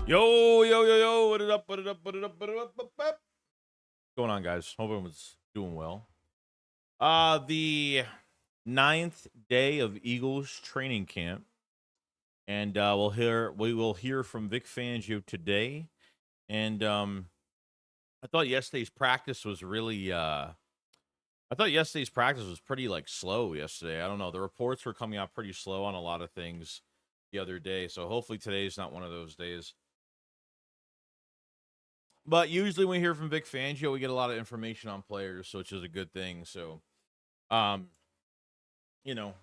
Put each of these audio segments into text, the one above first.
Yo, yo, yo, yo, what it up, what it up, what it up, what it up, up? What's going on, guys? Hope everyone's doing well. The ninth day of Eagles training camp. And we will hear from Vic Fangio today. And I thought yesterday's practice was pretty like slow yesterday. I don't know. The reports were coming out pretty slow on a lot of things the other day. So hopefully today's not one of those days. But usually when we hear from Vic Fangio, we get a lot of information on players, so which is a good thing. So, um,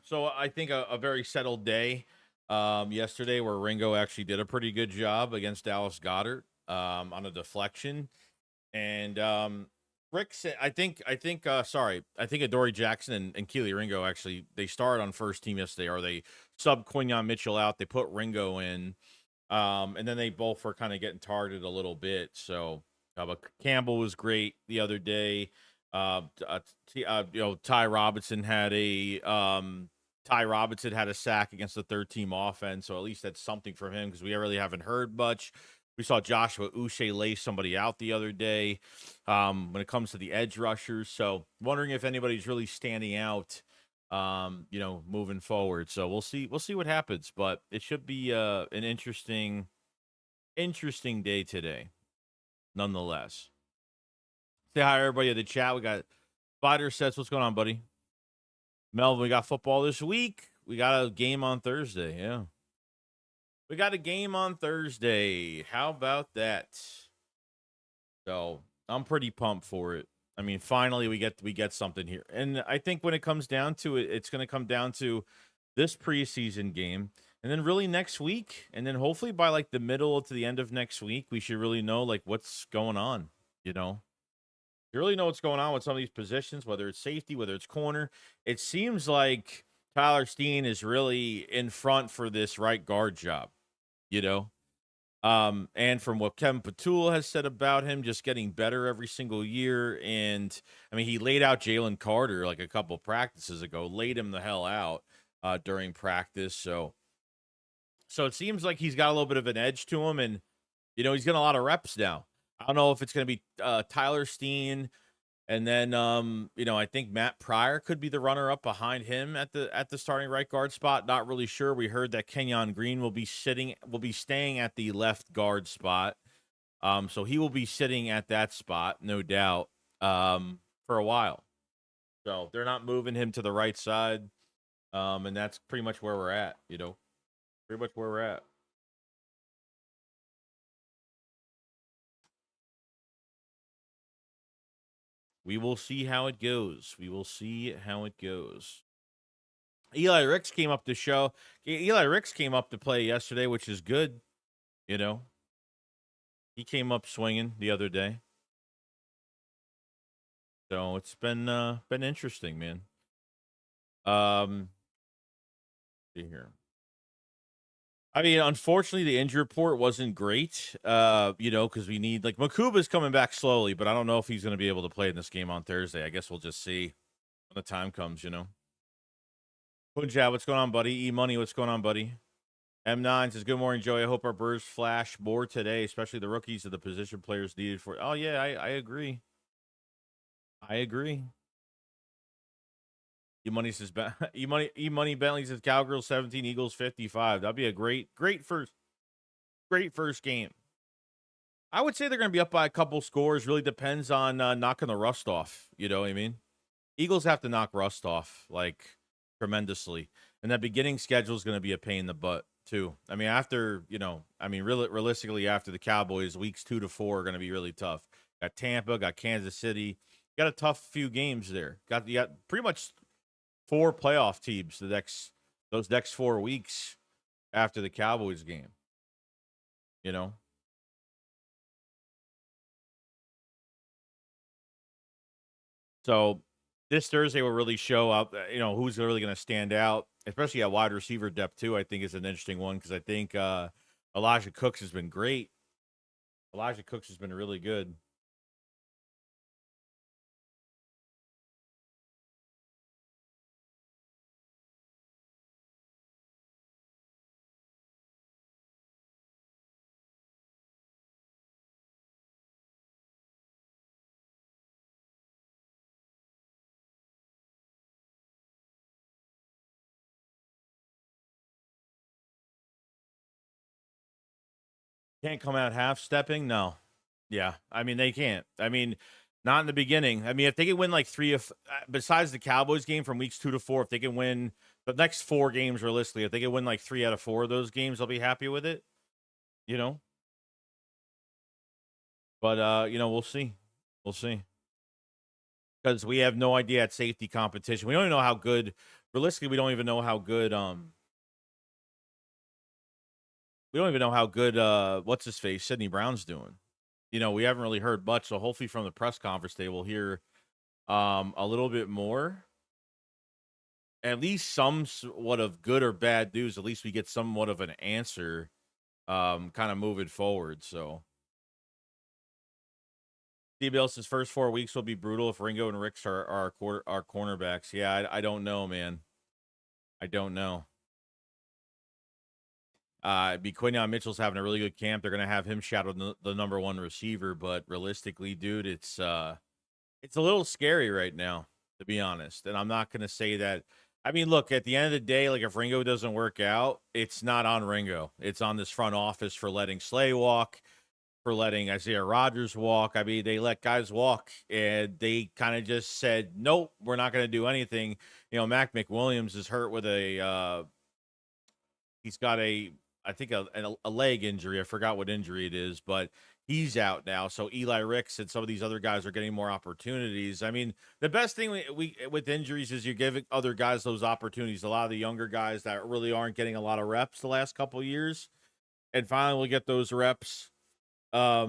so I think a very settled day yesterday where Ringo actually did a pretty good job against Dallas Goedert on a deflection. And Rick said, I think Adoree Jackson and Keely Ringo actually, they started on first team yesterday, or they sub Quinyon Mitchell out. They put Ringo in. And then they both were kind of getting targeted a little bit. So, but Campbell was great the other day. Ty Robinson had a sack against the third team offense. So at least that's something from him because we really haven't heard much. We saw Joshua Uche lay somebody out the other day when it comes to the edge rushers. So wondering if anybody's really standing out moving forward. So we'll see what happens, but it should be an interesting day today, nonetheless. Say hi, everybody in the chat. We got Spider Sets. What's going on, buddy? Melvin, we got football this week. We got a game on Thursday. Yeah. We got a game on Thursday. How about that? So I'm pretty pumped for it. I mean, finally we get something here. And I think when it comes down to it, it's going to come down to this preseason game and then really next week. And then hopefully by like the middle to the end of next week, we should really know like what's going on, you know? You really know what's going on with some of these positions, whether it's safety, whether it's corner. It seems like Tyler Steen is really in front for this right guard job, you know? And from what Kevin Patul has said about him, just getting better every single year. And I mean, he laid out Jalen Carter like a couple practices ago, laid him the hell out during practice. So it seems like he's got a little bit of an edge to him, and he's getting a lot of reps now. I don't know if it's going to be Tyler Steen. And then, I think Matt Pryor could be the runner-up behind him at the starting right guard spot. Not really sure. We heard that Kenyon Green will be staying at the left guard spot. So he will be sitting at that spot, no doubt, for a while. So they're not moving him to the right side. And that's pretty much where we're at, pretty much where we're at. We will see how it goes. Eli Ricks came up to show. Eli Ricks came up to play yesterday, which is good. He came up swinging the other day. So it's been interesting, man. See here. I mean, unfortunately, the injury report wasn't great. Because we need Makuba's coming back slowly, but I don't know if he's going to be able to play in this game on Thursday. I guess we'll just see when the time comes. Punjab, what's going on, buddy? E Money, what's going on, buddy? M9 says, good morning, Joey. I hope our Birds flash more today, especially the rookies of the position players needed for. Oh, yeah, I agree. E Money says, E Money Bentley says, Cowgirls 17, Eagles 55. That'd be a great first game. I would say they're going to be up by a couple scores. Really depends on knocking the rust off. You know what I mean? Eagles have to knock rust off tremendously. And that beginning schedule is going to be a pain in the butt too. I mean, realistically, after the Cowboys, weeks 2 to 4 are going to be really tough. Got Tampa, got Kansas City, got a tough few games there. You got pretty much 4 playoff teams those next 4 weeks after the Cowboys game. So this Thursday will really show up, who's really going to stand out, especially at wide receiver depth too. I think is an interesting one because I think Elijah Cooks has been great. Elijah Cooks has been really good. Can't come out half stepping. No. Yeah. I mean, they can't. I mean, not in the beginning. I mean, if they can win like besides the Cowboys game from weeks 2 to 4, if they can win the next 4 games realistically, if they can win like 3 out of 4 of those games, I'll be happy with it, you know? But, we'll see. We'll see. Because we have no idea at safety competition. We don't even know how good, realistically, we don't even know how good, what's his face, Sidney Brown's doing. We haven't really heard much. So hopefully from the press conference, they will hear a little bit more. At least somewhat of good or bad news. At least we get somewhat of an answer kind of moving forward. So Steve Ellis's first 4 weeks will be brutal if Ringo and Ricks are our cornerbacks. Yeah, I don't know, man. I don't know. Quinyon Mitchell's having a really good camp. They're gonna have him shadow the number 1 receiver, but realistically, dude, it's a little scary right now, to be honest. And I'm not gonna say that. I mean, look, at the end of the day, like if Ringo doesn't work out, it's not on Ringo. It's on this front office for letting Slay walk, for letting Isaiah Rodgers walk. I mean, they let guys walk, and they kind of just said, nope, we're not going to do anything. Mac McWilliams is hurt with he's got I think a leg injury. I forgot what injury it is, but he's out now. So Eli Ricks and some of these other guys are getting more opportunities. I mean, the best thing we with injuries is you're giving other guys those opportunities. A lot of the younger guys that really aren't getting a lot of reps the last couple of years, and finally will get those reps. I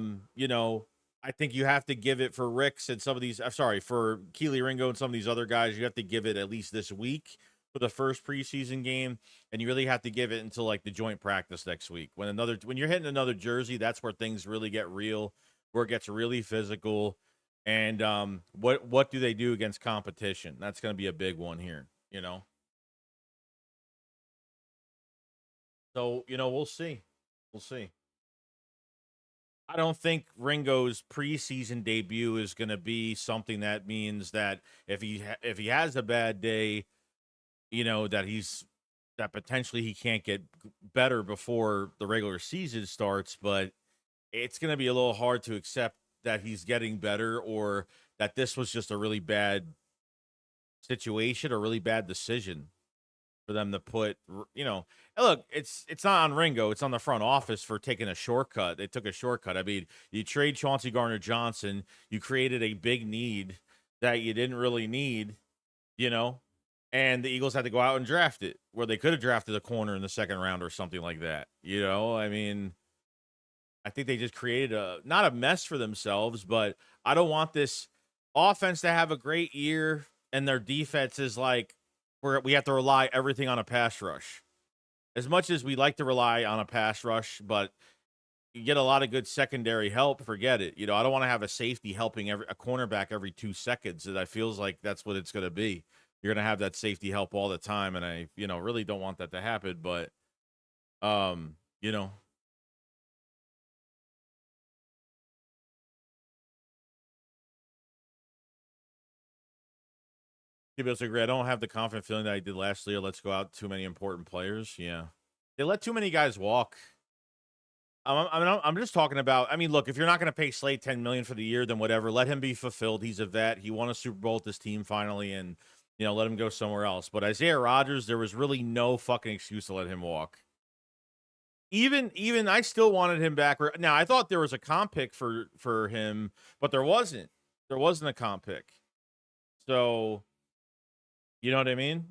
think you have to give it for Ricks and some of these. I'm sorry, for Keely Ringo and some of these other guys. You have to give it at least this week for the first preseason game, and you really have to give it until like the joint practice next week. When you're hitting another jersey, that's where things really get real, where it gets really physical. And what do they do against competition? That's going to be a big one here. So we'll see. We'll see. I don't think Ringo's preseason debut is going to be something that means that if he has a bad day, that potentially he can't get better before the regular season starts. But it's going to be a little hard to accept that he's getting better, or that this was just a really bad situation or really bad decision for them to put, look, it's not on Ringo, it's on the front office for taking a shortcut. They took a shortcut. I mean, you trade Chauncey Gardner-Johnson, you created a big need that you didn't really need, and the Eagles had to go out and draft it, where they could have drafted a corner in the second round or something like that. I mean, I think they just created not a mess for themselves, but I don't want this offense to have a great year and their defense is like, where we have to rely everything on a pass rush. As much as we like to rely on a pass rush, but you get a lot of good secondary help, forget it. I don't want to have a safety helping a cornerback every 2 seconds. And I feels like that's what it's going to be. You're going to have that safety help all the time. And I, really don't want that to happen. But, you know, people agree. I don't have the confident feeling that I did last year. Let's go out too many important players. Yeah. They let too many guys walk. I'm just talking about. I mean, look, if you're not going to pay Slade $10 million for the year, then whatever. Let him be fulfilled. He's a vet. He won a Super Bowl with this team finally, and let him go somewhere else. But Isaiah Rodgers, there was really no fucking excuse to let him walk. Even I still wanted him back. Now I thought there was a comp pick for him, but there wasn't. There wasn't a comp pick. So, you know what I mean?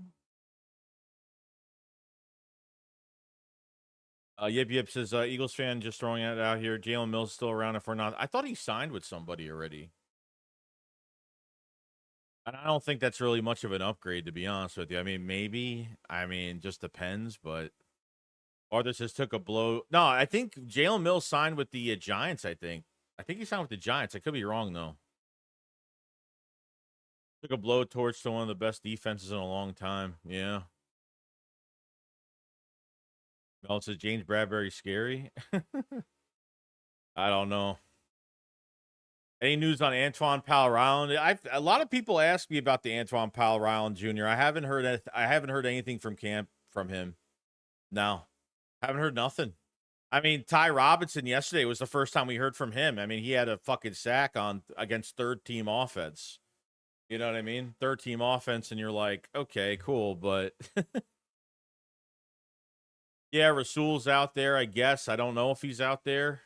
Yip says, Eagles fan just throwing it out here. Jalen Mills still around if we're not. I thought he signed with somebody already. And I don't think that's really much of an upgrade, to be honest with you. I mean, maybe. I mean, just depends, but Arthur just took a blow. No, I think Jalen Mills signed with the Giants, I think. I think he signed with the Giants. I could be wrong, though. Took a blow torch to one of the best defenses in a long time. Yeah. Mel says, James Bradbury scary? I don't know. Any news on Antoine Powell Ryland? A lot of people ask me about the Antoine Powell Ryland Jr. I haven't heard anything from camp from him. No. Haven't heard nothing. I mean, Ty Robinson yesterday was the first time we heard from him. I mean, he had a fucking sack on against third team offense. You know what I mean? Third team offense, and you're like, okay, cool, but yeah, Rasul's out there, I guess. I don't know if he's out there,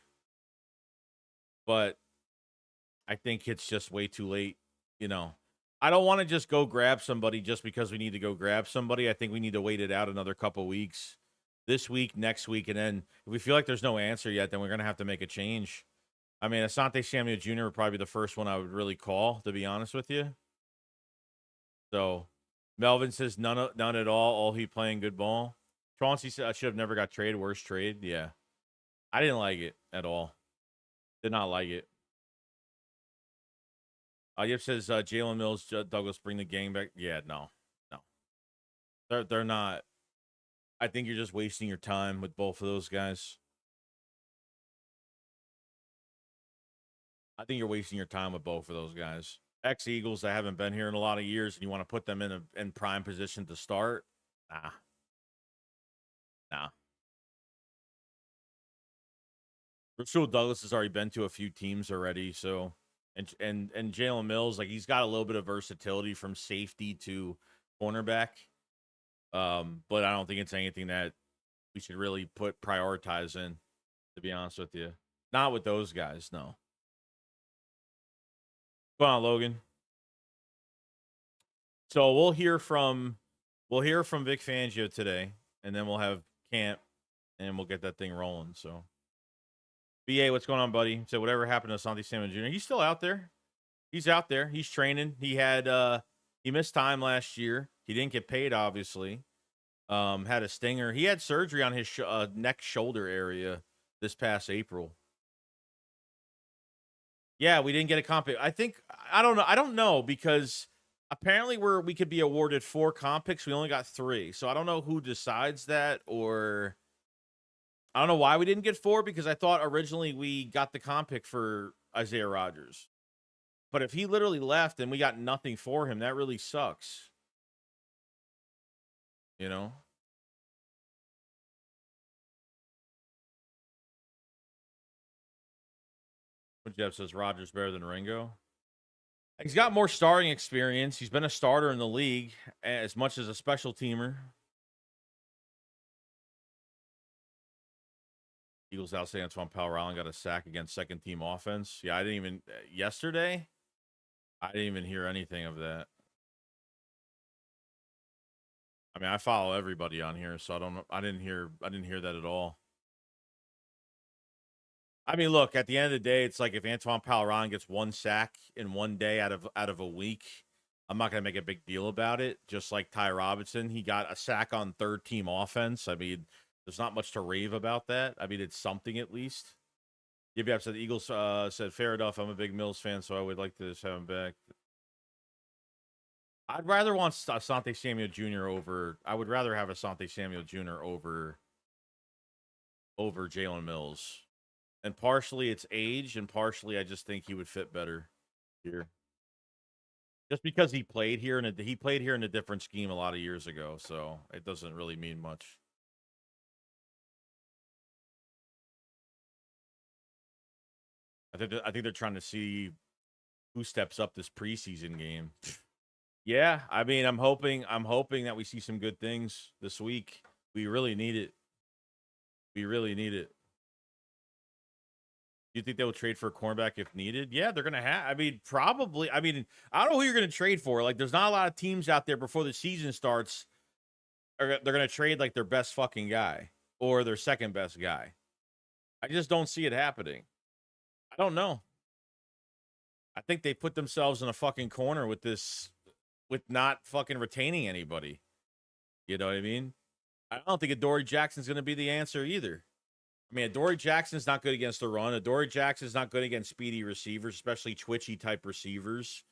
but I think it's just way too late. You know, I don't want to just go grab somebody just because we need to go grab somebody. I think we need to wait it out another couple weeks, this week, next week, and then if we feel like there's no answer yet, then we're gonna have to make a change. I mean, Asante Samuel Jr. would probably be the first one I would really call, to be honest with you. So Melvin says none at all. All he playing good ball. Chauncey said I should have never got traded. Worst trade. Yeah, I didn't like it at all. Did not like it. Yip says Jalen Mills, Douglas bring the gang back. Yeah, no. They're not. I think you're just wasting your time with both of those guys. I think you're wasting your time with both of those guys. Ex-Eagles that haven't been here in a lot of years, and you want to put them in prime position to start? Nah. Rasul Douglas has already been to a few teams already, so and Jalen Mills, like he's got a little bit of versatility from safety to cornerback. But I don't think it's anything that we should really prioritize in, to be honest with you. Not with those guys, no. Go on, Logan. So we'll hear from Vic Fangio today, and then we'll have camp, and we'll get that thing rolling. So, BA, what's going on, buddy? So whatever happened to Asante Samuel Jr.? He's still out there. He's out there. He's training. He had he missed time last year. He didn't get paid, obviously. Had a stinger. He had surgery on his neck shoulder area this past April. Yeah, we didn't get a comp pick. I don't know because apparently we could be awarded 4 comp picks. We only got 3. So I don't know who decides that, or I don't know why we didn't get 4, because I thought originally we got the comp pick for Isaiah Rodgers. But if he literally left and we got nothing for him, that really sucks. You know? What Jeff says, Rodgers better than Ringo. He's got more starting experience. He's been a starter in the league as much as a special teamer. Eagles out saying Antoine Powell-Ryland got a sack against second team offense. Yeah, I didn't even yesterday. I didn't even hear anything of that. I mean, I follow everybody on here, so I don't know. I didn't hear that at all. I mean, look, at the end of the day, it's like if Antoine Powell-Ryland gets 1 sack in 1 day out of a week, I'm not going to make a big deal about it. Just like Ty Robinson, he got a sack on third team offense. I mean, there's not much to rave about that. I mean, it's something at least. Yep, said the Eagles said, fair enough. I'm a big Mills fan, so I would like to just have him back. I'd rather want Asante Samuel Jr. over. I would rather have Asante Samuel Jr. over Jalen Mills. And partially it's age, and partially I just think he would fit better here. Just because he played here in a different scheme a lot of years ago, so it doesn't really mean much. I think they're trying to see who steps up this preseason game. Yeah, I mean, I'm hoping that we see some good things this week. We really need it. We really need it. Do you think they will trade for a cornerback if needed? Yeah, they're going to have. I mean, probably. I mean, I don't know who you're going to trade for. Like, there's not a lot of teams out there before the season starts. They're going to trade like their best fucking guy or their second best guy. I just don't see it happening. I don't know. I think they put themselves in a fucking corner with this, with not fucking retaining anybody. You know what I mean? I don't think Adoree Jackson's going to be the answer either. I mean, Adoree Jackson's not good against the run. Adoree Jackson's not good against speedy receivers, especially twitchy type receivers,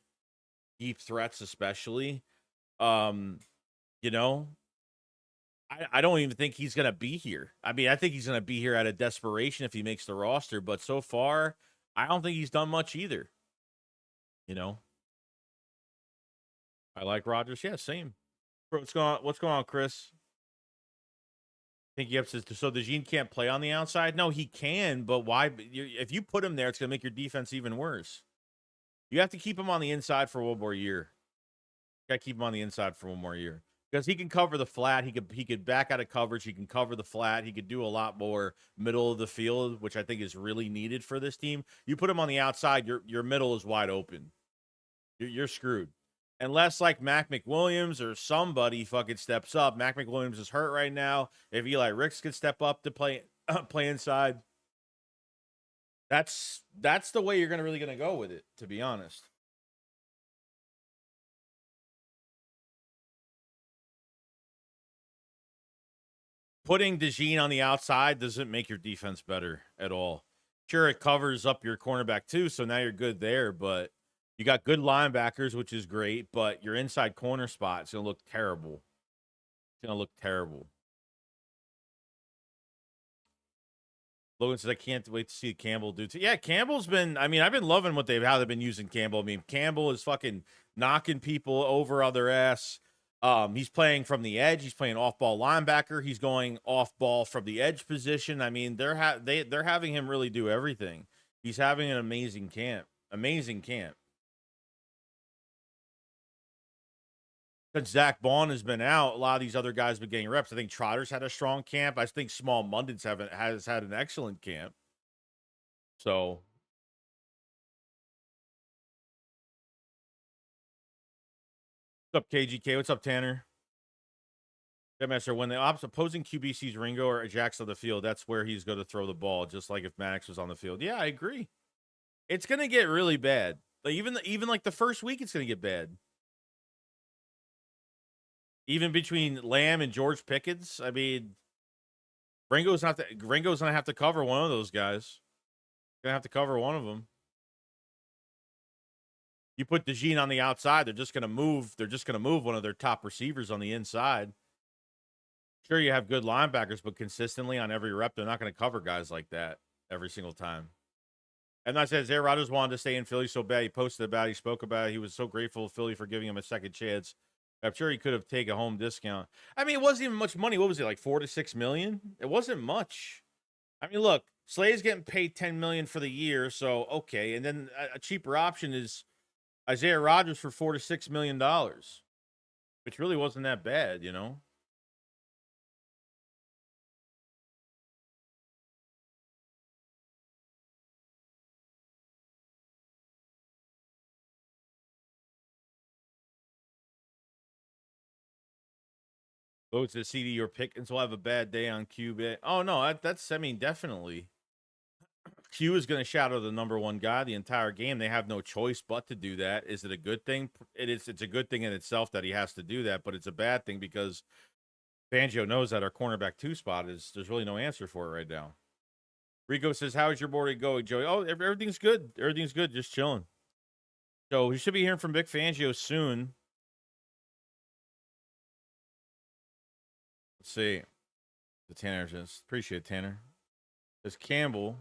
deep threats especially. You know, I don't even think he's going to be here. I mean, I think he's going to be here out of desperation if he makes the roster, but so far, I don't think he's done much either. You know, I like Rodgers. Yeah, same. What's going on, Chris? Think he says so. DeJean can't play on the outside. No, he can, but why? If you put him there, it's going to make your defense even worse. You have to keep him on the inside for one more year. Got to keep him on the inside for one more year because he can cover the flat. He could back out of coverage. He can cover the flat. He could do a lot more middle of the field, which I think is really needed for this team. You put him on the outside, your middle is wide open. You're screwed. Unless like Mac McWilliams or somebody fucking steps up. Mac McWilliams is hurt right now. If Eli Ricks could step up to play inside, that's the way you're really gonna go with it, to be honest. Putting DeJean on the outside doesn't make your defense better at all. Sure, it covers up your cornerback too, so now you're good there, but you got good linebackers, which is great, but your inside corner spot is going to look terrible. It's going to look terrible. Logan says, I can't wait to see Campbell do too. Yeah, Campbell's been, I've been loving how they've been using Campbell. Campbell is fucking knocking people over on their ass. He's playing from the edge. He's playing off-ball linebacker. He's going off-ball from the edge position. They're having him really do everything. He's having an amazing camp. Amazing camp. Since Zach Bond has been out, a lot of these other guys have been getting reps. I think Trotter's had a strong camp. I think Small Mundens has had an excellent camp. So what's up, KGK? What's up, Tanner? Master, when the opposing QB sees Ringo or Jax on the field, that's where he's going to throw the ball, just like if Maddox was on the field. Yeah, I agree. It's going to get really bad. Like even like the first week, it's going to get bad. Even between Lamb and George Pickens, Ringo's going to have to cover one of those guys. Going to have to cover one of them. You put DeJean on the outside, they're just going to move. They're just going to move one of their top receivers on the inside. Sure, you have good linebackers, but consistently on every rep, they're not going to cover guys like that every single time. And I said, Aaron Rodgers wanted to stay in Philly so bad. He posted about it. He spoke about it. He was so grateful to Philly for giving him a second chance. I'm sure he could have taken a home discount. It wasn't even much money. What was it, like $4 to $6 million? It wasn't much. Look, Slay's getting paid $10 million for the year, so okay. And then a cheaper option is Isaiah Rodgers for $4 to $6 million, which really wasn't that bad, you know. Go to the CD, your Pickens will have a bad day on Q. Oh, no, that's definitely. Q is going to shadow the number one guy the entire game. They have no choice but to do that. Is it a good thing? It's a good thing in itself that he has to do that, but it's a bad thing because Vangio knows that our cornerback 2 spot there's really no answer for it right now. Rico says, how's your board going, Joey? Oh, everything's good. Everything's good. Just chilling. So we should be hearing from Vic Fangio soon. Let's see. The Tanner says, appreciate it, Tanner. There's Campbell.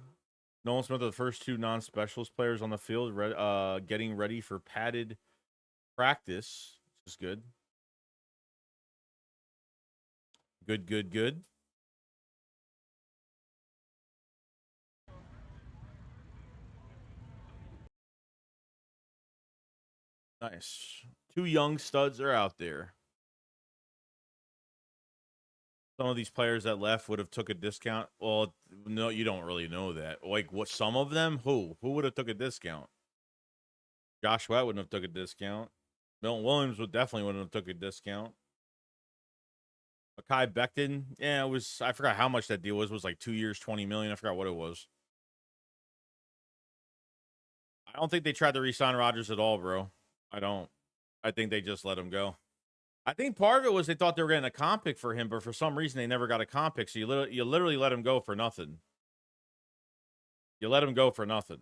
Nolan Smith are the first 2 non-specialist players on the field getting ready for padded practice, which is good. Good. Nice. 2 young studs are out there. Some of these players that left would have took a discount. Well, no, you don't really know that. Like, what? Some of them? Who would have took a discount? Josh Sweat wouldn't have took a discount. Milton Williams definitely wouldn't have took a discount. Mekhi Becton, yeah, it was. I forgot how much that deal was. It was like 2 years, $20 million. I forgot what it was. I don't think they tried to re-sign Rodgers at all, bro. I don't. I think they just let him go. I think part of it was they thought they were getting a comp pick for him, but for some reason they never got a comp pick. So you literally let him go for nothing. You let him go for nothing.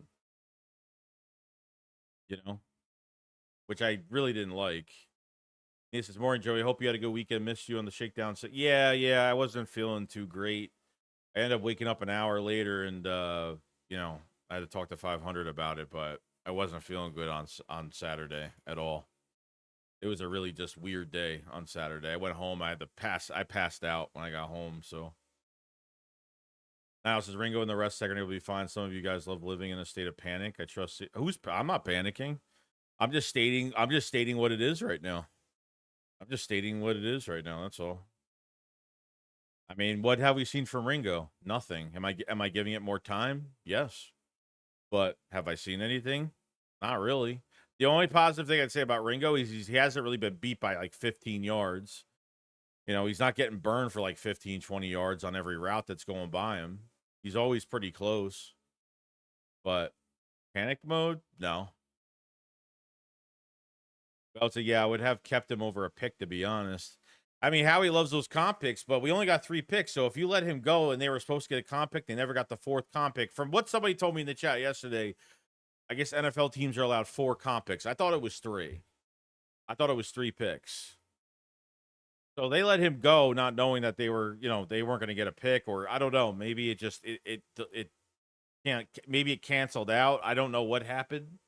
You know, which I really didn't like. He says, "Morning, Joey. Hope you had a good weekend. Missed you on the shakedown." So yeah, I wasn't feeling too great. I ended up waking up an hour later, and I had to talk to 500 about it, but I wasn't feeling good on Saturday at all. It was a really just weird day on Saturday. I went home. I passed out when I got home. So Now says Ringo and the rest secondary will be fine. Some of you guys love living in a state of panic. I trust it. I'm not panicking. I'm just stating what it is right now. I'm just stating what it is right now. That's all. I mean, what have we seen from Ringo? Nothing. Am I giving it more time? Yes. But have I seen anything? Not really. The only positive thing I'd say about Ringo is he hasn't really been beat by like 15 yards. You know, he's not getting burned for like 15, 20 yards on every route that's going by him. He's always pretty close. But panic mode? No. I would have kept him over a pick, to be honest. I mean, Howie loves those comp picks, but we only got 3 picks. So if you let him go and they were supposed to get a comp pick, they never got the 4th comp pick. From what somebody told me in the chat yesterday, I guess NFL teams are allowed 4 comp picks. I thought it was 3. I thought it was 3 picks. So they let him go, not knowing that they weren't going to get a pick, or I don't know. Maybe it can't. Maybe it canceled out. I don't know what happened.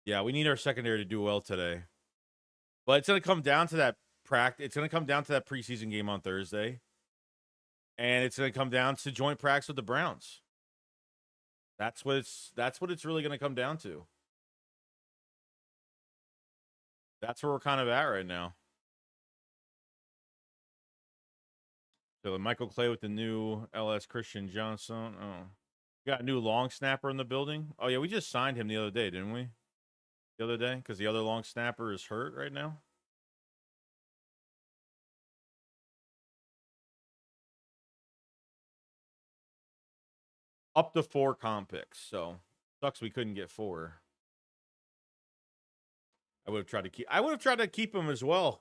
Yeah, we need our secondary to do well today. But it's going to come down to that practice. It's going to come down to that preseason game on Thursday. And it's going to come down to joint practice with the Browns. That's what it's really going to come down to. That's where we're kind of at right now. So Michael Clay with the new LS Christian Johnson. Oh, we got a new long snapper in the building. Oh yeah, we just signed him the other day, didn't we? The other day, because the other long snapper is hurt right now. Up to 4 comp picks. So sucks we couldn't get 4. I would have tried to keep him as well.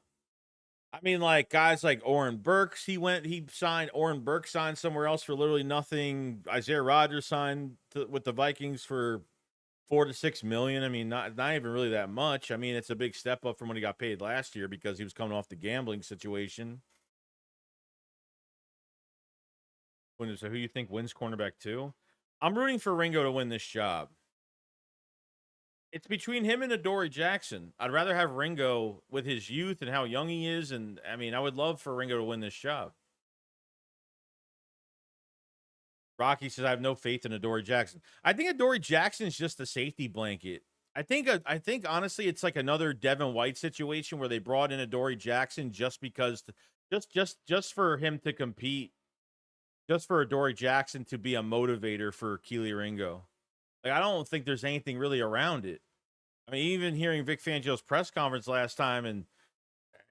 I mean, like guys like Oren Burks, Oren Burks signed somewhere else for literally nothing. Isaiah Rodgers signed with the Vikings for $4 to $6 million. I mean, not even really that much. I mean, it's a big step up from when he got paid last year because he was coming off the gambling situation. So who you think wins cornerback 2? I'm rooting for Ringo to win this job. It's between him and Adoree Jackson. I'd rather have Ringo with his youth and how young he is. And I mean, I would love for Ringo to win this job. Rocky says, I have no faith in Adoree Jackson. I think Adoree Jackson is just a safety blanket. I think honestly, it's like another Devin White situation where they brought in Adoree Jackson just because, just for him to compete, just for Adoree Jackson to be a motivator for Keely Ringo. Like, I don't think there's anything really around it. I mean, even hearing Vic Fangio's press conference last time, and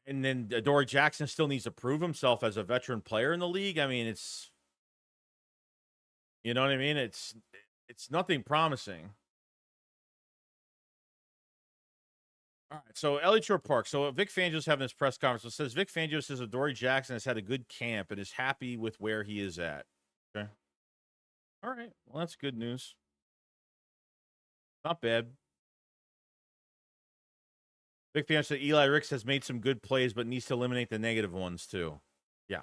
then Adoree Jackson still needs to prove himself as a veteran player in the league. I mean, it's, you know what I mean? It's nothing promising. All right, so Elliott Shore Park. So Vic Fangio's having this press conference. It says Vic Fangio says Adoree Jackson has had a good camp and is happy with where he is at. Okay. All right. Well, that's good news. Not bad. Vic Fangio said Eli Ricks has made some good plays, but needs to eliminate the negative ones too. Yeah.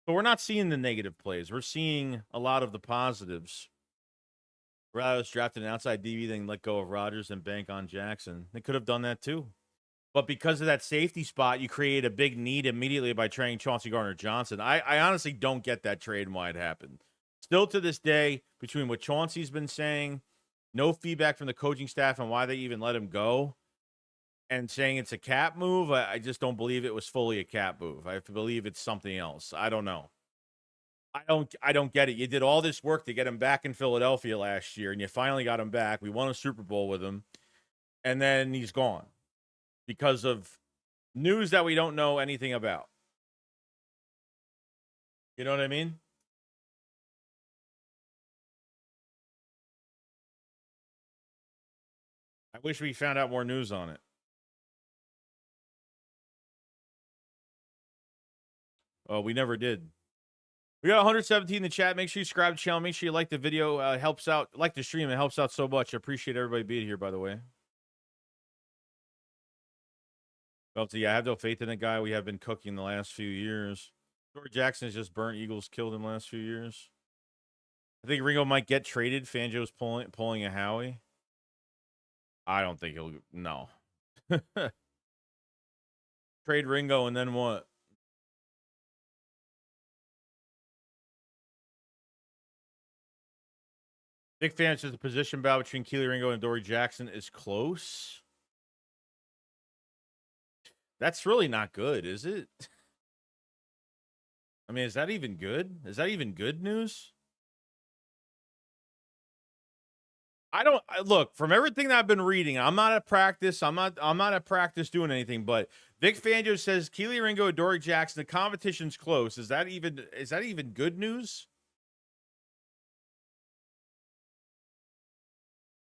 But we're not seeing the negative plays. We're seeing a lot of the positives. Rather drafted an outside DB than let go of Rodgers and bank on Jackson. They could have done that too. But because of that safety spot, you create a big need immediately by trading Chauncey Gardner-Johnson. I honestly don't get that trade and why it happened. Still to this day, between what Chauncey's been saying, no feedback from the coaching staff on why they even let him go, and saying it's a cap move, I just don't believe it was fully a cap move. I believe it's something else. I don't know. I don't get it. You did all this work to get him back in Philadelphia last year, and you finally got him back. We won a Super Bowl with him, and then he's gone because of news that we don't know anything about. You know what I mean? I wish we found out more news on it. Oh, we never did. We got 117 in the chat. Make sure you subscribe to the channel. Make sure you like the video. Helps out. Like the stream. It helps out so much. I appreciate everybody being here, by the way. Well, yeah, I have no faith in the guy. We have been cooking the last few years. George Jackson has just burnt Eagles, killed him last few years. I think Ringo might get traded. Fangio's pulling a Howie. I don't think he'll. No. Trade Ringo and then what? Big fan says the position battle between Keely Ringo and Dory Jackson is close. That's really not good, is it? I mean, is that even good? Is that even good news? Look, from everything that I've been reading, I'm not at practice. I'm not at practice doing anything, but Vic Fangio says Keely Ringo and Dory Jackson, the competition's close. Is that even good news?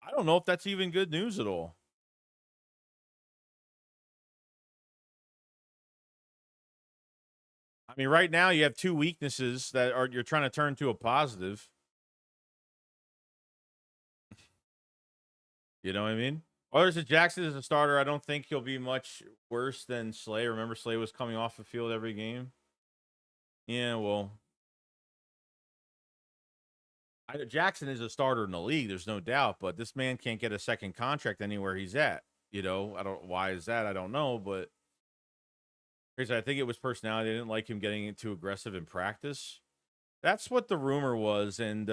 I don't know if that's even good news at all. I mean, right now you have two weaknesses that you're trying to turn to a positive. You know what I mean? Others said Jackson is a starter. I don't think he'll be much worse than Slay. Remember, Slay was coming off the field every game. Yeah, well, Jackson is a starter in the league. There's no doubt, but this man can't get a second contract anywhere he's at. You know, why is that? I don't know, but I think it was personality. They didn't like him getting too aggressive in practice. That's what the rumor was, and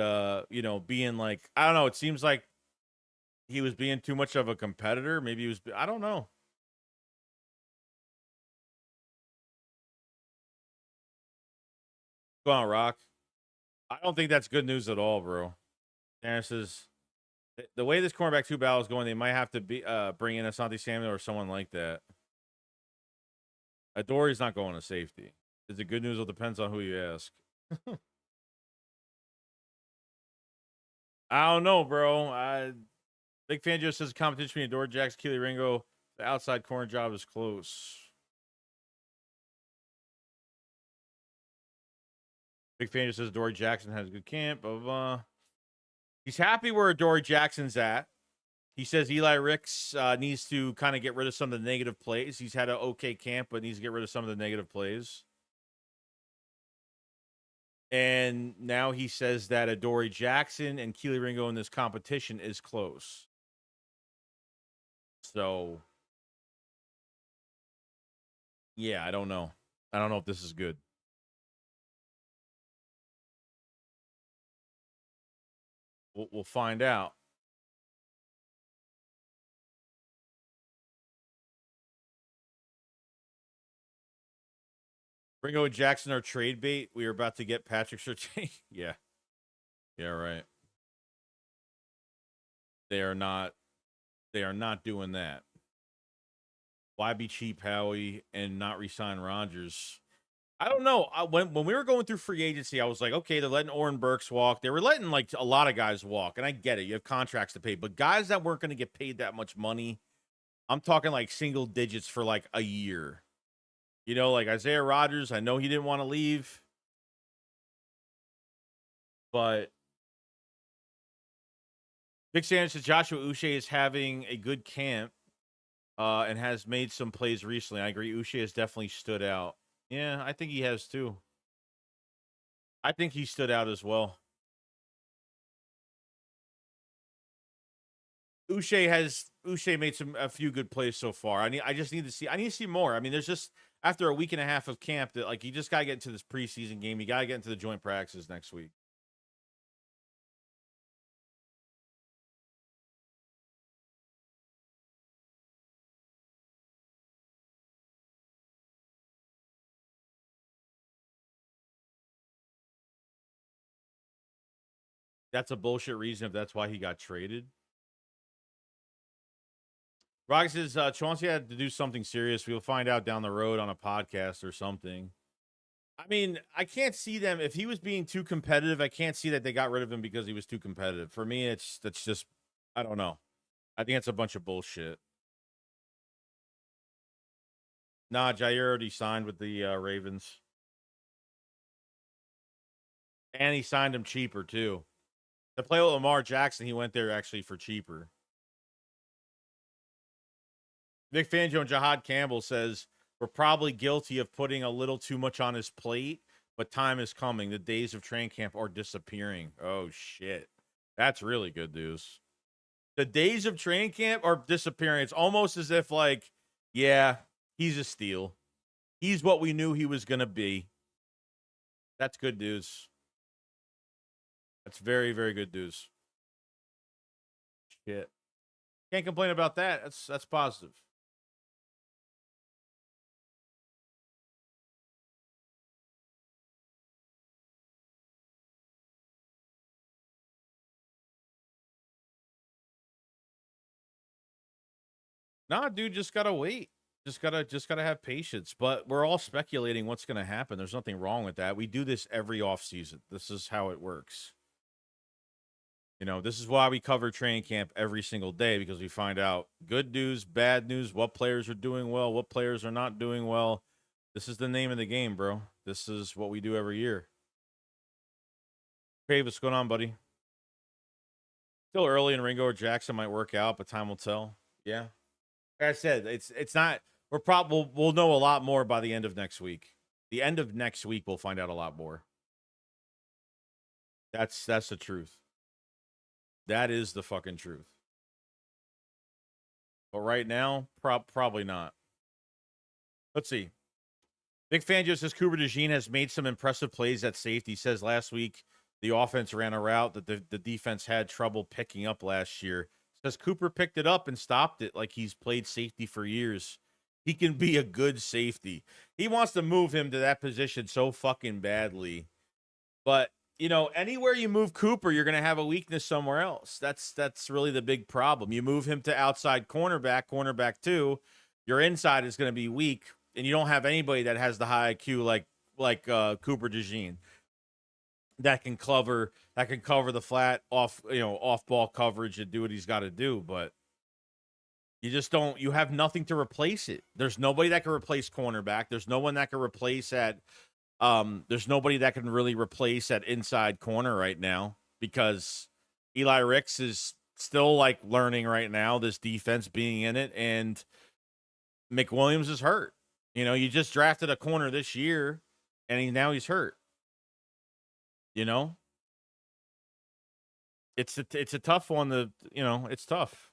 you know, being like, I don't know. It seems like he was being too much of a competitor. Maybe he was. I don't know. Go on, Rock. I don't think that's good news at all, bro. Tanner says the way this cornerback 2 battle is going, they might have to be bring in Asante Samuel or someone like that. Dory's not going to safety. Is it good news? It depends on who you ask. I don't know, bro. Big Fangio says the competition between Dory Jackson, Keely Ringo, the outside corner job is close. Big Fangio says Dory Jackson has a good camp. Blah, blah, blah. He's happy where Dory Jackson's at. He says Eli Ricks needs to kind of get rid of some of the negative plays. He's had an okay camp, but needs to get rid of some of the negative plays. And now he says that Adoree Jackson and Keely Ringo in this competition is close. So, yeah, I don't know. I don't know if this is good. We'll find out. Ringo and Jackson are trade bait. We are about to get Patrick Surtain. Yeah. Yeah, right. They are not doing that. Why be cheap, Howie, and not re-sign Rodgers? I don't know. When we were going through free agency, I was like, okay, they're letting Oren Burks walk. They were letting like a lot of guys walk, and I get it. You have contracts to pay, but guys that weren't going to get paid that much money, I'm talking like single digits for like a year. You know, like Isaiah Rodgers, I know he didn't want to leave, but Big Sanders says Joshua Uche is having a good camp and has made some plays recently. I agree. Uche has definitely stood out. Yeah, I think he has too. I think he stood out as well. Uche made a few good plays so far. I need to see more. I mean, there's just after a week and a half of camp that like you just gotta get into this preseason game. You gotta get into the joint practices next week. That's a bullshit reason if that's why he got traded. Rock says Chauncey had to do something serious. We'll find out down the road on a podcast or something. I mean, I can't see them if he was being too competitive. I can't see that they got rid of him because he was too competitive. For me, that's just I don't know. I think it's a bunch of bullshit. Nah, Jair already signed with the Ravens, and he signed him cheaper too. To play with Lamar Jackson, he went there actually for cheaper. Vic Fangio and Jahad Campbell says we're probably guilty of putting a little too much on his plate, but time is coming. The days of training camp are disappearing. Oh shit, that's really good news. The days of training camp are disappearing. It's almost as if like, yeah, he's a steal. He's what we knew he was going to be. That's good news. That's very, very good news. Shit. Can't complain about that. That's positive. Nah, dude, just gotta wait. Just gotta have patience. But we're all speculating what's gonna happen. There's nothing wrong with that. We do this every offseason. This is how it works. You know, this is why we cover training camp every single day, because we find out good news, bad news, what players are doing well, what players are not doing well. This is the name of the game, bro. This is what we do every year. Hey, what's going on, buddy? Still early, and Ringo or Jackson might work out, but time will tell. Yeah. Like I said, it's not. We'll know a lot more by the end of next week. The end of next week, we'll find out a lot more. That's the truth. That is the fucking truth. But right now, probably not. Let's see. Big Fangio says Cooper DeJean has made some impressive plays at safety. He says last week the offense ran a route that the defense had trouble picking up last year. Says Cooper picked it up and stopped it like he's played safety for years. He can be a good safety. He wants to move him to that position so fucking badly. But, you know, anywhere you move Cooper, you're going to have a weakness somewhere else. That's really the big problem. You move him to outside cornerback 2, your inside is going to be weak, and you don't have anybody that has the high IQ like Cooper DeJean that can cover the flat off ball coverage and do what he's got to do. But you just don't. You have nothing to replace it. There's nobody that can replace cornerback. There's no one that can replace that. There's nobody that can really replace that inside corner right now, because Eli Ricks is still like learning right now, this defense being in it, and McWilliams is hurt. You know, you just drafted a corner this year, and now he's hurt. You know, it's a tough one. It's tough.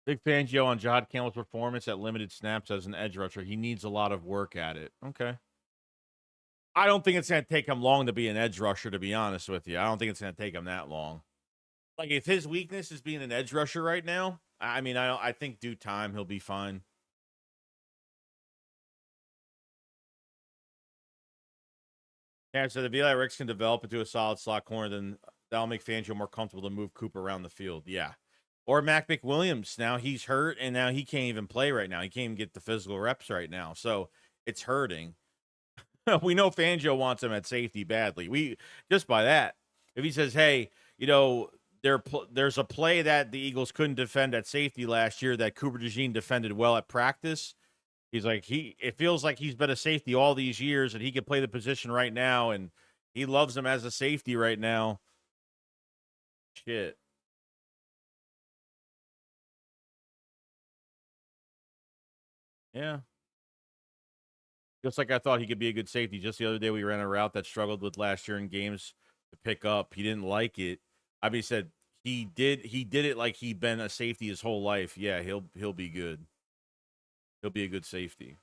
Big Fangio on Jihad Campbell's performance at limited snaps as an edge rusher. He needs a lot of work at it. Okay. I don't think it's going to take him long to be an edge rusher, to be honest with you. I don't think it's going to take him that long. Like, if his weakness is being an edge rusher right now, I mean, I think due time he'll be fine. Yeah, so if Eli Ricks can develop into a solid slot corner, then that'll make Fangio more comfortable to move Cooper around the field. Yeah. Or Mac McWilliams. Now he's hurt, and now he can't even play right now. He can't even get the physical reps right now. So it's hurting. We know Fangio wants him at safety badly. We just by that. If he says, hey, you know, there's a play that the Eagles couldn't defend at safety last year that Cooper DeJean defended well at practice. He's like, it feels like he's been a safety all these years, and he can play the position right now, and he loves him as a safety right now. Shit. Yeah. Just like I thought he could be a good safety. Just the other day we ran a route that struggled with last year in games to pick up. He didn't like it. I mean, he said he did it like he'd been a safety his whole life. Yeah, he'll be good. He'll be a good safety.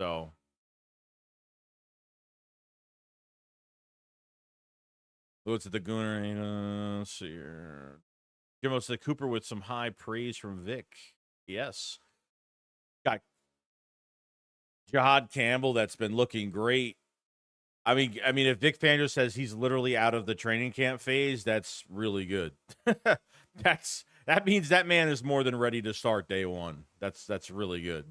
So what's it, the Gooner? Let's see here. Jimbo said Cooper with some high praise from Vic. Yes. Got Jihad Campbell that's been looking great. I mean, if Vic Fangio says he's literally out of the training camp phase, that's really good. That means that man is more than ready to start day one. That's really good.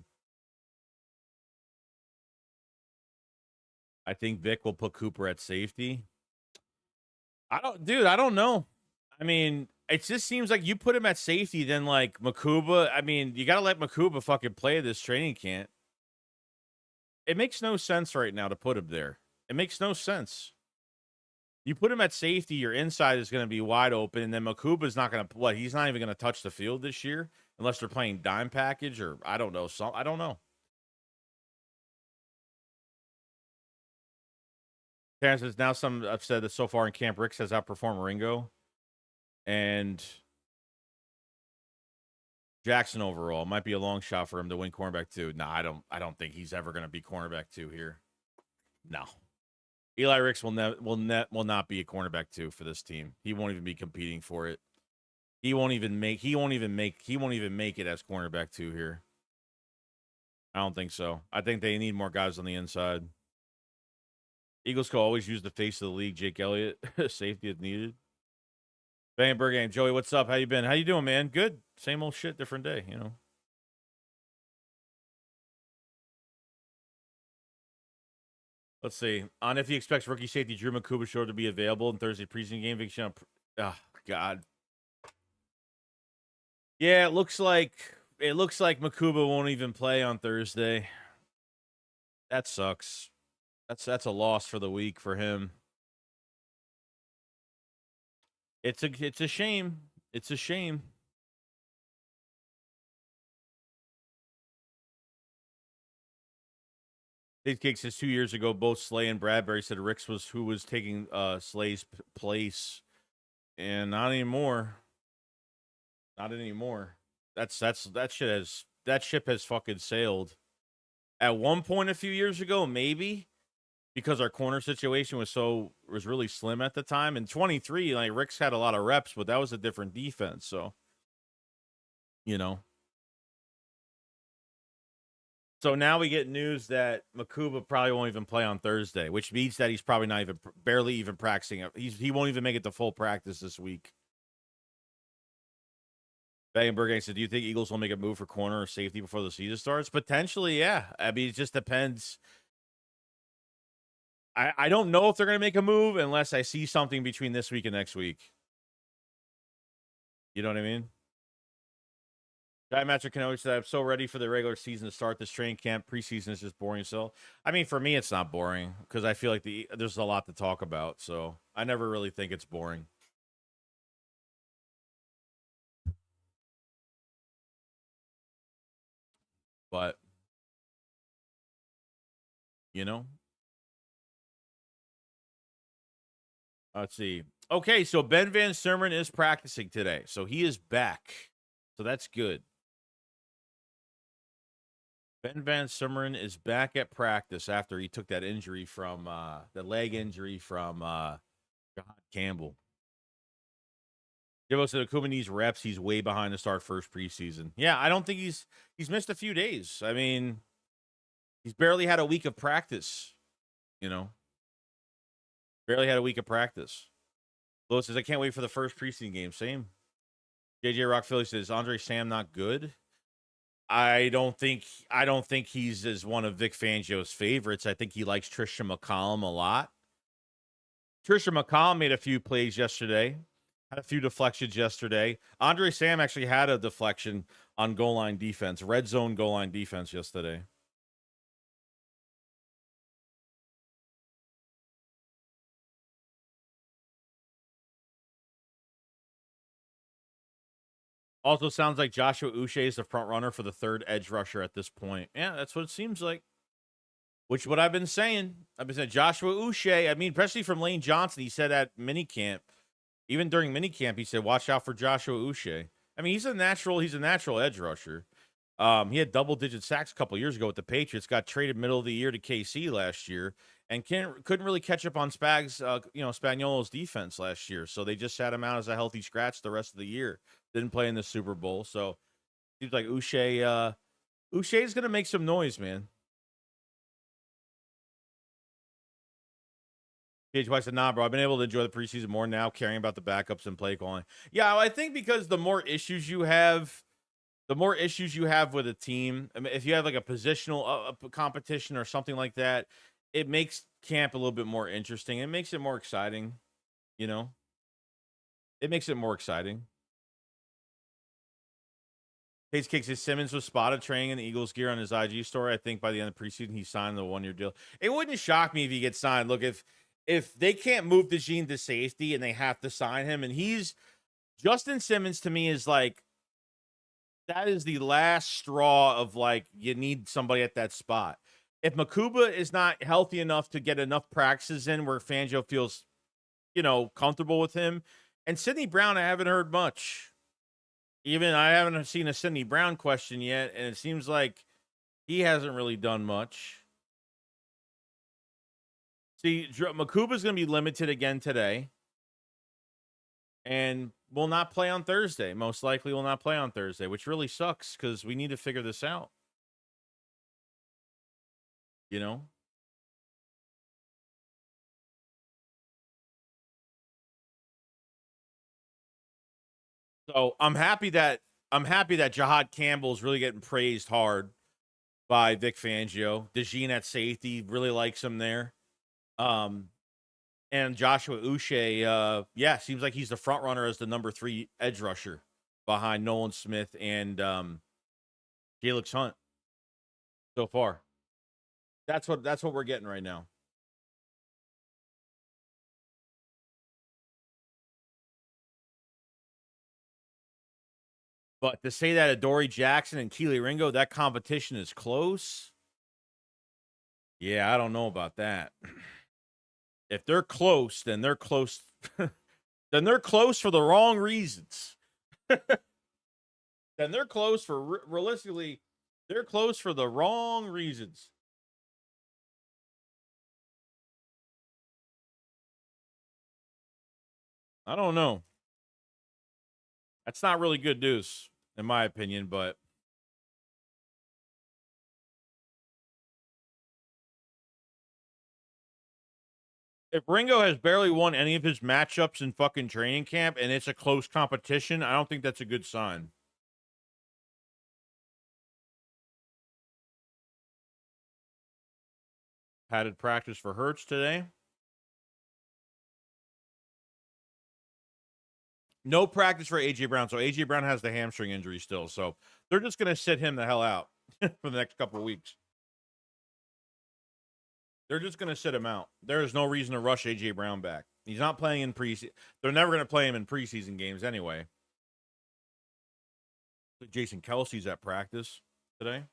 I think Vic will put Cooper at safety. I don't know. I mean, it just seems like you put him at safety, then like Makuba. I mean, you got to let Makuba fucking play this training camp. It makes no sense right now to put him there. It makes no sense. You put him at safety, your inside is going to be wide open, and then Makuba's not going to what? He's not even going to touch the field this year unless they're playing dime package or I don't know. I don't know. Terrence says now some I've said that so far in camp, Ricks has outperformed Ringo and Jackson overall. Might be a long shot for him to win cornerback 2. No, I don't think he's ever going to be cornerback 2 here. No. Eli Ricks will not be a cornerback 2 for this team. He won't even be competing for it. He won't even make it as cornerback 2 here. I don't think so. I think they need more guys on the inside. Eagles can always use the face of the league, Jake Elliott. Safety if needed. Van Bergame, Joey, what's up? How you been? How you doing, man? Good. Same old shit, different day, you know. Let's see. On if he expects rookie safety Drew Makuba to be available in Thursday preseason game. Oh, God. Yeah, it looks like Makuba won't even play on Thursday. That sucks. That's a loss for the week for him. It's a shame. It's a shame. Big Cake says 2 years ago, both Slay and Bradbury said Ricks was who was taking Slay's place, and not anymore. Not anymore. That ship has fucking sailed. At one point a few years ago, maybe because our corner situation was really slim at the time. In 23, like Ricks had a lot of reps, but that was a different defense. So, you know. So now we get news that Makuba probably won't even play on Thursday, which means that he's probably not even barely even practicing. He won't even make it to full practice this week. Bagenberg said, do you think Eagles will make a move for corner or safety before the season starts? Potentially, yeah. I mean, it just depends. I don't know if they're going to make a move unless I see something between this week and next week. You know what I mean? Diametric Kenobi said, I'm so ready for the regular season to start. This training camp preseason is just boring. So, I mean, for me, it's not boring because I feel like there's a lot to talk about. So, I never really think it's boring. But, you know, let's see. Okay, so Ben Van Sermon is practicing today. So, he is back. So, that's good. Ben Van Sumeren is back at practice after he took that injury from the leg injury from John Campbell. Jimbo said Akuma needs reps. He's way behind to start first preseason. Yeah, I don't think he's missed a few days. I mean, he's barely had a week of practice. You know, barely had a week of practice. Lewis says I can't wait for the first preseason game. Same. JJ Rock Philly says Andre Sam not good. I don't think he's as one of Vic Fangio's favorites. I think he likes Trisha McCollum a lot. Trisha McCollum made a few plays yesterday, had a few deflections yesterday. Andre Sam actually had a deflection on goal line defense, red zone goal line defense yesterday. Also sounds like Joshua Uche is the front runner for the third edge rusher at this point. Yeah, that's what it seems like. Which is what I've been saying. I've been saying Joshua Uche. I mean, especially from Lane Johnson, he said at minicamp, even during minicamp, he said, watch out for Joshua Uche. I mean, he's a natural edge rusher. He had double-digit sacks a couple years ago with the Patriots, got traded middle of the year to KC last year, and couldn't really catch up on Spagnuolo's defense last year. So they just sat him out as a healthy scratch the rest of the year. Didn't play in the Super Bowl. So seems like Uche is going to make some noise, man. Cage White said, nah, bro, I've been able to enjoy the preseason more now, caring about the backups and play calling. Yeah, I think because the more issues you have with a team, I mean, if you have like a positional competition or something like that, it makes camp a little bit more interesting. It makes it more exciting, you know? It makes it more exciting. Hayes Kicks his Simmons was spotted training in the Eagles gear on his IG story. I think by the end of preseason, he signed the 1-year deal. It wouldn't shock me if he gets signed. Look, if if they can't move DeJean to safety and they have to sign him, and Justin Simmons to me is like, that is the last straw of like, you need somebody at that spot. If Makuba is not healthy enough to get enough practices in where Fangio feels, comfortable with him, and Sidney Brown, I haven't heard much. Even I haven't seen a Sidney Brown question yet, and it seems like he hasn't really done much. See, Makuba's going to be limited again today, and will not play on Thursday. Most likely will not play on Thursday, which really sucks because we need to figure this out. So I'm happy that Jahad Campbell is really getting praised hard by Vic Fangio. DeJean at safety really likes him there. And Joshua Uche, seems like he's the front runner as the number 3 edge rusher behind Nolan Smith and Felix Hunt so far. That's what we're getting right now. But to say that Adoree Jackson and Keely Ringo, that competition is close. Yeah, I don't know about that. If they're close, then they're close. Then they're close for the wrong reasons. Then they're close for realistically, they're close for the wrong reasons. I don't know. That's not really good news, in my opinion, but if Ringo has barely won any of his matchups in fucking training camp and it's a close competition, I don't think that's a good sign. Padded practice for Hurts today. No practice for A.J. Brown. So A.J. Brown has the hamstring injury still. So they're just going to sit him the hell out for the next couple of weeks. They're just going to sit him out. There is no reason to rush A.J. Brown back. He's not playing in preseason. They're never going to play him in preseason games anyway. Jason Kelsey's at practice today.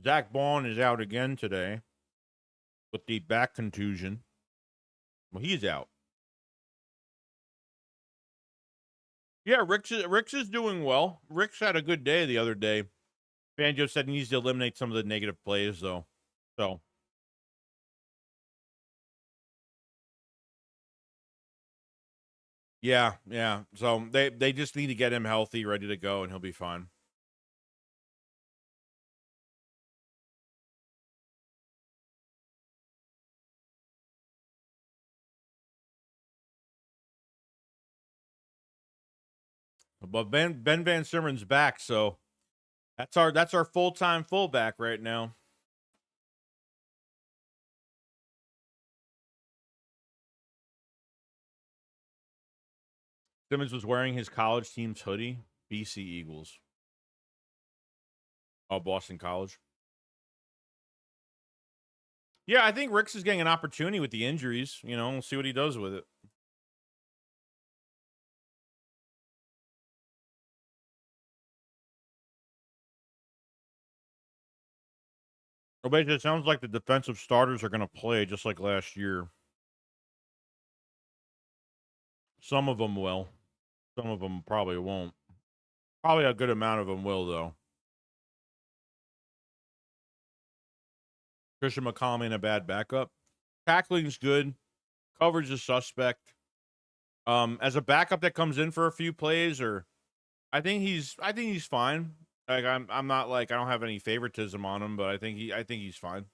Zach Bond is out again today with the back contusion. Well, he's out. Yeah, Ricks is doing well. Ricks had a good day the other day. Vangio said he needs to eliminate some of the negative plays, though. So. Yeah. So they just need to get him healthy, ready to go, and he'll be fine. But Ben Van Simmons back, so that's our full-time fullback right now. Simmons was wearing his college team's hoodie, BC Eagles. Oh, Boston College. Yeah, I think Ricks is getting an opportunity with the injuries. We'll see what he does with it. It sounds like the defensive starters are going to play just like last year. Some of them will. Some of them probably won't. Probably a good amount of them will, though. Christian McCollum in a bad backup. Tackling's good. Coverage is suspect. As a backup that comes in for a few plays, I think he's fine. Like I'm not like, I don't have any favoritism on him, but I think he's fine.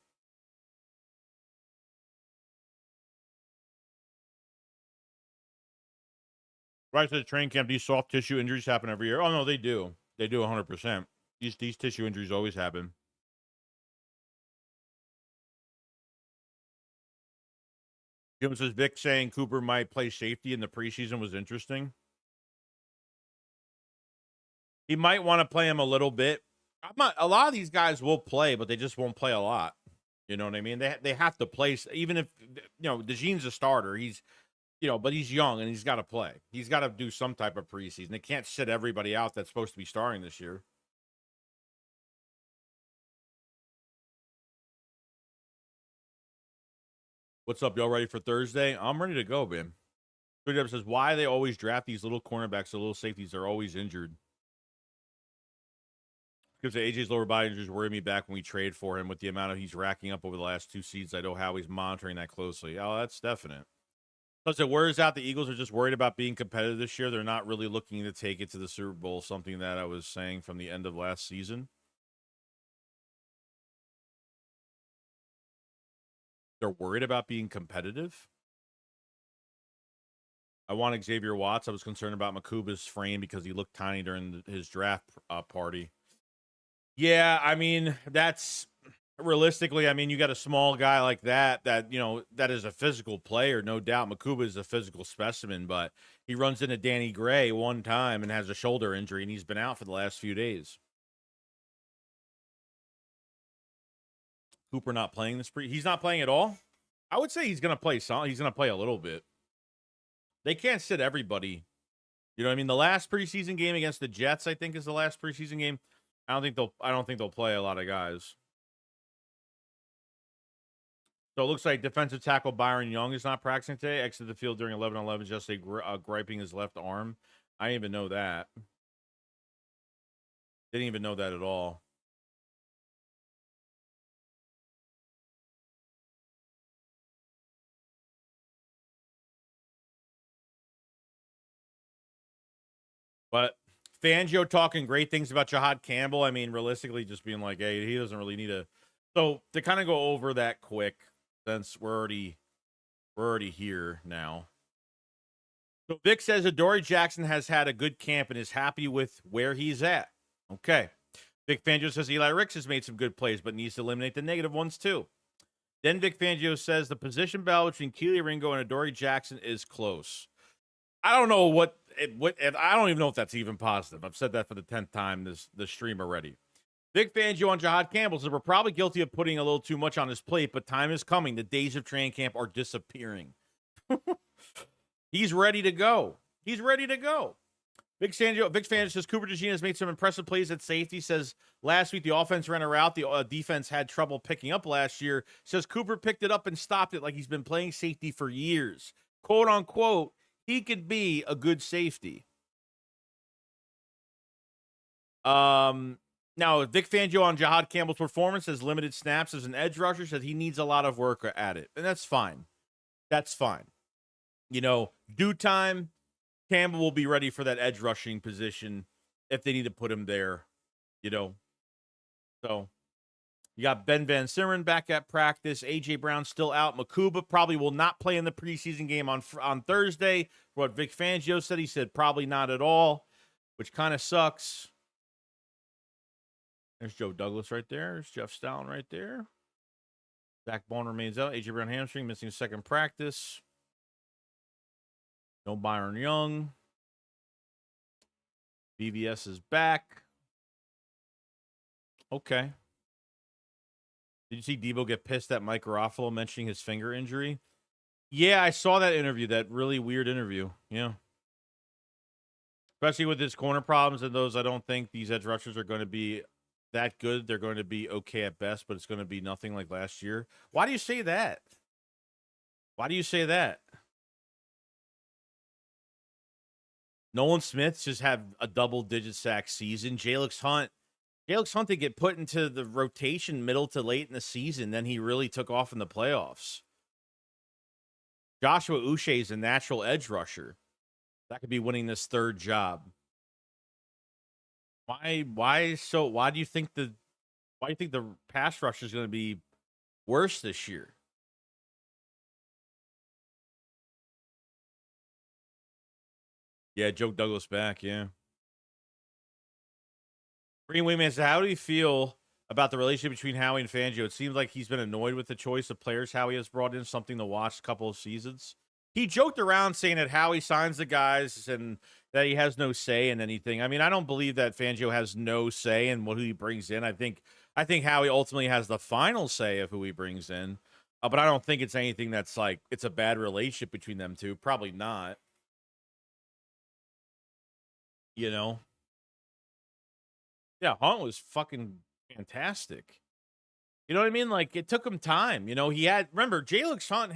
Right to the training camp, these soft tissue injuries happen every year. Oh no, they do. They do 100%. These tissue injuries always happen. Jim says Vic saying Cooper might play safety in the preseason was interesting. He might want to play him a little bit A lot of these guys will play, but they just won't play a lot. You know what I mean? They have to play, even if DeJean's a starter. He's but he's young and he's got to play. He's got to do some type of preseason. They can't sit everybody out that's supposed to be starting this year. What's up, y'all? Ready for Thursday? I'm ready to go, man. Twitter says, why they always draft these little cornerbacks, the little safeties? They're always injured. Because AJ's lower body injuries worry me back when we trade for him with the amount of he's racking up over the last 2 seasons. I know how he's monitoring that closely. Oh, that's definite. Plus, it wears out the Eagles are just worried about being competitive this year. They're not really looking to take it to the Super Bowl, something that I was saying from the end of last season. They're worried about being competitive. I want Xavier Watts. I was concerned about Makuba's frame because he looked tiny during his draft party. Yeah, I mean, that's realistically, I mean, you got a small guy like that that is a physical player, no doubt. Makuba is a physical specimen, but he runs into Danny Gray one time and has a shoulder injury, and he's been out for the last few days. Cooper not playing this he's not playing at all? I would say he's going to play some. He's going to play a little bit. They can't sit everybody. You know what I mean? The last preseason game against the Jets, I think, is the last preseason game. I don't think they'll play a lot of guys. So it looks like defensive tackle Byron Young is not practicing today. Exited the field during 11-11, just griping his left arm. I didn't even know that. Didn't even know that at all. But Fangio talking great things about Jahad Campbell. I mean, realistically, just being like, hey, he doesn't really need a. So to kind of go over that quick, since we're already here now. So Vic says Adoree Jackson has had a good camp and is happy with where he's at. Okay. Vic Fangio says Eli Ricks has made some good plays, but needs to eliminate the negative ones too. Then Vic Fangio says the position battle between Keely Ringo and Adoree Jackson is close. I don't know I don't even know if that's even positive. I've said that for the 10th time this stream already. Vic Fangio on Jahad Campbell says we're probably guilty of putting a little too much on his plate, but time is coming. The days of training camp are disappearing. He's ready to go. He's ready to go. Vic Fangio says Cooper DeJean has made some impressive plays at safety. Says last week the offense ran a route the defense had trouble picking up last year. Says Cooper picked it up and stopped it like he's been playing safety for years. Quote unquote, he could be a good safety. Now, Vic Fangio on Jahad Campbell's performance has limited snaps as an edge rusher, said he needs a lot of work at it. And that's fine. That's fine. Due time, Campbell will be ready for that edge rushing position if they need to put him there, So, you got Ben Van Simmeren back at practice. A.J. Brown still out. Makuba probably will not play in the preseason game on Thursday. What Vic Fangio said, he said probably not at all, which kind of sucks. There's Joe Douglas right there. There's Jeff Stalin right there. Zach Bone remains out. A.J. Brown hamstring, missing second practice. No Byron Young. BVS is back. Okay. Did you see Debo get pissed at Mike Garofalo mentioning his finger injury? Yeah, I saw that interview, that really weird interview. Yeah. Especially with his corner problems and those, I don't think these edge rushers are going to be that good. They're going to be okay at best, but it's going to be nothing like last year. Why do you say that? Why do you say that? Nolan Smith just had a double-digit sack season. Jalix Hunt did get put into the rotation middle to late in the season. Then he really took off in the playoffs. Joshua Uche is a natural edge rusher. That could be winning this third job. Why do you think the pass rush is going to be worse this year? Yeah, Joe Douglas back, yeah. Green Wingman said, how do you feel about the relationship between Howie and Fangio? It seems like he's been annoyed with the choice of players Howie has brought in, something to watch a couple of seasons. he joked around saying that Howie signs the guys and that he has no say in anything. I mean, I don't believe that Fangio has no say in who he brings in. I think Howie ultimately has the final say of who he brings in. But I don't think it's anything that's like it's a bad relationship between them two. Probably not. You know? Yeah, Hunt was fucking fantastic. You know what I mean? Like it took him time. You know, remember, Jalix Hunt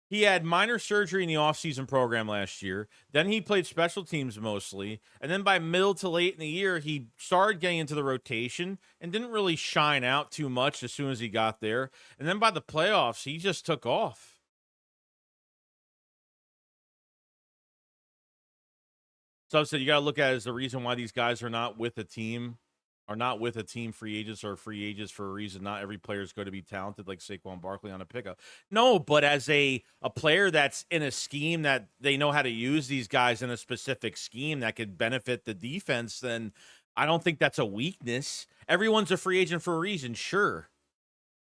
he had minor surgery in the offseason program last year. Then he played special teams mostly. And then by middle to late in the year, he started getting into the rotation and didn't really shine out too much as soon as he got there. And then by the playoffs, he just took off. So I said you got to look at it as the reason why these guys are not with a team. Are not with a team free agents or free agents for a reason. Not every player is going to be talented like Saquon Barkley on a pickup. No, but as a player that's in a scheme that they know how to use these guys in a specific scheme that could benefit the defense, then I don't think that's a weakness. Everyone's a free agent for a reason, sure.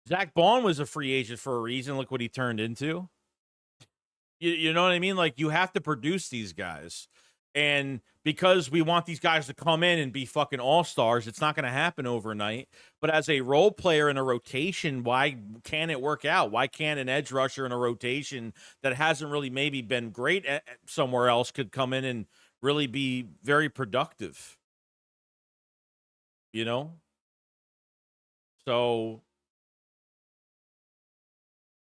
Zach Bond was a free agent for a reason. Look what he turned into. You know what I mean? Like, you have to produce these guys. And because we want these guys to come in and be fucking all-stars, it's not going to happen overnight. But as a role player in a rotation, why can't it work out? Why can't an edge rusher in a rotation that hasn't really maybe been great somewhere else could come in and really be very productive? You know? So,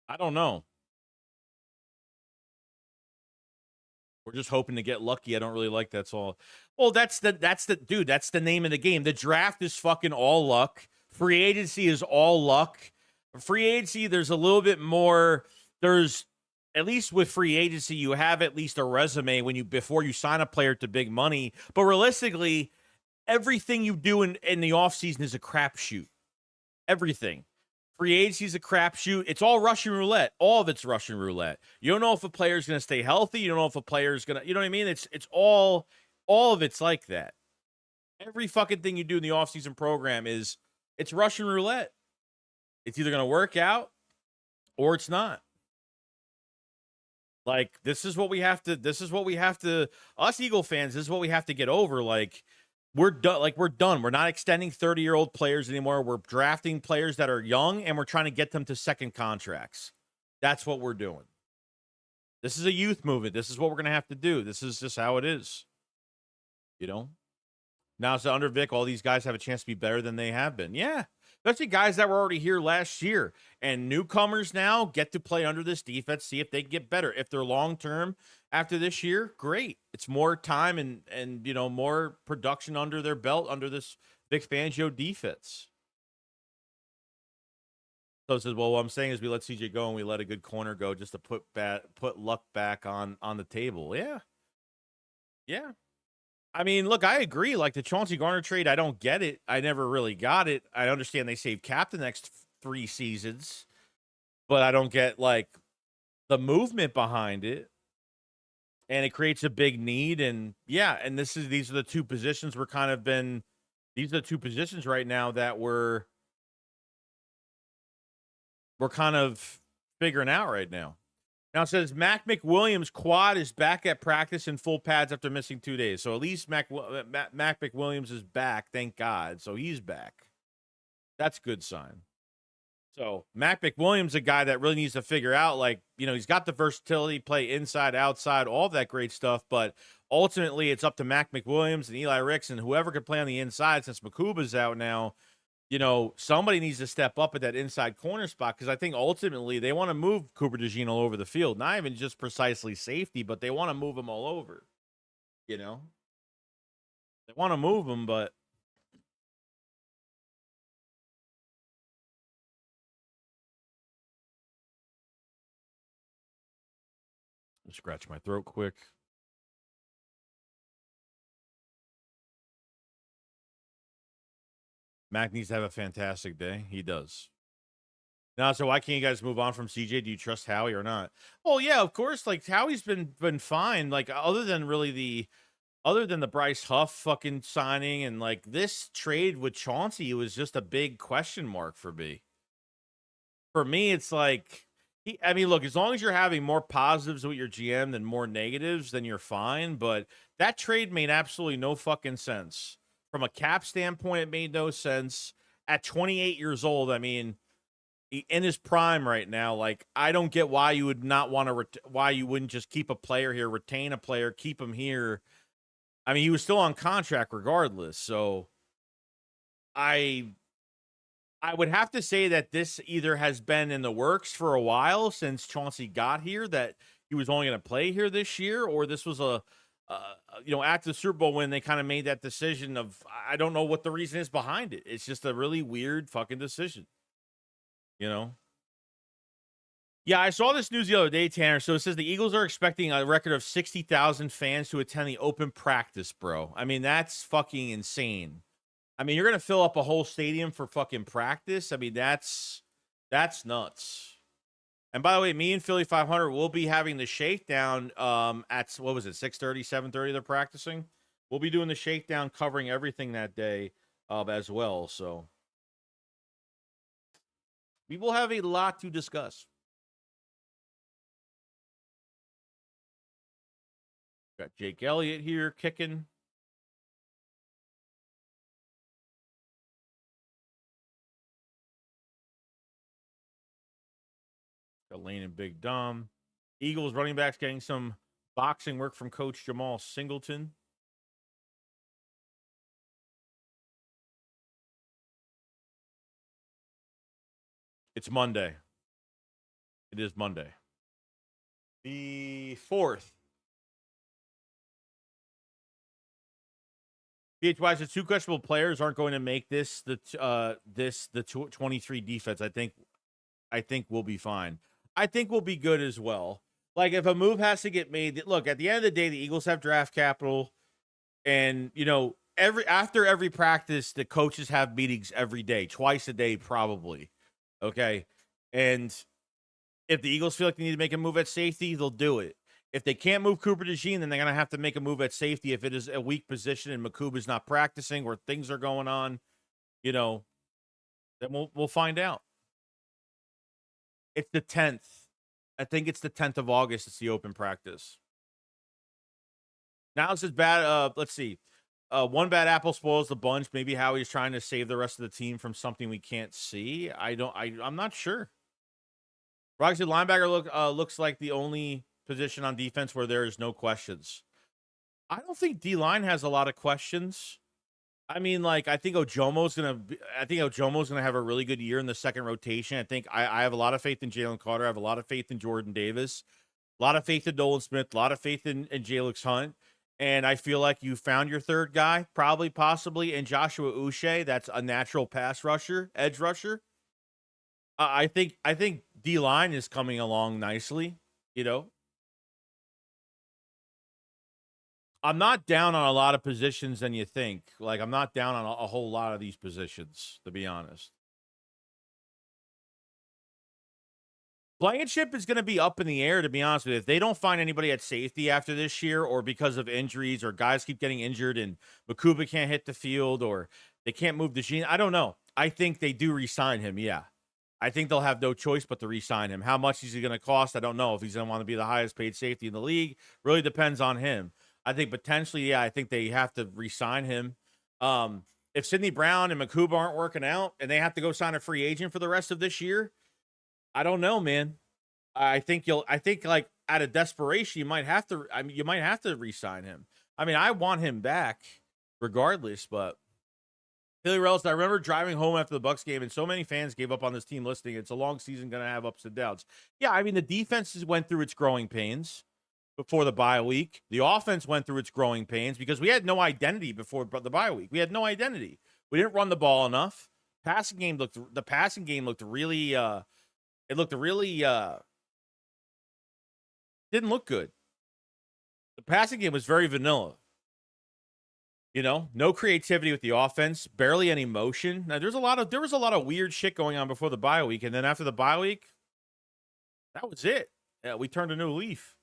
I don't know. We're just hoping to get lucky. I don't really like that's all. Well, that's the dude, that's the name of the game. The draft is fucking all luck. Free agency is all luck. Free agency, there's a little bit more. There's at least with free agency, you have at least a resume before you sign a player to big money. But realistically, everything you do in the offseason is a crapshoot. Everything. Free agency is a crapshoot. It's all Russian roulette. All of it's Russian roulette. You don't know if a player's going to stay healthy. You don't know if a player's going to, you know what I mean? It's all of it's like that. Every fucking thing you do in the offseason program it's Russian roulette. It's either going to work out or it's not. Like, this is what we have to, us Eagle fans, this is what we have to get over. Like, we're done. We're not extending 30-year-old players anymore. We're drafting players that are young, and we're trying to get them to second contracts. That's what we're doing. This is a youth movement. This is what we're going to have to do. This is just how it is. You know? Now, so under Vic, all these guys have a chance to be better than they have been. Yeah. Especially guys that were already here last year. And newcomers now get to play under this defense, see if they can get better. If they're long-term after this year, great. It's more time and you know, more production under their belt under this Vic Fangio defense. So it says, well, what I'm saying is we let CJ go and we let a good corner go just to put luck back on the table. Yeah. Yeah. I mean, look, I agree. Like the Chauncey Garner trade, I don't get it. I never really got it. I understand they saved cap the next 3 seasons, but I don't get like the movement behind it. And it creates a big need. And yeah, and these are the two positions these are the two positions right now that we're kind of figuring out right now. Now it says Mac McWilliams' quad is back at practice in full pads after missing 2 days. So at least Mac McWilliams is back, thank God. So he's back. That's a good sign. So Mac McWilliams, a guy that really needs to figure out, like, you know, he's got the versatility, play inside, outside, all that great stuff. But ultimately, it's up to Mac McWilliams and Eli Ricks and whoever could play on the inside since Makuba's out now. You know, somebody needs to step up at that inside corner spot because I think ultimately they want to move Cooper DeJean all over the field. Not even just precisely safety, but they want to move him all over. You know? They want to move him, but I'll scratch my throat quick. Mac needs to have a fantastic day. He does. Now, so why can't you guys move on from CJ? Do you trust Howie or not? Well, yeah, of course. Like Howie's been fine. Like other than the Bryce Huff fucking signing and like this trade with Chauncey, it was just a big question mark for me. For me, it's like I mean, look, as long as you're having more positives with your GM than more negatives, then you're fine. But that trade made absolutely no fucking sense. From a cap standpoint, it made no sense. At 28 years old, I mean, in his prime right now, like, I don't get why you would not want to, why you wouldn't just keep a player here, retain a player, keep him here. I mean, he was still on contract regardless. So I would have to say that this either has been in the works for a while since Chauncey got here, that he was only going to play here this year, or this was after the Super Bowl when they kind of made that decision of, I don't know what the reason is behind it. It's just a really weird fucking decision, you know? Yeah, I saw this news the other day, Tanner. So it says the Eagles are expecting a record of 60,000 fans to attend the open practice, bro. I mean, that's fucking insane. I mean, you're going to fill up a whole stadium for fucking practice. I mean, that's nuts. And by the way, me and Philly 500 will be having the shakedown at, what was it, 6:30, 7:30 they're practicing. We'll be doing the shakedown, covering everything that day as well. So we will have a lot to discuss. Got Jake Elliott here kicking. Got Lane and Big Dom. Eagles running backs getting some boxing work from Coach Jamal Singleton. It's Monday. It is Monday. The 4th. BHY says 2 questionable players aren't going to make this the 23 defense. I think we'll be fine. I think we'll be good as well. Like, if a move has to get made, look, at the end of the day, the Eagles have draft capital, and after every practice, the coaches have meetings every day, twice a day probably. Okay, and if the Eagles feel like they need to make a move at safety, they'll do it. If they can't move Cooper DeJean, then they're going to have to make a move at safety if it is a weak position and Makuba's not practicing or things are going on, then we'll find out. It's the 10th. I think it's the 10th of August. It's the open practice. Now this is bad. Let's see. One bad apple spoils the bunch. Maybe Howie's trying to save the rest of the team from something we can't see. I'm not sure. Roxy linebacker looks like the only position on defense where there is no questions. I don't think D-line has a lot of questions. I mean, like, I think Ojomo's gonna have a really good year in the second rotation. I think I have a lot of faith in Jalen Carter. I have a lot of faith in Jordan Davis, a lot of faith in Nolan Smith, a lot of faith in Jalix Hunt. And I feel like you found your third guy, probably, possibly, in Joshua Uche. That's a natural pass rusher, edge rusher. I think D-line is coming along nicely, I'm not down on a lot of positions than you think. Like, I'm not down on a whole lot of these positions, to be honest. Blankenship is going to be up in the air, to be honest with you. If they don't find anybody at safety after this year, or because of injuries, or guys keep getting injured and Makuba can't hit the field, or they can't move the gene, I don't know. I think they do re-sign him, yeah. I think they'll have no choice but to re-sign him. How much is he going to cost? I don't know. If he's going to want to be the highest paid safety in the league, really depends on him. I think potentially, yeah, I think they have to re-sign him. If Sidney Brown and Makuba aren't working out and they have to go sign a free agent for the rest of this year, I don't know, man. I think like out of desperation, you might have to re-sign him. I mean, I want him back regardless, but Hilly Rellis, I remember driving home after the Bucs game, and so many fans gave up on this team listing. It's a long season, going to have ups and downs. Yeah, I mean, the defense went through its growing pains before the bye week. The offense went through its growing pains because we had no identity before the bye week. We had no identity. We didn't run the ball enough. The passing game looked really didn't look good. The passing game was very vanilla. No creativity with the offense, barely any motion. Now, there was a lot of weird shit going on before the bye week, and then after the bye week, that was it. Yeah, we turned a new leaf.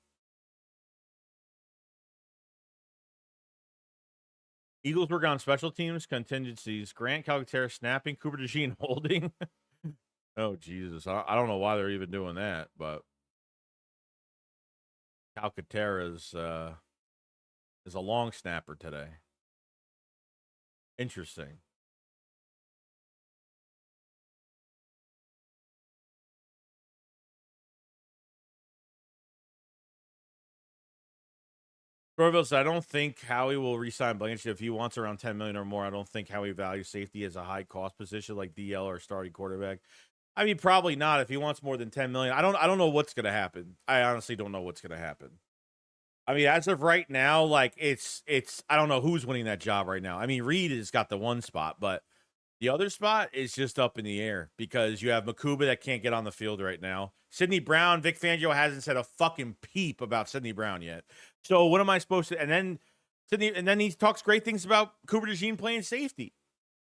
Eagles work on special teams, contingencies. Grant Calcaterra snapping, Cooper DeJean holding. Oh, Jesus. I don't know why they're even doing that, but Calcaterra is a long snapper today. Interesting. Corville said, I don't think Howie will re-sign Blanchard if he wants around $10 million or more. I don't think Howie values safety as a high cost position like DL or starting quarterback. I mean, probably not if he wants more than $10 million. I don't know what's gonna happen. I honestly don't know what's gonna happen. I mean, as of right now, like it's I don't know who's winning that job right now. I mean, Reed has got the one spot, but the other spot is just up in the air because you have Makuba that can't get on the field right now. Sidney Brown, Vic Fangio hasn't said a fucking peep about Sidney Brown yet. So what am I supposed to? And then he talks great things about Cooper DeJean playing safety,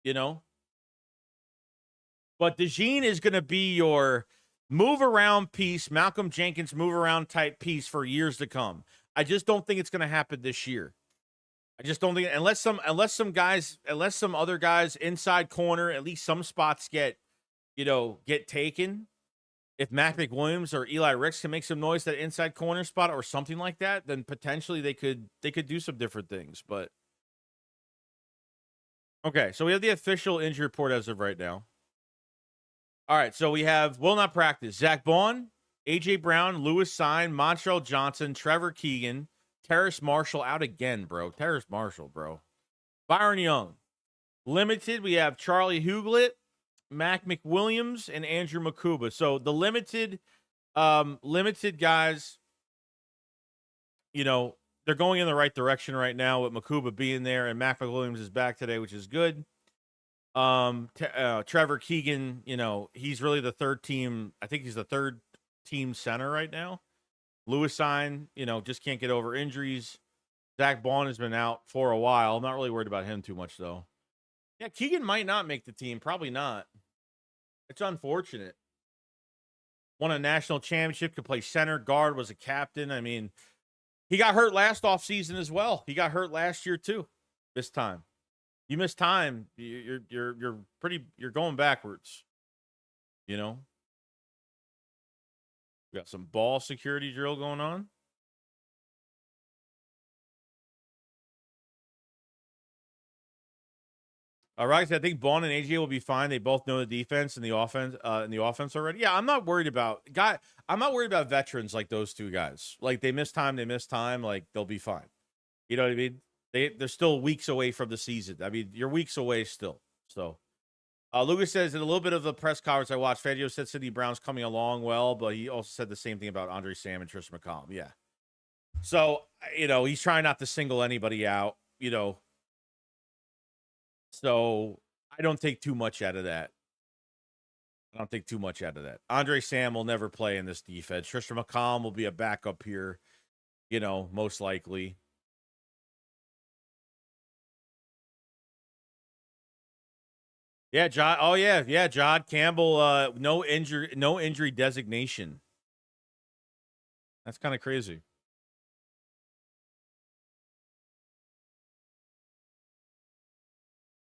you know. But DeJean is going to be your move around piece, Malcolm Jenkins move around type piece for years to come. I just don't think it's going to happen this year. I just don't think unless some other guys inside corner, at least some spots get taken. If Mac McWilliams or Eli Ricks can make some noise that inside corner spot or something like that, then potentially they could do some different things. But okay, so we have the official injury report as of right now. All right, so we have will not practice Zach Bond, AJ Brown, Lewis Sign, Montreal Johnson, Trevor Keegan, Terrace Marshall out again, bro. Terrace Marshall, bro. Byron Young. Limited, we have Charlie Huglet, Mac McWilliams, and Andrew Makuba. So the limited guys, they're going in the right direction right now with Makuba being there, and Mac McWilliams is back today, which is good. Trevor Keegan, he's really the third team. I think he's the third team center right now. Lewis Sign, just can't get over injuries. Zach Bond has been out for a while. I'm not really worried about him too much, though. Yeah, Keegan might not make the team. Probably not. It's unfortunate. Won a national championship, could play center, guard, was a captain. I mean, he got hurt last offseason as well. He got hurt last year, too. This time. You miss time, you're going backwards. We got some ball security drill going on. All right, so I think Bond and AJ will be fine. They both know the defense and the offense already. Yeah, I'm not worried about veterans like those two guys. Like they miss time. Like they'll be fine. You know what I mean? They're still weeks away from the season. I mean, you're weeks away still. So, Lucas says in a little bit of the press conference I watched, Fangio said Sidney Brown's coming along well, but he also said the same thing about Andre Sam and Tristan McCollum. Yeah. So, he's trying not to single anybody out, So I don't take too much out of that. Andre Sam will never play in this defense. Tristan McCollum will be a backup here, most likely. Yeah, John. Oh yeah, John Campbell. No injury designation. That's kind of crazy.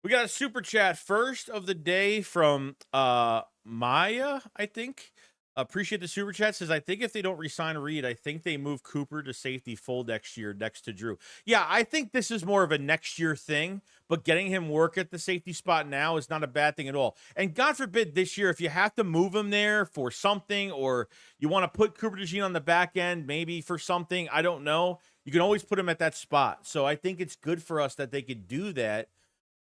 We got a super chat first of the day from Maya, I think. Appreciate the super chat. Says, I think if they don't resign Reed, I think they move Cooper to safety full next year next to Drew. Yeah, I think this is more of a next year thing, but getting him work at the safety spot now is not a bad thing at all. And God forbid this year, if you have to move him there for something or you want to put Cooper DeJean on the back end, maybe for something, I don't know. You can always put him at that spot. So I think it's good for us that they could do that.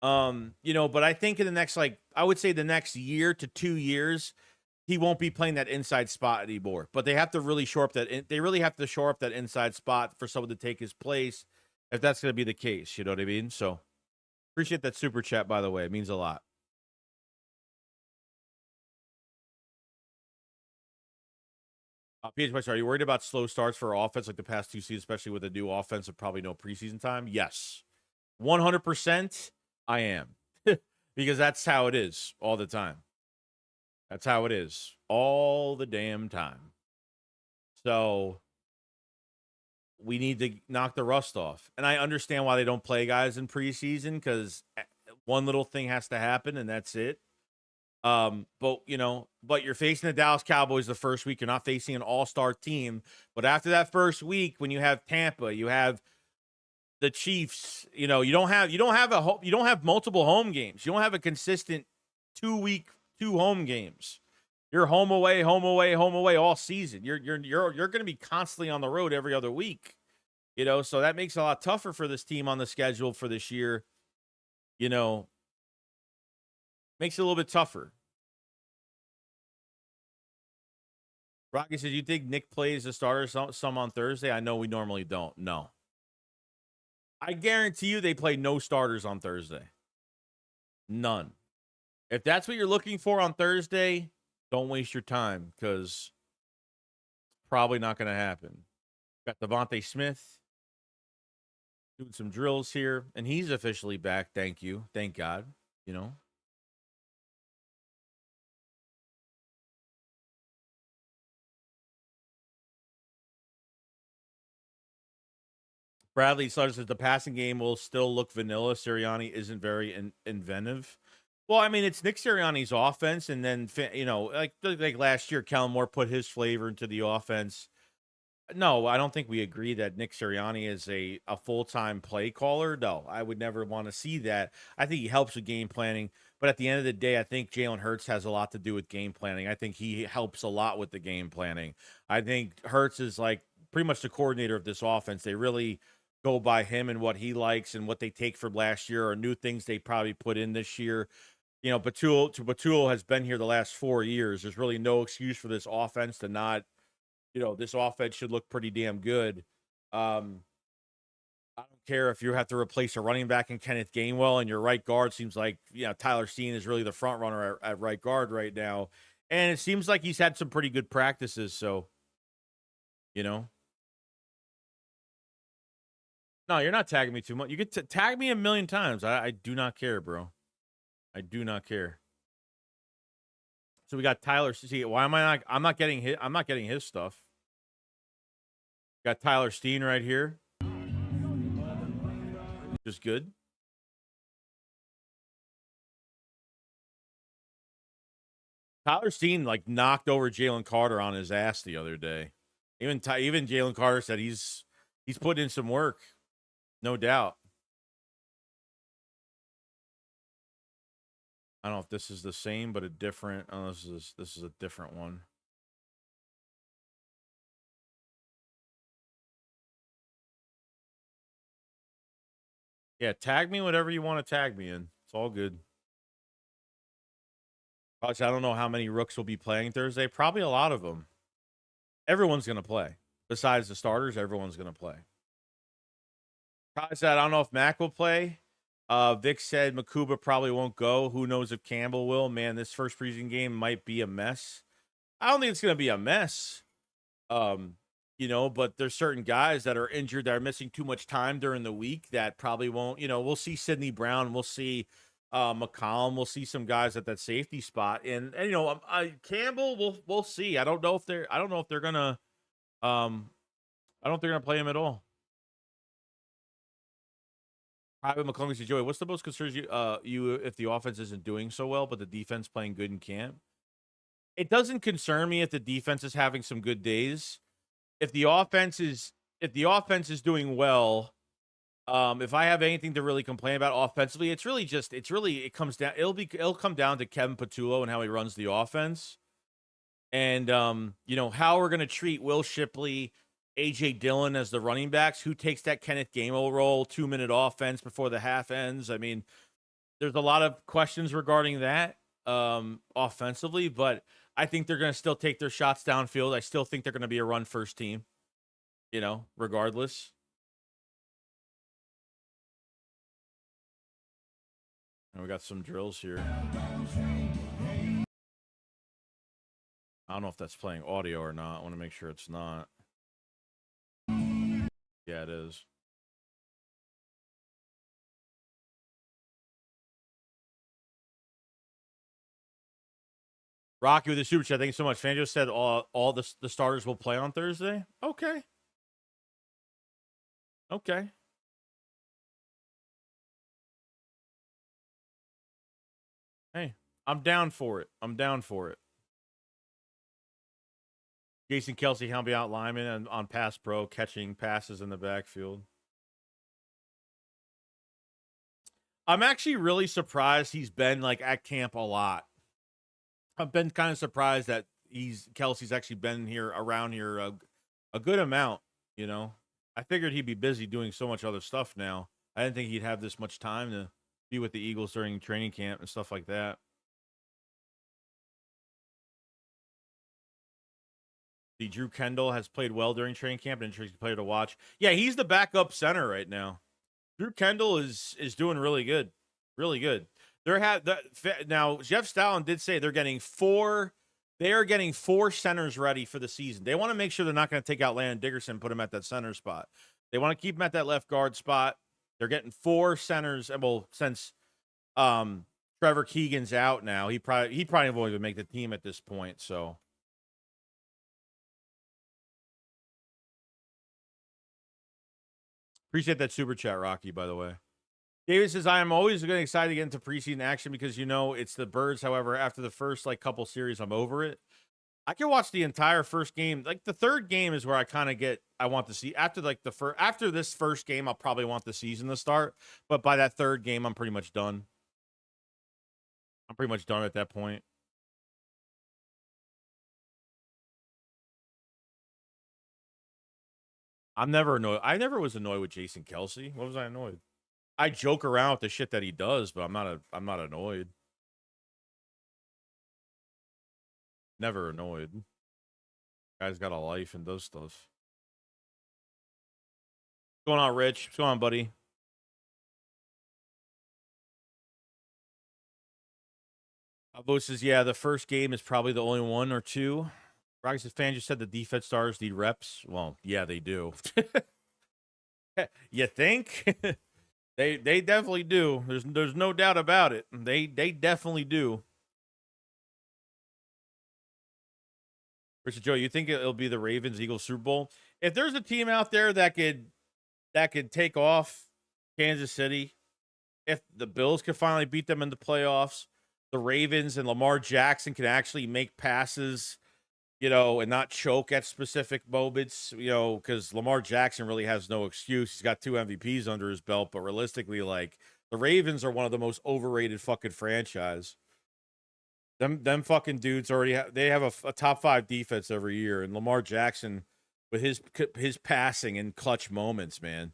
But I think in the next, I would say the next year to 2 years, he won't be playing that inside spot anymore. But they have to really shore up that inside spot for someone to take his place if that's going to be the case. You know what I mean? So appreciate that super chat, by the way. It means a lot. PH Meister, are you worried about slow starts for offense like the past 2 seasons, especially with a new offense and probably no preseason time? Yes. 100% I am. Because that's how it is all the time. That's how it is all the damn time. So we need to knock the rust off. And I understand why they don't play guys in preseason because one little thing has to happen and that's it. But you're facing the Dallas Cowboys the first week. You're not facing an all-star team. But after that first week, when you have Tampa, you have the Chiefs, you don't have multiple home games. You don't have a consistent 2 home games. You're home away all season. You're going to be constantly on the road every other week. So that makes it a lot tougher for this team on the schedule for this year. Makes it a little bit tougher. Rocky says, you think Nick plays the starter some on Thursday? I know we normally don't. No. I guarantee you they play no starters on Thursday. None. If that's what you're looking for on Thursday, don't waste your time because it's probably not going to happen. Got Devontae Smith doing some drills here, and he's officially back. Thank you. Thank God. Bradley says that the passing game will still look vanilla. Sirianni isn't very inventive. Well, I mean, it's Nick Sirianni's offense, and then like last year, Kellen Moore put his flavor into the offense. No, I don't think we agree that Nick Sirianni is a full-time play caller. No, I would never want to see that. I think he helps with game planning, but at the end of the day, I think Jalen Hurts has a lot to do with game planning. I think he helps a lot with the game planning. I think Hurts is like pretty much the coordinator of this offense. They really go by him and what he likes and what they take from last year or new things they probably put in this year. Batul has been here the last 4 years. There's really no excuse for this offense to not, this offense should look pretty damn good. I don't care if you have to replace a running back in Kenneth Gainwell and your right guard seems like, Tyler Steen is really the front runner at right guard right now. And it seems like he's had some pretty good practices. So, No, you're not tagging me too much. You get to tag me a million times. I do not care, bro. I do not care. So we got Tyler. See, why am I not? I'm not getting his. I'm not getting his stuff. Got Tyler Steen right here. Just good. Tyler Steen knocked over Jalen Carter on his ass the other day. Even Jalen Carter said he's put in some work, no doubt. I don't know if this is the same, but a different. Oh, this is a different one. Yeah, tag me whatever you want to tag me in. It's all good. I don't know how many rooks will be playing Thursday. Probably a lot of them. Everyone's going to play. Besides the starters, everyone's going to play. Probably said, I don't know if Mac will play. Vic said Makuba probably won't go. Who knows if Campbell will? Man, this first preseason game might be a mess. I don't think it's going to be a mess. But there's certain guys that are injured that are missing too much time during the week that probably won't. We'll see Sidney Brown. We'll see McCollum. We'll see some guys at that safety spot, and Campbell. We'll see. I don't know if they're gonna. I don't think they're gonna play him at all. Private McClung says, Joey, what's the most concerns you if the offense isn't doing so well, but the defense playing good in camp? It doesn't concern me if the defense is having some good days. If the offense is doing well, if I have anything to really complain about offensively, it'll come down to Kevin Patullo and how he runs the offense. And how we're gonna treat Will Shipley, AJ Dillon as the running backs, who takes that Kenneth Gainwell role, 2-minute offense before the half ends. I mean, there's a lot of questions regarding that offensively, but I think they're going to still take their shots downfield. I still think they're going to be a run-first team, regardless. And we got some drills here. I don't know if that's playing audio or not. I want to make sure it's not. Yeah, it is. Rocky with the super chat. Thank you so much. Vangio said all the starters will play on Thursday. Okay. Okay. Hey, I'm down for it. I'm down for it. Jason Kelsey helping out lineman on pass pro, catching passes in the backfield. I'm actually really surprised he's been like at camp a lot. I've been kind of surprised that Kelsey's actually been here around here a good amount. You know, I figured he'd be busy doing so much other stuff now. I didn't think he'd have this much time to be with the Eagles during training camp and stuff like that. The Drew Kendall has played well during training camp, an interesting player to watch. Yeah, he's the backup center right now. Drew Kendall is doing really good, really good. Now Jeff Stalin did say they're getting four. They are getting four centers ready for the season. They want to make sure they're not going to take out Landon Dickerson and put him at that center spot. They want to keep him at that left guard spot. They're getting four centers. Well, since Trevor Keegan's out now, he probably won't even make the team at this point. So. Appreciate that super chat, Rocky, by the way. David says, I am always getting excited to get into preseason action because, it's the Birds. However, after the first, couple series, I'm over it. I can watch the entire first game. Like, the third game is where I kind of I want to see. After, after this first game, I'll probably want the season to start. But by that third game, I'm pretty much done. I'm pretty much done at that point. I'm never annoyed. I never was annoyed with Jason Kelsey. What was I annoyed? I joke around with the shit that he does, but I'm not annoyed. Never annoyed. Guy's got a life and does stuff. What's going on, Rich? What's going on, buddy? Bo says, yeah, the first game is probably the only one or two. Rocky says, fan just said the defense stars need reps. Well, yeah, they do. You think? They definitely do. There's no doubt about it. They definitely do. Versus Joe, you think it'll be the Ravens Eagles Super Bowl? If there's a team out there that could take off Kansas City, if the Bills could finally beat them in the playoffs, the Ravens and Lamar Jackson can actually make passes, and not choke at specific moments, because Lamar Jackson really has no excuse. He's got 2 MVPs under his belt, but realistically, the Ravens are one of the most overrated fucking franchise. Them fucking dudes they have a top 5 defense every year, and Lamar Jackson with his passing and clutch moments, man,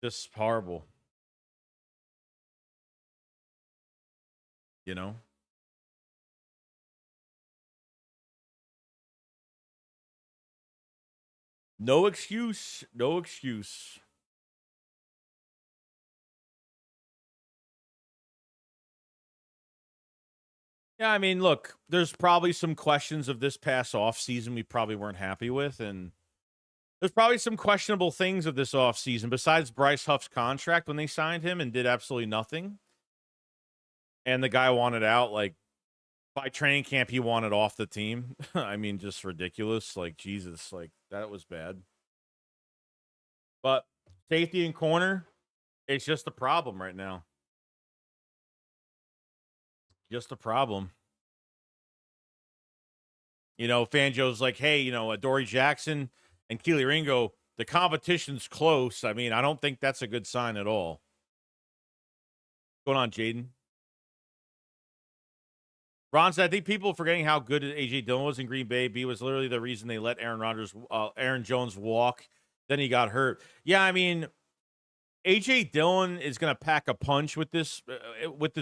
just horrible. No excuse. No excuse. Yeah, I mean, look, there's probably some questions of this past offseason we probably weren't happy with, and there's probably some questionable things of this offseason besides Bryce Huff's contract when they signed him and did absolutely nothing. And the guy wanted out, by training camp, he wanted off the team. I mean, just ridiculous. Jesus, that was bad. But safety and corner, it's just a problem right now. Just a problem. Fangio's like, hey, Adoree Jackson and Keely Ringo, the competition's close. I mean, I don't think that's a good sign at all. What's going on, Jaden? Ron said, I think people are forgetting how good A.J. Dillon was in Green Bay. B was literally the reason they let Aaron Jones walk. Then he got hurt. Yeah, I mean, A.J. Dillon is going to pack a punch with this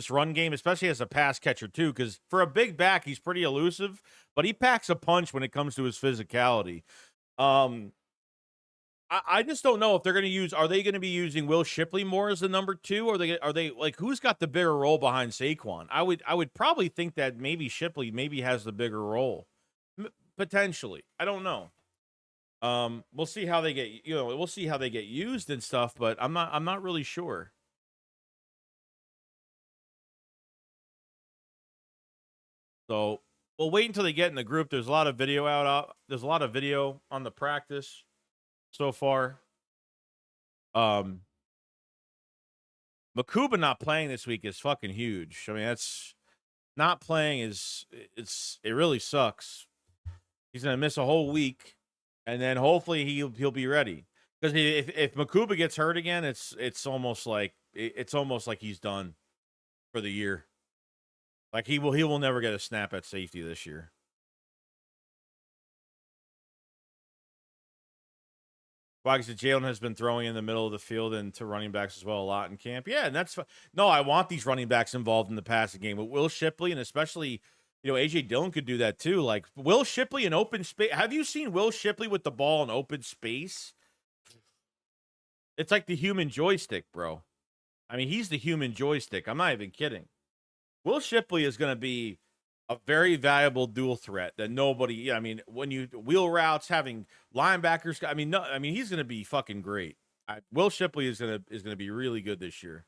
run game, especially as a pass catcher, too, because for a big back, he's pretty elusive, but he packs a punch when it comes to his physicality. I just don't know if they're going to use. Are they going to be using Will Shipley more as the number 2, or are they who's got the bigger role behind Saquon? I would probably think that maybe Shipley has the bigger role, potentially. I don't know. We'll see how they get. We'll see how they get used and stuff, but I'm not really sure. So we'll wait until they get in the group. There's a lot of video out. There's a lot of video on the practice so far. Makuba not playing this week is fucking huge. I mean, not playing it really sucks. He's gonna miss a whole week, and then hopefully he'll be ready. Because if Makuba gets hurt again, it's almost like he's done for the year. Like he will never get a snap at safety this year. Why? Because Jalen has been throwing in the middle of the field and to running backs as well a lot in camp. Yeah, and that's no. I want these running backs involved in the passing game. With Will Shipley and especially, AJ Dillon could do that too. Like Will Shipley in open space. Have you seen Will Shipley with the ball in open space? It's like the human joystick, bro. I mean, he's the human joystick. I'm not even kidding. Will Shipley is going to be a very valuable dual threat that nobody. I mean, when you wheel routes, having linebackers. I mean, he's going to be fucking great. Will Shipley is going to be really good this year.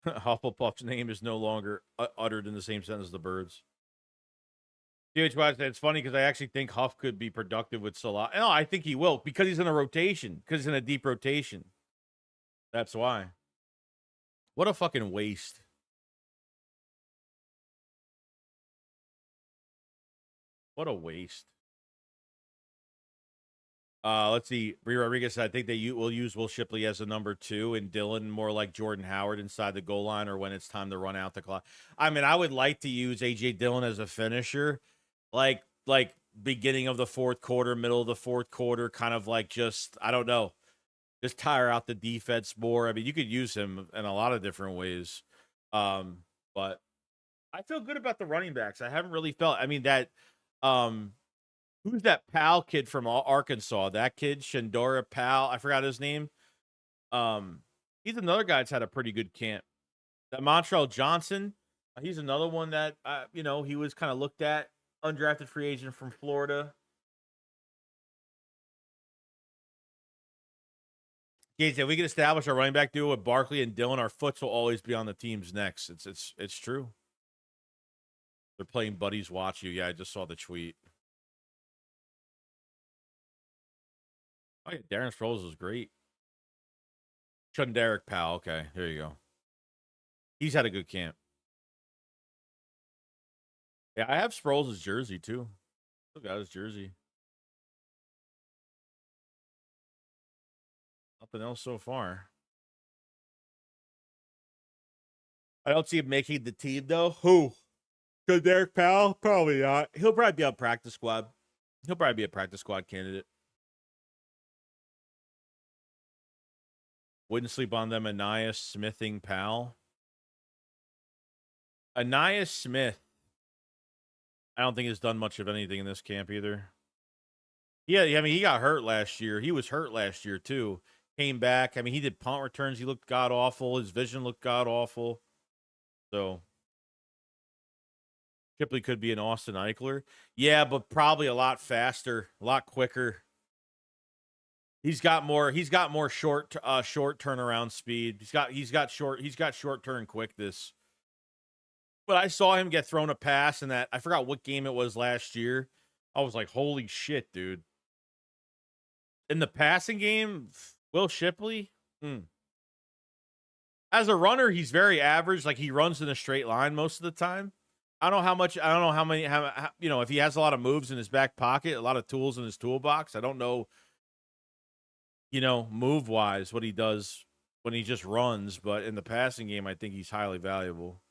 Hufflepuff's name is no longer uttered in the same sentence as the birds. It's funny because I actually think Huff could be productive with Salah. No, I think he will because he's in a rotation, because he's in a deep rotation. That's why. What a fucking waste. What a waste. Let's see. Bree Rodriguez said, I think they will use Will Shipley as a number 2 and Dillon more like Jordan Howard inside the goal line or when it's time to run out the clock. I mean, I would like to use AJ Dillon as a finisher, like beginning of the fourth quarter, middle of the fourth quarter, kind of like just, I don't know, just tire out the defense more. I mean, you could use him in a lot of different ways. But I feel good about the running backs. I haven't really felt, I mean, that, who's that Powell kid from Arkansas? That kid, Shandora Powell. I forgot his name. He's another guy that's had a pretty good camp. That Montreal Johnson, he's another one that, he was kind of looked at, undrafted free agent from Florida. Gates, if we can establish our running back duo with Barkley and Dillon, our foots will always be on the team's necks. It's true. They're playing buddies watch you. Yeah, I just saw the tweet. Oh, yeah, Darren Sproles was great. Derek Powell. Okay, there you go. He's had a good camp. Yeah, I have Sproles' jersey, too. Still got his jersey. Nothing else so far. I don't see him making the team, though. Who? Good Derek Powell? Probably not. He'll probably be on practice squad. He'll probably be a practice squad candidate. Wouldn't sleep on them. Anais Smithing Powell. Anais Smith, I don't think has done much of anything in this camp either. Yeah, I mean, he got hurt last year. He was hurt last year, too. Came back. I mean, he did punt returns. He looked god-awful. His vision looked god-awful. So, Shipley could be an Austin Eichler. Yeah, but probably a lot faster, a lot quicker. He's got more short turnaround speed. He's got short turn quickness. But I saw him get thrown a pass in that, I forgot what game it was last year. I was like, holy shit, dude. In the passing game, Will Shipley, as a runner, he's very average. Like, he runs in a straight line most of the time. I don't know how many, if he has a lot of moves in his back pocket, a lot of tools in his toolbox. I don't know, move-wise, what he does when he just runs. But in the passing game, I think he's highly valuable.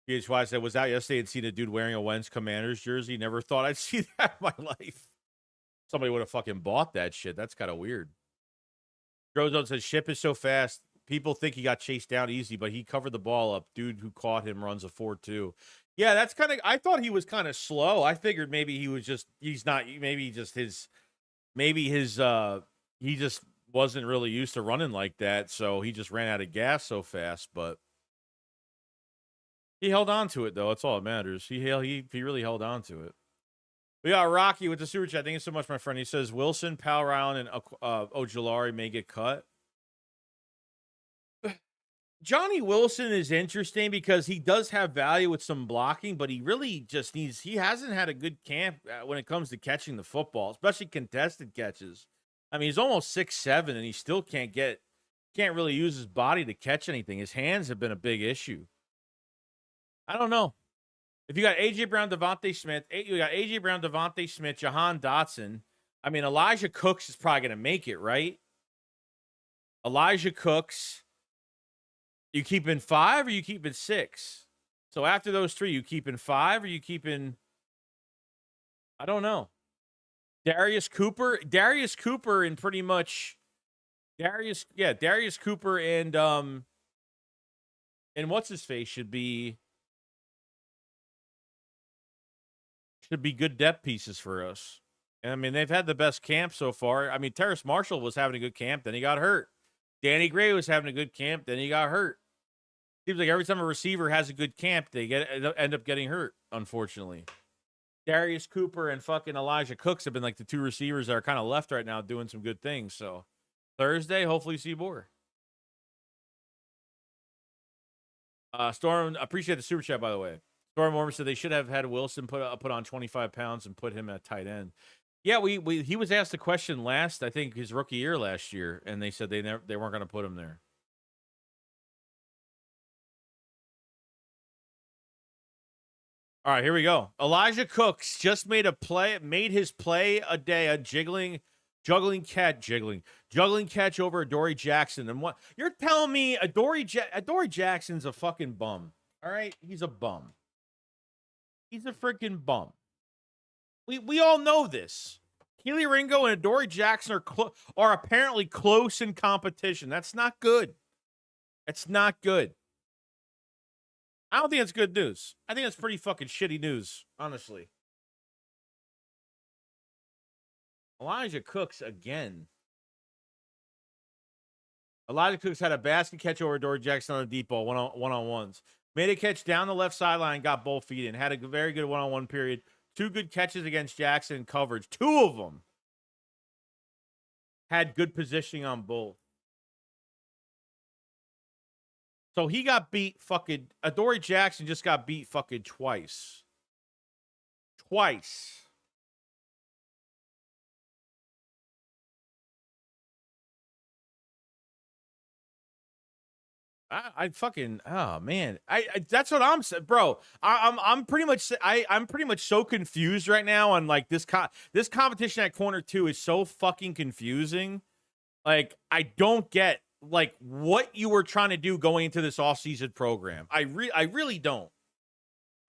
PHY said, was out yesterday and seen a dude wearing a Wentz Commanders jersey. Never thought I'd see that in my life. Somebody would have fucking bought that shit. That's kind of weird. Drozone says, Ship is so fast. People think he got chased down easy, but he covered the ball up. Dude who caught him runs a 4.2. Yeah, that's kind of, I thought he was kind of slow. I figured maybe he just wasn't really used to running like that. So he just ran out of gas so fast, but he held on to it, though. That's all that matters. He really held on to it. We got Rocky with the super chat. Thank you so much, my friend. He says, Wilson, Powell, Ryland, and Ojulari may get cut. Johnny Wilson is interesting because he does have value with some blocking, but he really just he hasn't had a good camp when it comes to catching the football, especially contested catches. I mean, he's almost 6'7", and he still can't get Can't really use his body to catch anything. His hands have been a big issue. I don't know. If you got A.J. Brown, Devontae Smith, you got A.J. Brown, Devontae Smith, Jahan Dotson. I mean, Elijah Cooks is probably going to make it, right? Elijah Cooks. You keeping 5 or you keeping 6? So after those 3, you keeping 5 or you keeping... I don't know. Darius Cooper and pretty much... Darius Cooper and what's his face should be good depth pieces for us. And I mean, they've had the best camp so far. I mean, Terrace Marshall was having a good camp, then he got hurt. Danny Gray was having a good camp, then he got hurt. Seems like every time a receiver has a good camp, they end up getting hurt, unfortunately. Darius Cooper and fucking Elijah Cooks have been like the 2 receivers that are kind of left right now doing some good things. So Thursday, hopefully see more. Storm, appreciate the super chat, by the way. Storm Warmer said they should have had Wilson put on 25 pounds and put him at tight end. Yeah, he was asked the question last, I think his rookie year last year, and they said they weren't going to put him there. All right, here we go. Elijah Cooks just made his play a day, a juggling catch over Adoree Jackson. And what you're telling me, Adoree Jackson's a fucking bum. All right, he's a bum. He's a freaking bum. We all know this. Keely Ringo and Adoree Jackson are apparently close in competition. That's not good. It's not good. I don't think it's good news. I think it's pretty fucking shitty news, honestly. Elijah Cooks again. Elijah Cooks had a basket catch over Adoree Jackson on the deep ball, one-on-ones. Made a catch down the left sideline, got both feet in. Had a very good one-on-one period. 2 good catches against Jackson in coverage. 2 of them had good positioning on both. So he got beat fucking... Adoree Jackson just got beat fucking twice. Twice. I fucking... Oh, man. That's what I'm saying, bro. I'm pretty much so confused right now on, like, this competition at corner 2 is so fucking confusing. Like, I don't get... like what you were trying to do going into this offseason program. I really don't.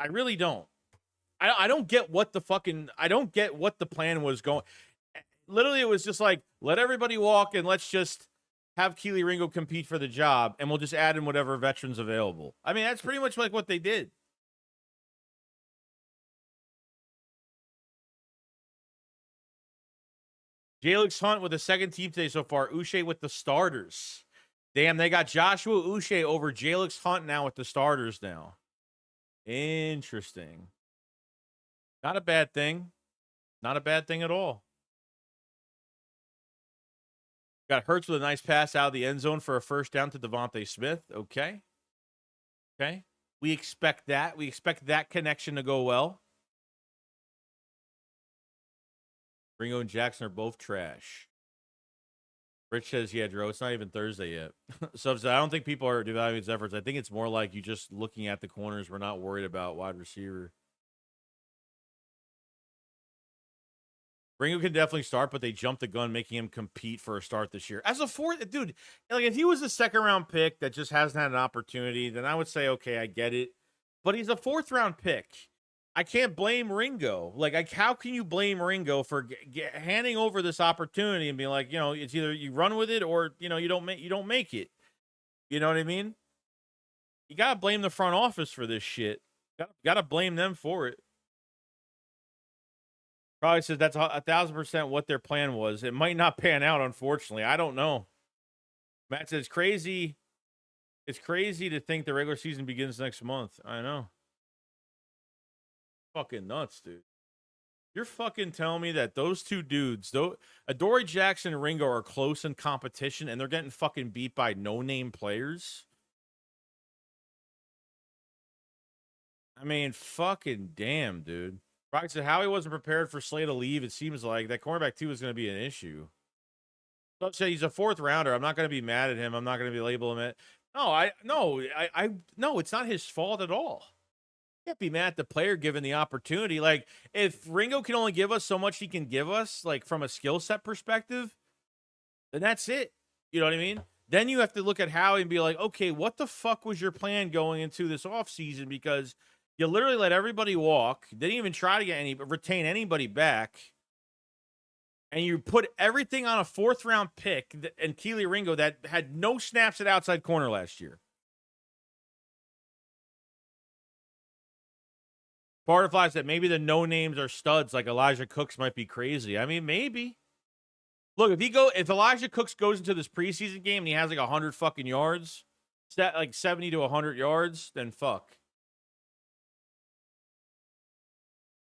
I really don't. I don't get what the plan was going. Literally, it was just like, let everybody walk and let's just have Keely Ringo compete for the job and we'll just add in whatever veterans available. I mean, that's pretty much like what they did. Jalix Hunt with the second team today so far. Uche with the starters. Damn, they got Joshua Uche over Jalix Hunt now with the starters now. Interesting. Not a bad thing. Not a bad thing at all. Got Hurts with a nice pass out of the end zone for a first down to Devontae Smith. Okay. Okay. We expect that. We expect that connection to go well. Ringo and Jackson are both trash. Rich says, yeah, Drew, it's not even Thursday yet. So I don't think people are devaluing his efforts. I think it's more like you just looking at the corners. We're not worried about wide receiver. Ringo can definitely start, but they jumped the gun, making him compete for a start this year. As a fourth, dude, like if he was a second-round pick that just hasn't had an opportunity, then I would say, okay, I get it. But he's a fourth-round pick. I can't blame Ringo. Like, how can you blame Ringo for handing over this opportunity and being like, you know, it's either you run with it or, you know, you don't make it. You know what I mean? You gotta blame the front office for this shit. Gotta blame them for it. Probably says that's 1,000% what their plan was. It might not pan out, unfortunately. I don't know. Matt says crazy. It's crazy to think the regular season begins next month. I know. Fucking nuts, dude. You're fucking telling me that those two dudes, Adoree Jackson and Ringo, are close in competition and they're getting fucking beat by no-name players? I mean, fucking damn, dude. Rock said Howie wasn't prepared for Slay to leave. It seems like that cornerback 2 is going to be an issue. I'll say he's a 4th rounder. I'm not going to be mad at him. I'm not going to be labeling it. No, it's not his fault at all. Can't be mad at the player given the opportunity. Like, if Ringo can only give us so much he can give us, like, from a skill set perspective, then that's it. You know what I mean? Then you have to look at Howie and be like, okay, what the fuck was your plan going into this offseason? Because you literally let everybody walk, didn't even try to retain anybody back, and you put everything on a 4th round pick and Keely Ringo that had no snaps at outside corner last year. Part of lies that maybe the no names are studs like Elijah Cooks might be crazy. I mean, maybe. Look, if Elijah Cooks goes into this preseason game and he has like 100 fucking yards, like 70 to 100 yards, then fuck.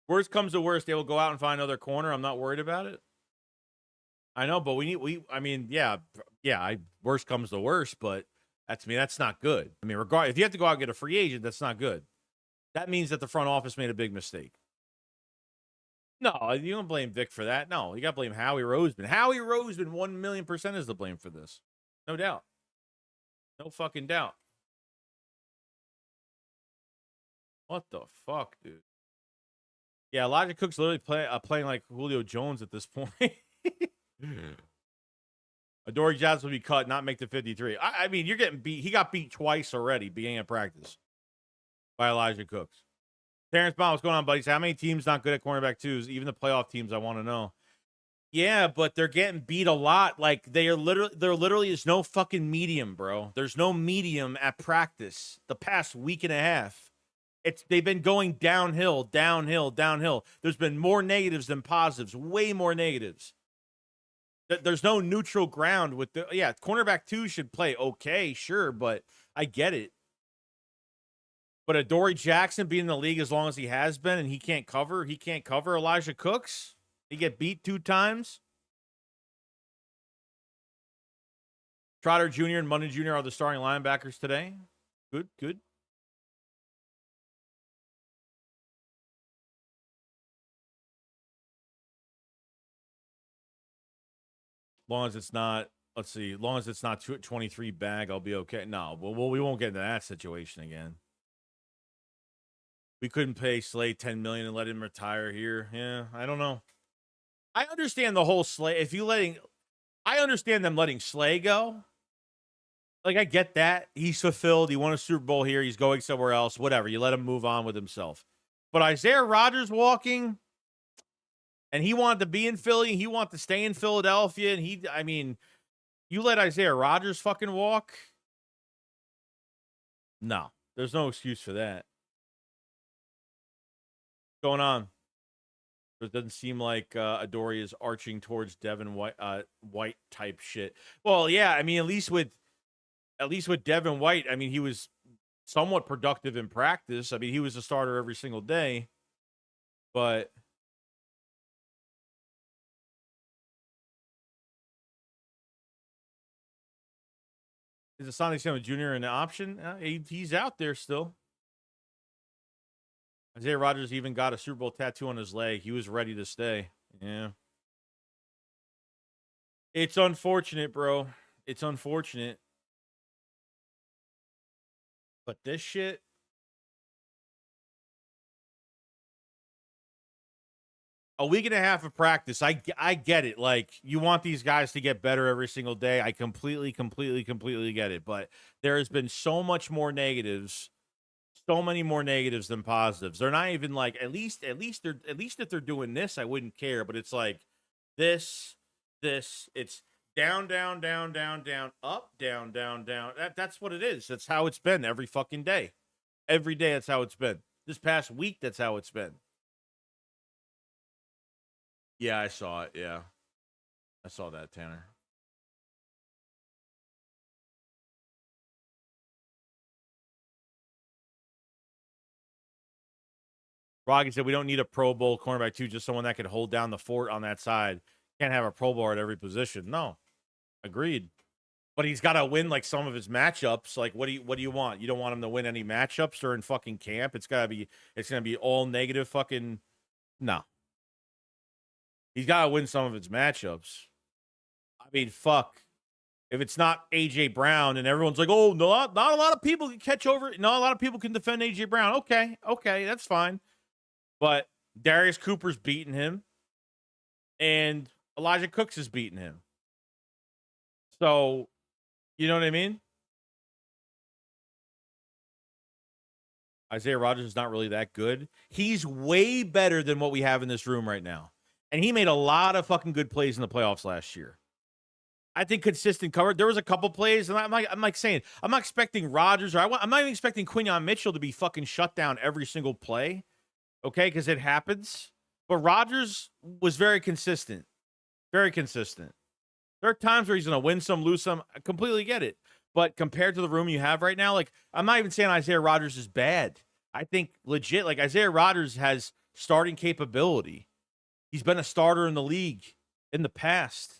Worst comes to worst, they will go out and find another corner. I'm not worried about it. I know, but worst comes to worst, but that's not good. I mean, if you have to go out and get a free agent, that's not good. That means that the front office made a big mistake. No, you don't blame Vic for that. No, you got to blame Howie Roseman. Howie Roseman, 1,000,000% is the blame for this. No doubt. No fucking doubt. What the fuck, dude? Yeah, Elijah Cook's literally playing like Julio Jones at this point. Adoree Jackson will be cut, not make the 53. I mean, you're getting beat. He got beat twice already, beginning of practice, by Elijah Cooks. Terrence Bond, what's going on, buddies? How many teams not good at cornerback twos? Even the playoff teams, I want to know. Yeah, but they're getting beat a lot. Like, there literally is no fucking medium, bro. There's no medium at practice the past week and a half. They've been going downhill. There's been more negatives than positives, way more negatives. There's no neutral ground with cornerback 2 should play okay, sure, but I get it. But Adoree Jackson being in the league as long as he has been and he can't cover Elijah Cooks. He get beat 2 times. Trotter Jr. and Mundy Jr. are the starting linebackers today. Good. Long as it's not, let's see, long as it's not 23 bag, I'll be okay. No, well, we won't get into that situation again. We couldn't pay Slay $10 million and let him retire here. Yeah, I don't know. I understand the whole Slay. I understand them letting Slay go. Like, I get that. He's fulfilled. He won a Super Bowl here. He's going somewhere else. Whatever. You let him move on with himself. But Isaiah Rodgers walking, and he wanted to be in Philly. He wanted to stay in Philadelphia. And you let Isaiah Rodgers fucking walk? No. There's no excuse for that. What's going on? It doesn't seem like Adoree is arching towards Devin White type shit. Well, yeah, I mean, at least with Devin White, I mean, he was somewhat productive in practice. I mean, he was a starter every single day. But is Asante Samuel Jr. an option? He's out there still. Isaiah Rodgers even got a Super Bowl tattoo on his leg. He was ready to stay. Yeah. It's unfortunate, bro. It's unfortunate. But this shit. A week and a half of practice. I get it. Like, you want these guys to get better every single day. I completely get it. But there has been so much more negatives. So many more negatives than positives. They're not even like, at least if they're doing this, I wouldn't care. But it's like this, it's down, up, down. That's what it is. That's how it's been every fucking day. Every day, that's how it's been. This past week, that's how it's been. Yeah, I saw it. Yeah. I saw that, Tanner. Rocky said we don't need a Pro Bowl cornerback too, just someone that can hold down the fort on that side. Can't have a Pro Bowl at every position. No. Agreed. But he's got to win like some of his matchups. Like, what do you want? You don't want him to win any matchups during fucking camp. It's gonna be all negative fucking. No. He's got to win some of his matchups. mean, fuck. If it's not A.J. Brown and everyone's like, oh, no, not a lot of people can catch over. Not a lot of people can defend A.J. Brown. Okay, that's fine. But Darius Cooper's beating him, and Elijah Cooks is beating him. So, you know what I mean? Isaiah Rodgers is not really that good. He's way better than what we have in this room right now. And he made a lot of fucking good plays in the playoffs last year. I think consistent cover. There was a couple plays, and I'm like saying, I'm not expecting Rodgers, or I'm not even expecting Quinyon Mitchell to be fucking shut down every single play, okay? Because it happens. But Rodgers was very consistent. Very consistent. There are times where he's going to win some, lose some. I completely get it. But compared to the room you have right now, like, I'm not even saying Isaiah Rodgers is bad. I think legit, like, Isaiah Rodgers has starting capability. He's been a starter in the league in the past.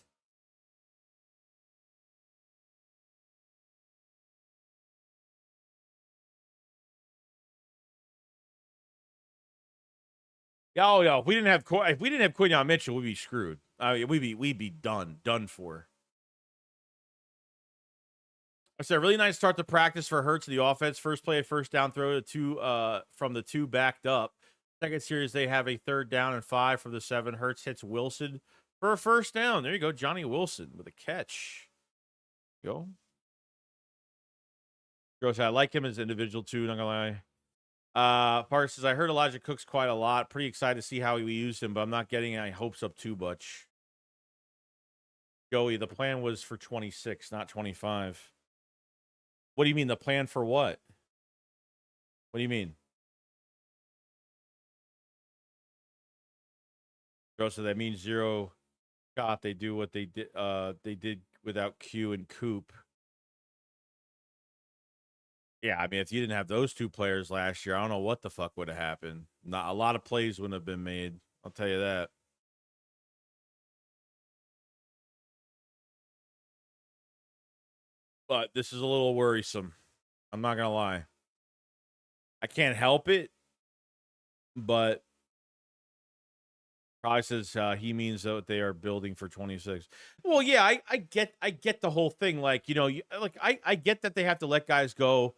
Oh yeah, if we didn't have Quinyon Mitchell, we'd be screwed. We'd be done for. I said, really nice start to practice for Hurts the offense. First play, first down throw to two from the 2 backed up. Second series, they have a 3rd down and 5 from the 7. Hurts hits Wilson for a first down. There you go, Johnny Wilson with a catch. Go. Gross, I like him as an individual too, not gonna lie. Parker says, I heard Elijah Cooks quite a lot. Pretty excited to see how we used him, but I'm not getting any hopes up too much. Joey, the plan was for 26, not 25. What do you mean? The plan for what? What do you mean? So that means 0 shot. They do what they did without Q and Coop. Yeah, I mean, if you didn't have those 2 players last year, I don't know what the fuck would have happened. Not a lot of plays wouldn't have been made. I'll tell you that. But this is a little worrisome. I'm not gonna lie. I can't help it, but probably says he means that they are building for 26. Well, yeah, I get the whole thing. Like, you know, I get that they have to let guys go.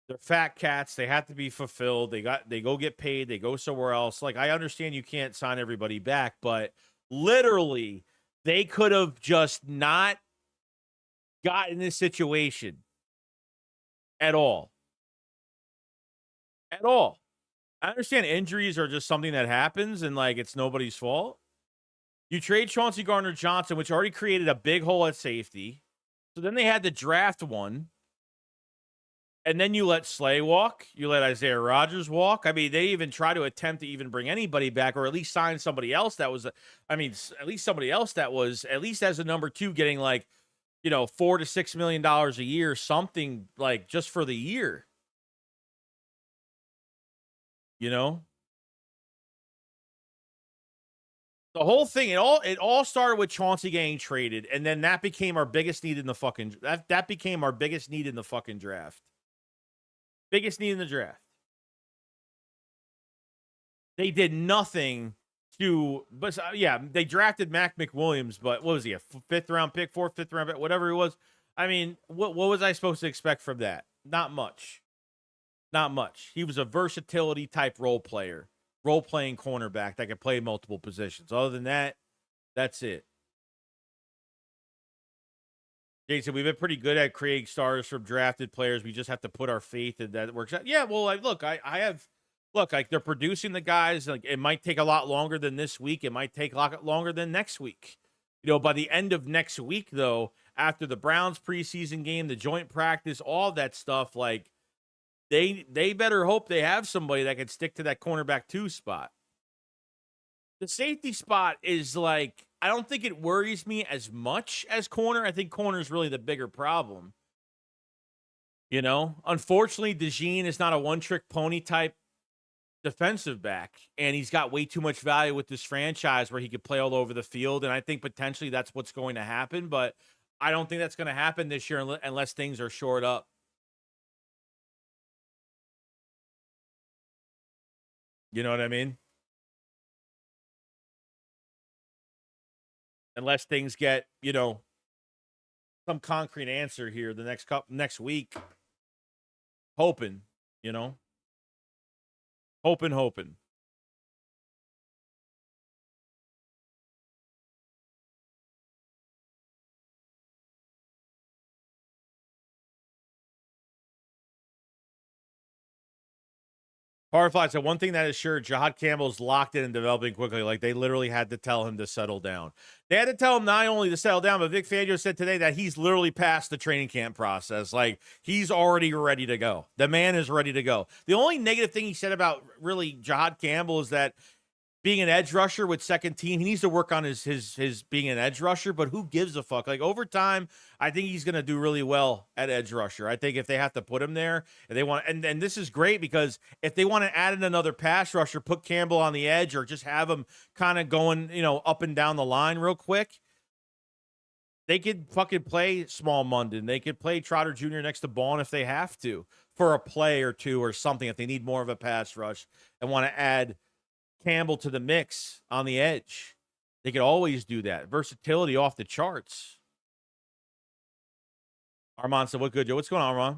They're fat cats. They have to be fulfilled. They go get paid. They go somewhere else. Like, I understand you can't sign everybody back, but literally, they could have just not gotten this situation at all. At all. I understand injuries are just something that happens and, like, it's nobody's fault. You trade Chauncey Gardner-Johnson, which already created a big hole at safety. So then they had to draft one. And then you let Slay walk. You let Isaiah Rodgers walk. I mean, they even try to attempt to even bring anybody back or at least sign somebody else that was, at least somebody else that was, at least as a number 2, getting like, you know, $4 to $6 million a year, something like just for the year. You know? The whole thing, it all started with Chauncey getting traded, and then that became our biggest need in the fucking that became our biggest need in the fucking draft. Biggest need in the draft. They did nothing to, but yeah, they drafted Mac McWilliams, but what was he, a 5th round pick, 4th, 5th round pick, whatever it was. I mean, what was I supposed to expect from that? Not much. Not much. He was a versatility type role player, role playing cornerback that could play multiple positions. Other than that, that's it. Jason, we've been pretty good at creating stars from drafted players. We just have to put our faith in that it works out. Yeah, well, I have, like, they're producing the guys. Like, it might take a lot longer than this week. It might take a lot longer than next week. You know, by the end of next week, though, after the Browns preseason game, the joint practice, all that stuff, like, they better hope they have somebody that can stick to that cornerback 2 spot. The safety spot is like, I don't think it worries me as much as corner. I think corner is really the bigger problem. You know, unfortunately, DeJean is not a one-trick pony type defensive back, and he's got way too much value with this franchise where he could play all over the field, and I think potentially that's what's going to happen, but I don't think that's going to happen this year unless things are shored up. You know what I mean? Unless things get, you know, some concrete answer here the next week. Hoping, you know, hoping. Firefly said one thing that is sure, Jahad Campbell's locked in and developing quickly. Like they literally had to tell him to settle down. They had to tell him not only to settle down, but Vic Fangio said today that he's literally past the training camp process. Like he's already ready to go. The man is ready to go. The only negative thing he said about really Jahad Campbell is that being an edge rusher with second team, he needs to work on his being an edge rusher, but who gives a fuck? Like over time, I think he's going to do really well at edge rusher. I think if they have to put him there, and they want, and this is great because if they want to add in another pass rusher, put Campbell on the edge or just have him kind of going, up and down the line real quick, they could fucking play Small Munden. They could play Trotter Jr. next to Bond if they have to for a play or two or something, if they need more of a pass rush and want to add Campbell to the mix on the edge. They could always do that. Versatility off the charts. Armand said, what good, Joe? What's going on, Armand?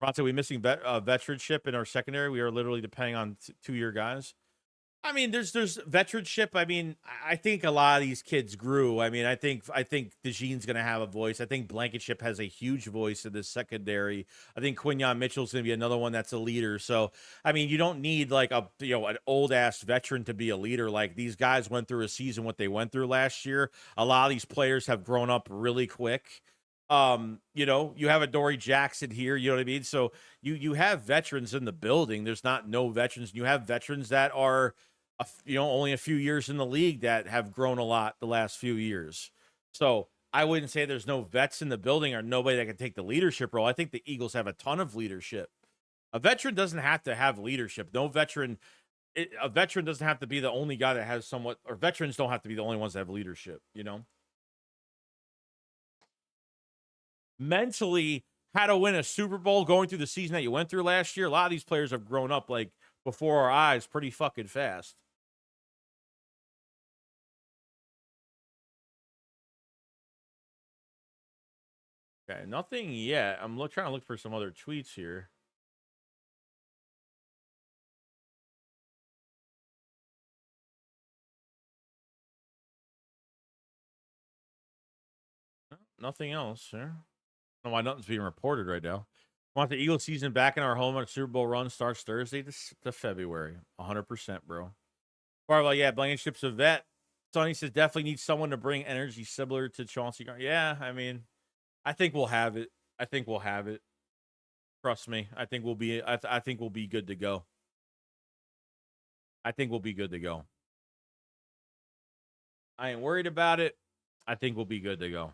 Armand said, we missing veteranship in our secondary. We are literally depending on two-year guys. I mean, there's veteranship. I mean, I think a lot of these kids grew. I mean, I think DeJean's going to have a voice. I think Blankenship has a huge voice in this secondary. I think Quinyon Mitchell's going to be another one that's a leader. So, I mean, you don't need like an old ass veteran to be a leader. Like these guys went through a season, what they went through last year. A lot of these players have grown up really quick. You have a Dory Jackson here, you know what I mean? So you have veterans in the building. There's not no veterans. You have veterans that are only a few years in the league that have grown a lot the last few years. So I wouldn't say there's no vets in the building or nobody that can take the leadership role. I think the Eagles have a ton of leadership. A veteran doesn't have to have leadership. A veteran doesn't have to be the only guy that has somewhat, or veterans don't have to be the only ones that have leadership, Mentally, how to win a Super Bowl going through the season that you went through last year. A lot of these players have grown up like before our eyes pretty fucking fast. Okay, nothing yet. I'm trying to look for some other tweets here. Nothing else, sir. I don't know why nothing's being reported right now. I want the Eagles season back in our home. Our Super Bowl run starts Thursday to February. 100%, bro. Probably, yeah, Blankenship's a vet. Sonny says definitely needs someone to bring energy similar to Chauncey Garner. Yeah, I mean, I think we'll have it. Trust me. I think we'll be good to go. I think we'll be good to go. I ain't worried about it. I think we'll be good to go.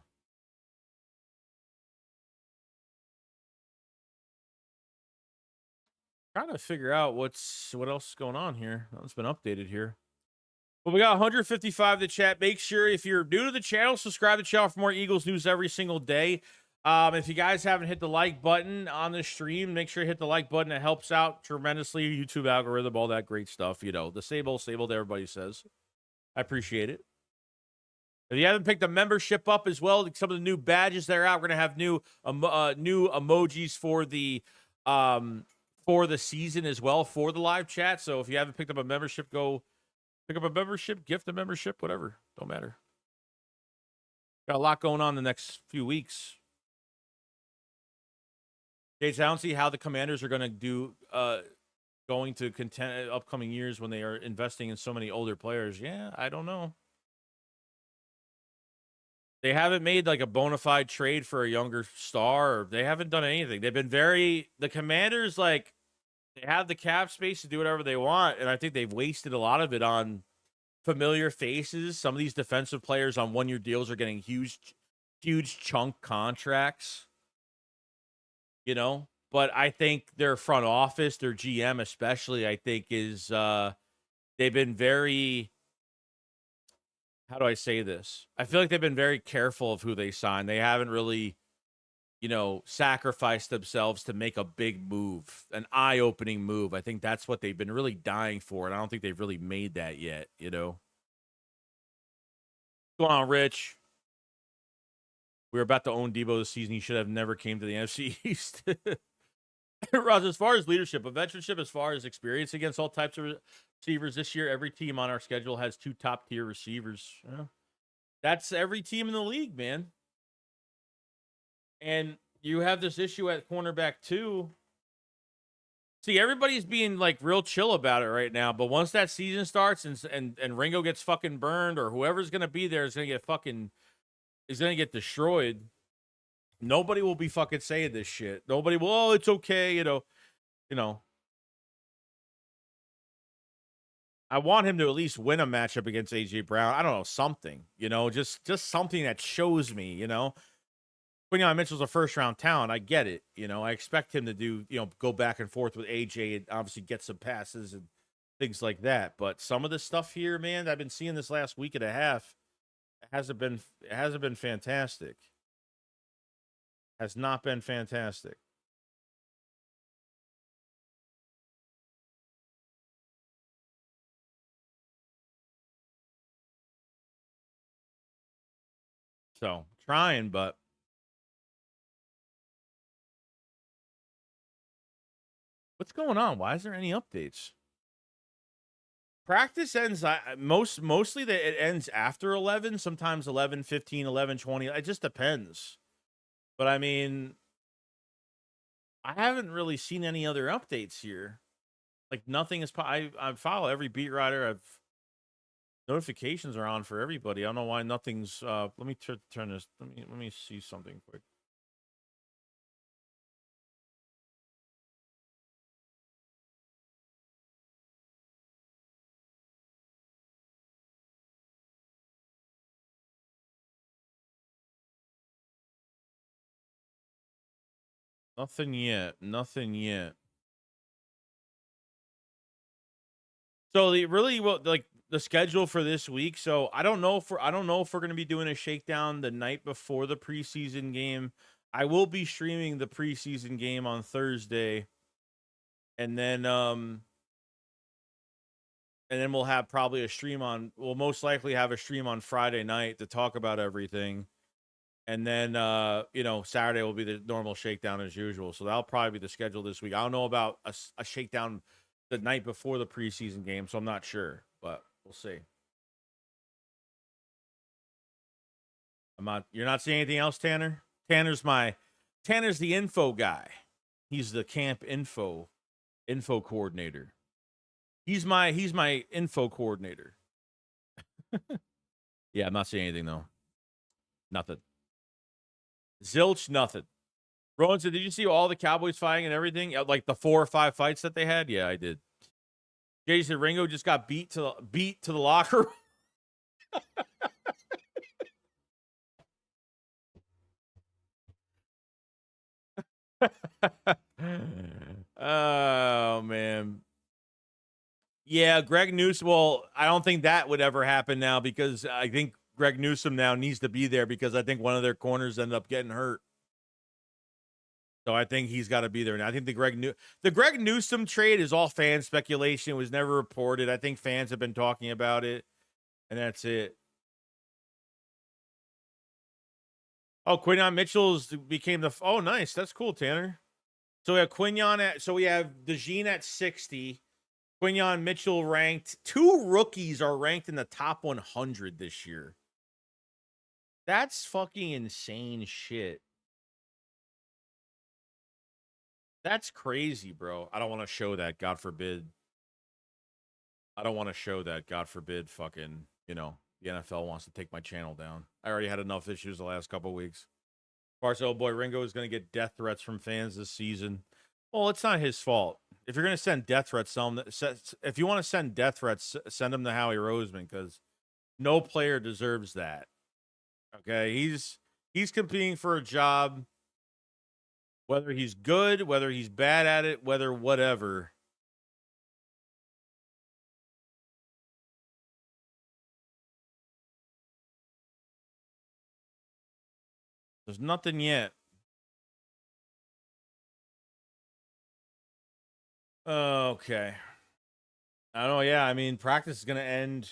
Trying to figure out what else is going on here. It's been updated here. Well, we got 155 to chat. Make sure if you're new to the channel, subscribe to the channel for more Eagles news every single day. If you guys haven't hit the like button on the stream, make sure you hit the like button. It helps out tremendously. YouTube algorithm, all that great stuff. The same old that everybody says. I appreciate it. If you haven't picked a membership up as well, some of the new badges that are out, we're gonna have new emojis for the season as well for the live chat. So if you haven't picked up a membership, go pick up a membership, gift a membership, whatever. Don't matter. Got a lot going on the next few weeks. Gates, I don't see how the Commanders are going to do going to contend upcoming years when they are investing in so many older players. Yeah, I don't know. They haven't made like a bona fide trade for a younger star. Or they haven't done anything. They've been the Commanders, like, they have the cap space to do whatever they want. And I think they've wasted a lot of it on familiar faces. Some of these defensive players on one-year deals are getting huge chunk contracts, But I think their front office, their GM especially, I think is they've been very, how do I say this? I feel like they've been very careful of who they sign. They haven't really, sacrificed themselves to make a big move, an eye-opening move. I think that's what they've been really dying for, and I don't think they've really made that yet, What's going on, Rich? we were about to own Debo this season. He should have never came to the NFC East. Roz, as far as leadership, of veteranship, as far as experience against all types of receivers this year, every team on our schedule has 2 top-tier receivers. Yeah. That's every team in the league, man. And you have this issue at cornerback, too. See, everybody's being, like, real chill about it right now, but once that season starts and Ringo gets fucking burned or whoever's going to be there is going to get destroyed, nobody will be fucking saying this shit. Nobody will, oh, it's okay, you know. I want him to at least win a matchup against AJ Brown. I don't know, something, just something that shows me, Quinyon Mitchell's a first-round talent. I get it. I expect him to do, go back and forth with AJ and obviously get some passes and things like that. But some of the stuff here, man, I've been seeing this last week and a half, it hasn't been fantastic. Has not been fantastic. So, trying, but what's going on? Why is there any updates? Practice ends mostly that it ends after 11, sometimes 11:15, 11:20. It just depends. But I mean, I haven't really seen any other updates here. Like nothing is I follow every beat writer. Notifications are on for everybody. I don't know why nothing's let me turn this. Let me see something quick. Nothing yet. Nothing yet. So the schedule for this week. So I don't know if we're going to be doing a shakedown the night before the preseason game. I will be streaming the preseason game on Thursday, and then we'll have probably we'll most likely have a stream on Friday night to talk about everything. And then Saturday will be the normal shakedown as usual. So that'll probably be the schedule this week. I don't know about a shakedown the night before the preseason game, so I'm not sure, but we'll see. You're not seeing anything else, Tanner? Tanner's the info guy. He's the camp info coordinator. He's my info coordinator. Yeah, I'm not seeing anything though. Nothing. Zilch, nothing. Rowan said, did you see all the Cowboys fighting and everything? Like the 4 or 5 fights that they had? Yeah, I did. Jay said Ringo just got beat to the locker room. Oh, man. Yeah, Greg Newsom. Well, I don't think that would ever happen now because I think Greg Newsom now needs to be there because I think one of their corners ended up getting hurt. So I think he's got to be there. And I think the Greg Newsom trade is all fan speculation. It was never reported. I think fans have been talking about it, and that's it. Oh, Quinyon Mitchell's became the. Oh, nice. That's cool, Tanner. So we have we have DeJean at 60. Quinyon Mitchell ranked. 2 rookies are ranked in the top 100 this year. That's fucking insane shit. That's crazy, bro. I don't want to show that. God forbid. I don't want to show that. God forbid. Fucking, the NFL wants to take my channel down. I already had enough issues the last couple weeks. Barcelona boy Ringo is going to get death threats from fans this season. Well, it's not his fault. If you're going to send death threats, if you want to send death threats, send them to Howie Roseman because no player deserves that. Okay, he's competing for a job, whether he's good, whether he's bad at it, whether whatever. There's nothing yet. Okay. I don't know. Yeah, I mean, practice is going to end.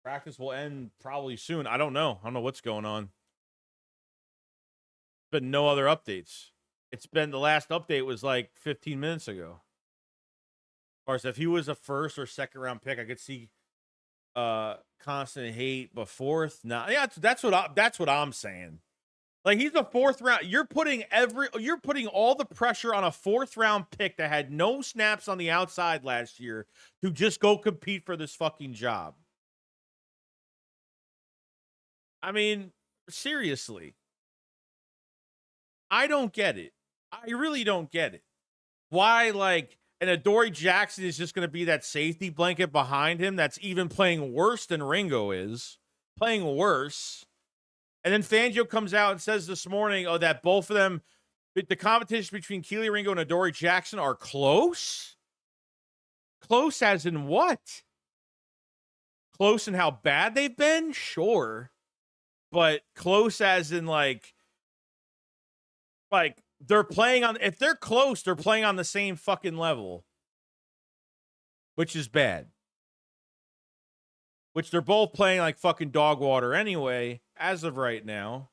Practice will end probably soon. I don't know. I don't know what's going on. Been no other updates. It's been the last update was like 15 minutes ago. Of course, if he was a first or second round pick, I could see constant hate, but fourth, nah. Yeah, that's what I'm saying. Like, he's a fourth round. You're putting all the pressure on a fourth round pick that had no snaps on the outside last year to just go compete for this fucking job. I mean, seriously. I don't get it. I really don't get it. Why, like, and Adoree Jackson is just going to be that safety blanket behind him that's even playing worse than Ringo is. Playing worse. And then Vangio comes out and says this morning, that both of them, the competition between Keely Ringo and Adoree Jackson are close? Close as in what? Close in how bad they've been? Sure. But close as in, like they're playing on, if they're close, they're playing on the same fucking level, which is bad. Which they're both playing like fucking dog water anyway, as of right now.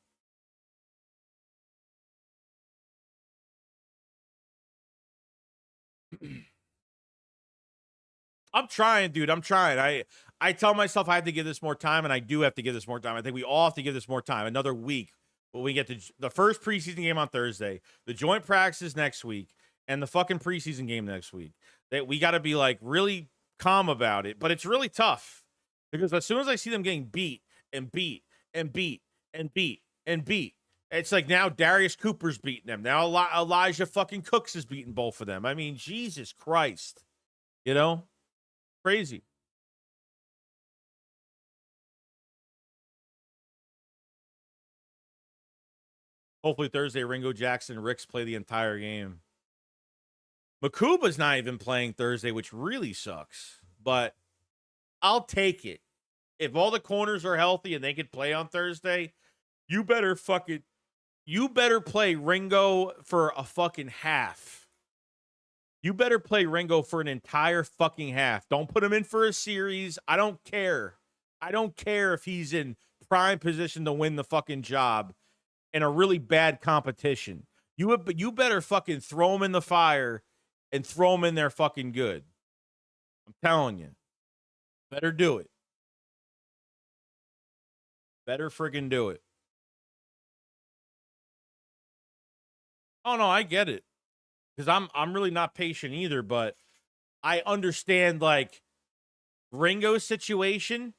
I'm trying, dude. I'm trying. I tell myself I have to give this more time, and I do have to give this more time. I think we all have to give this more time. Another week. When we get to the first preseason game on Thursday, the joint practices next week, and the fucking preseason game next week. That we got to be like really calm about it, but it's really tough because as soon as I see them getting beat and beat and beat and beat and beat, it's like now Darius Cooper's beating them. Now Elijah fucking Cooks is beating both of them. I mean, Jesus Christ, crazy. Hopefully Thursday, Ringo Jackson, Ricks play the entire game. Makuba's not even playing Thursday, which really sucks. But I'll take it. If all the corners are healthy and they could play on Thursday, you better play Ringo for a fucking half. You better play Ringo for an entire fucking half. Don't put him in for a series. I don't care. I don't care if he's in prime position to win the fucking job in a really bad competition. You better fucking throw him in the fire and throw him in there fucking good. I'm telling you. Better do it. Better friggin' do it. Oh, no, I get it. Because I'm really not patient either, but I understand, like, Ringo's situation,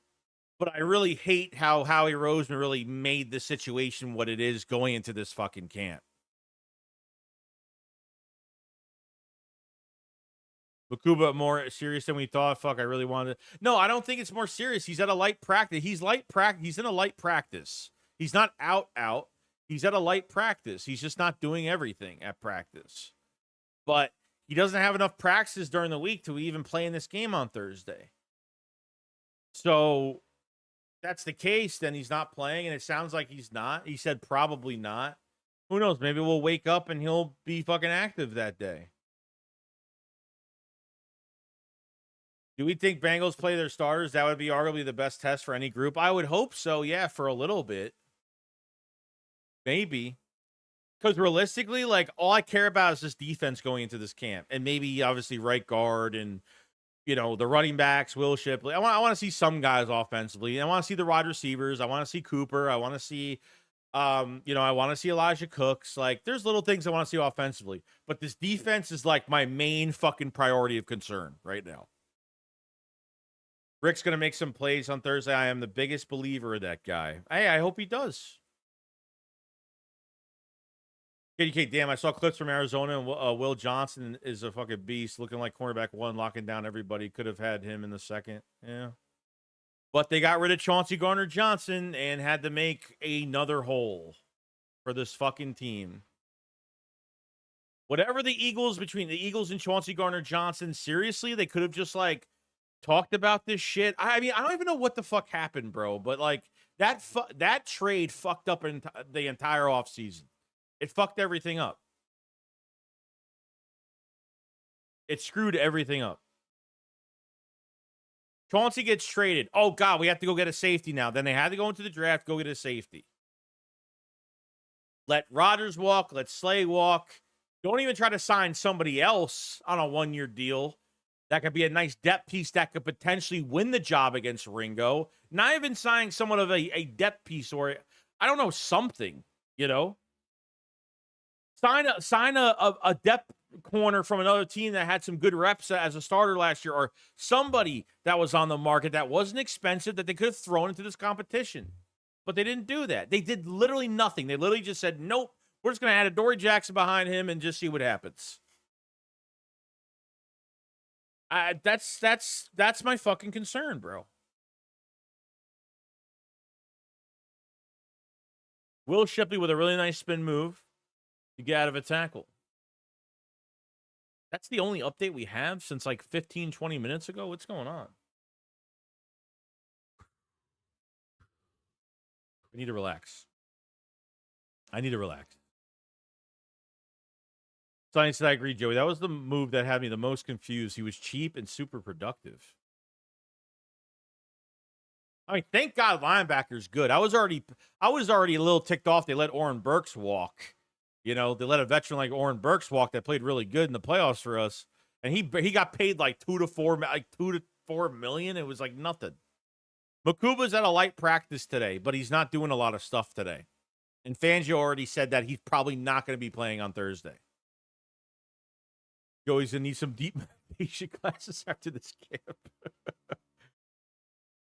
but I really hate how Howie Roseman really made the situation what it is going into this fucking camp. Makuba more serious than we thought. Fuck, I really wanted to. No, I don't think it's more serious. He's at a light practice. He's in a light practice. He's not out. He's at a light practice. He's just not doing everything at practice. But he doesn't have enough practices during the week to even play in this game on Thursday. So that's the case, then he's not playing, and it sounds like he's not. He said probably not. Who knows? Maybe we'll wake up and he'll be fucking active that day. Do we think Bengals play their starters? That would be arguably the best test for any group. I would hope so, yeah, for a little bit. Maybe. Because realistically, like, all I care about is this defense going into this camp. And maybe, obviously, right guard and the running backs, Will Shipley. I want to see some guys offensively. I want to see the wide receivers. I want to see Cooper. I want to see, I want to see Elijah Cooks. Like, there's little things I want to see offensively. But this defense is, like, my main fucking priority of concern right now. Rick's going to make some plays on Thursday. I am the biggest believer of that guy. Hey, I hope he does. KDK, damn, I saw clips from Arizona, and Will Johnson is a fucking beast, looking like cornerback one, locking down everybody. Could have had him in the second. Yeah. But they got rid of Chauncey Gardner-Johnson and had to make another hole for this fucking team. Whatever between the Eagles and Chauncey Gardner-Johnson, seriously, they could have just, like, talked about this shit. I mean, I don't even know what the fuck happened, bro. But, like, that trade fucked up the entire offseason. It fucked everything up. It screwed everything up. Chauncey gets traded. Oh, God, we have to go get a safety now. Then they had to go into the draft, go get a safety. Let Rodgers walk. Let Slay walk. Don't even try to sign somebody else on a one-year deal. That could be a nice depth piece that could potentially win the job against Ringo. Not even signing someone of a depth piece or, I don't know, something, you know? Sign a depth corner from another team that had some good reps as a starter last year, or somebody that was on the market that wasn't expensive that they could have thrown into this competition. But they didn't do that. They did literally nothing. They literally just said, nope, we're just going to add a Dory Jackson behind him and just see what happens. That's my fucking concern, bro. Will Shipley with a really nice spin move to get out of a tackle. That's the only update we have since like 15, 20 minutes ago. What's going on? I need to relax. Sonny said, I agree, Joey. That was the move that had me the most confused. He was cheap and super productive. I mean, thank God linebacker's good. I was already a little ticked off they let Oren Burks walk. You know, they let a veteran like Oren Burks walk that played really good in the playoffs for us. And he got paid like 2 to 4 million. It was like nothing. Makuba's at a light practice today, but he's not doing a lot of stuff today. And Fangio already said that he's probably not going to be playing on Thursday. Joey's going to need some deep meditation classes after this camp.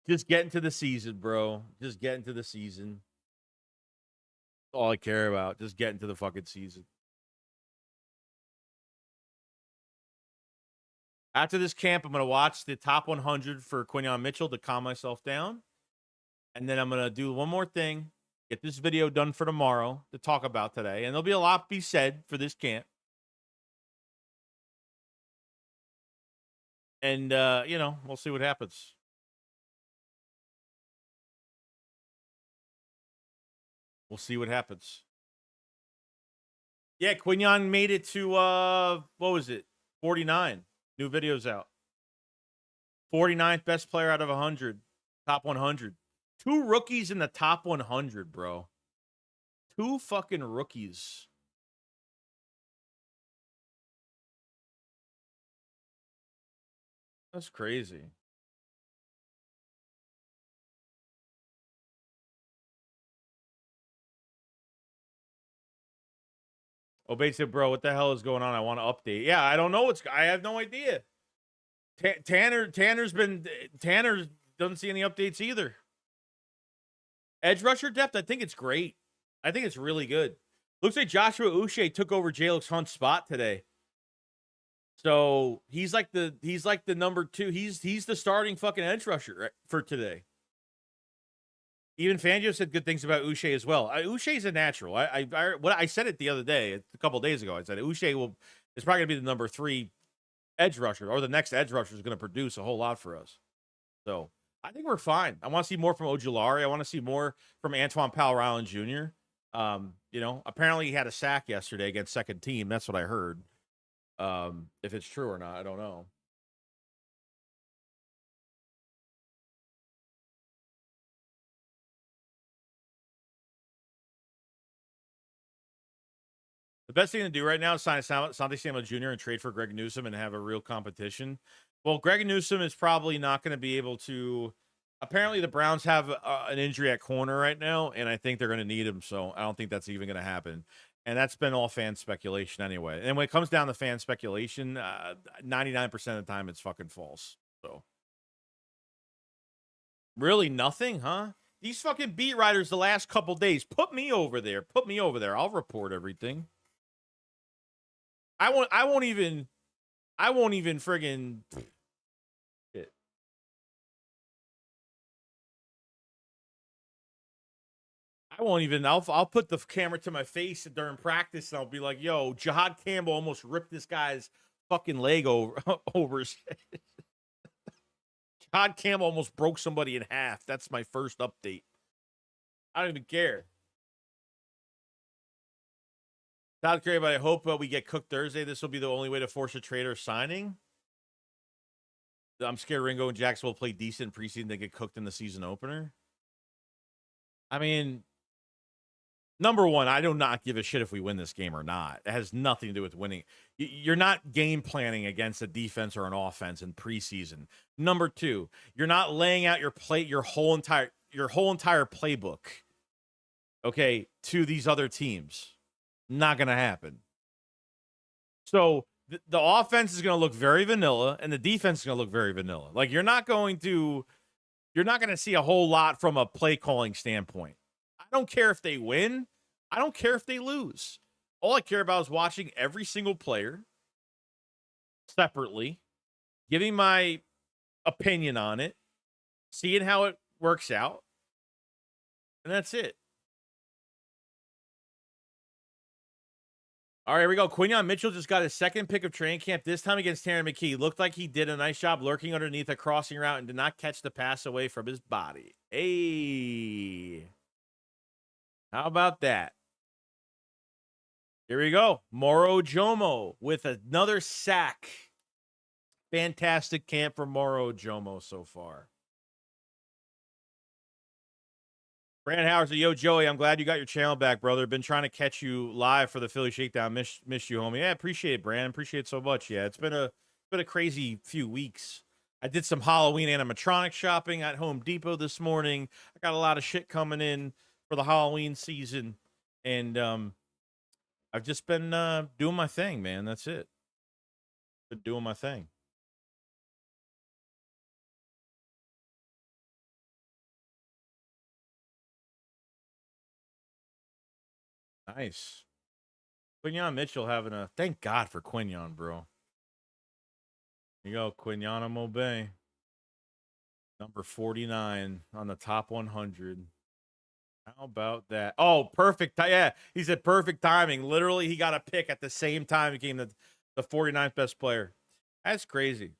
Just get into the season, bro. Just get into the season. That's all I care about. Just get into the fucking season. After this camp, I'm going to watch the top 100 for Quinyon Mitchell to calm myself down. And then I'm going to do one more thing. Get this video done for tomorrow to talk about today. And there'll be a lot be said for this camp. And, you know, we'll see what happens. We'll see what happens. Yeah, Quinyon made it to, what was it? 49. New videos out. 49th best player out of 100. Top 100. 2 rookies in the top 100, bro. 2 fucking rookies. That's crazy. Oh, basically, bro, what the hell is going on? I want to update. Yeah, I don't know I have no idea. Tanner doesn't see any updates either. Edge rusher depth, I think it's great. I think it's really good. Looks like Joshua Uche took over Jalix Hunt's spot today. So he's like the number 2. He's the starting fucking edge rusher for today. Even Fangio said good things about Uche as well. Uche's a natural. I said it the other day, a couple days ago. I said Uche is probably gonna be the number 3 edge rusher, or the next edge rusher is gonna produce a whole lot for us. So I think we're fine. I want to see more from Ojulari. I want to see more from Antoine Powell Ryland Jr. You know, apparently he had a sack yesterday against second team. That's what I heard. If it's true or not, I don't know. The best thing to do right now is sign Asante Samuel Jr. and trade for Greg Newsome and have a real competition. Well, Greg Newsome is probably not going to be able to. Apparently, the Browns have an injury at corner right now, and I think they're going to need him. So I don't think that's even going to happen. And that's been all fan speculation anyway. And when it comes down to fan speculation, 99% of the time it's fucking false. So really nothing, huh? These fucking beat writers the last couple days, put me over there. Put me over there. I'll report everything. I won't even friggin' shit. I'll put the camera to my face during practice and I'll be like, yo, Jihad Campbell almost ripped this guy's fucking leg over his head. Jihad Campbell almost broke somebody in half. That's my first update. I don't even care. Not great, but I hope we get cooked Thursday. This will be the only way to force a trade or signing. I'm scared Ringo and Jackson will play decent preseason. They get cooked in the season opener. I mean, number one, I do not give a shit if we win this game or not. It has nothing to do with winning. You're not game planning against a defense or an offense in preseason. Number two, you're not laying out your whole entire playbook, okay, to these other teams. Not going to happen. So the offense is going to look very vanilla, and the defense is going to look very vanilla. Like you're not going to see a whole lot from a play calling standpoint. I don't care if they win. I don't care if they lose. All I care about is watching every single player separately, giving my opinion on it, seeing how it works out, and that's it. All right, here we go. Quinyon Mitchell just got his second pick of training camp, this time against Tanner McKee. Looked like he did a nice job lurking underneath a crossing route and did not catch the pass away from his body. Hey. How about that? Here we go. Moro Jomo with another sack. Fantastic camp for Moro Jomo so far. Brandon Howard said, yo, Joey, I'm glad you got your channel back, brother. Been trying to catch you live for the Philly Shakedown. Miss you, homie. Yeah, appreciate it, Brandon. Appreciate it so much. Yeah, it's been a crazy few weeks. I did some Halloween animatronic shopping at Home Depot this morning. I got a lot of shit coming in for the Halloween season. And I've just been doing my thing, man. That's it. Been doing my thing. Nice. Quinyon Mitchell having a... Thank God for Quinyon, bro. Here you go, Quinyon Mobe. Number 49 on the top 100. How about that? Oh, perfect. Yeah, he said perfect timing. Literally, he got a pick at the same time he became the 49th best player. That's crazy.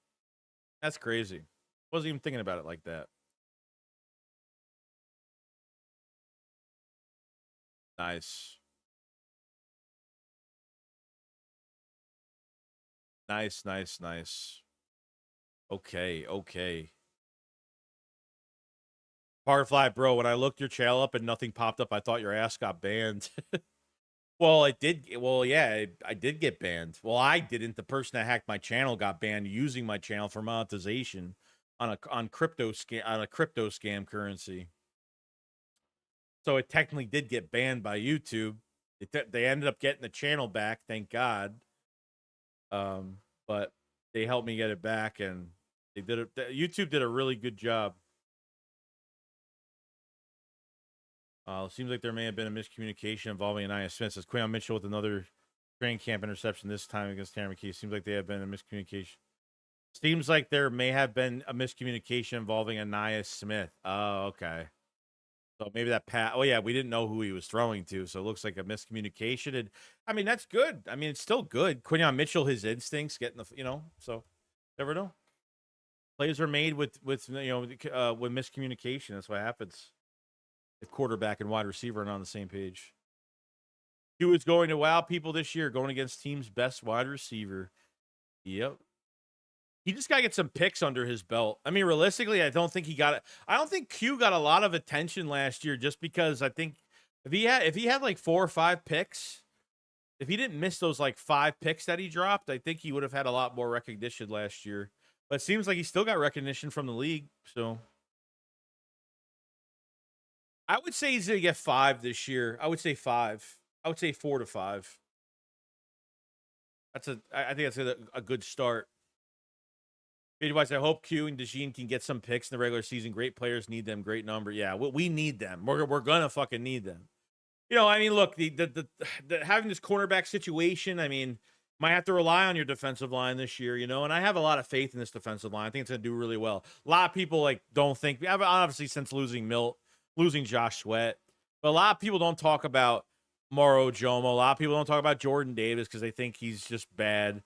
That's crazy. Wasn't even thinking about it like that. Nice. Nice, nice, nice. Okay, okay. Firefly, bro, when I looked your channel up and nothing popped up, I thought your ass got banned. Well, it did. Well, yeah, I did get banned. Well, I didn't. The person that hacked my channel got banned using my channel for monetization on a crypto scam currency. So it technically did get banned by YouTube. They ended up getting the channel back, thank God. But they helped me get it back, and they did it. YouTube did a really good job. Seems like there may have been a miscommunication involving Anaya Smith. Says Quinyon Mitchell with another training camp interception, this time against Tanner McKee. Seems like they have been a miscommunication. Seems like there may have been a miscommunication involving Anaya Smith. Oh, okay. So maybe that pass. Oh, yeah, we didn't know who he was throwing to, so it looks like a miscommunication. And I mean, that's good. I mean, it's still good. Quinyon Mitchell, his instincts, getting the, so never know. Plays are made with miscommunication. That's what happens. The quarterback and wide receiver are not on the same page. He was going to wow people this year, going against team's best wide receiver. Yep. He just got to get some picks under his belt. I mean, realistically, I don't think he got it. I don't think Q got a lot of attention last year just because I think if he had like 4 or 5 picks, if he didn't miss those like 5 picks that he dropped, I think he would have had a lot more recognition last year. But it seems like he still got recognition from the league. So I would say he's going to get 5 this year. I would say 5. I would say 4 to 5. I think that's a good start. Wise, I hope Q and DeJean can get some picks in the regular season. Great players need them. Great number. Yeah, we need them. We're gonna fucking need them. I mean, look, the having this cornerback situation. I mean, might have to rely on your defensive line this year. And I have a lot of faith in this defensive line. I think it's gonna do really well. A lot of people don't think. Obviously, since losing Josh Sweat, but a lot of people don't talk about Moro Jomo. A lot of people don't talk about Jordan Davis because they think he's just bad.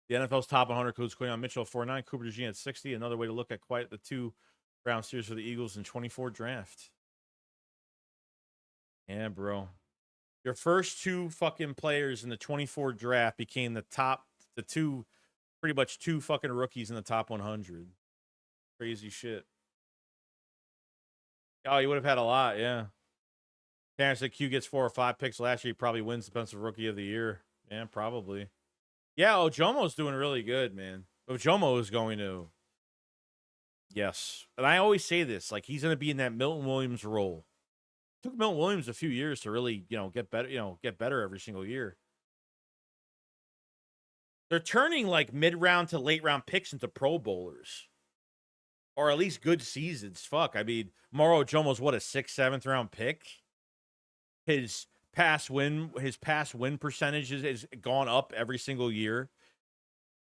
The NFL's top 100 includes Quinyon Mitchell at 49, Cooper DeJean at 60. Another way to look at quite the 2 round series for the Eagles in 24 draft. Yeah, bro. Your first two fucking players in the 24 draft became pretty much two fucking rookies in the top 100. Crazy shit. Oh, you would have had a lot, yeah. Terrence said Q gets 4 or 5 picks last year. He probably wins Defensive Rookie of the Year. Yeah, probably. Yeah, Ojomo's doing really good, man. Ojomo is going to. Yes. And I always say this, like, he's going to be in that Milton Williams role. It took Milton Williams a few years to really, get better every single year. They're turning, like, mid-round to late-round picks into Pro Bowlers. Or at least good seasons. Fuck. I mean, Moro Ojomo's, what, a 6th, 7th round pick? His pass win percentage has gone up every single year.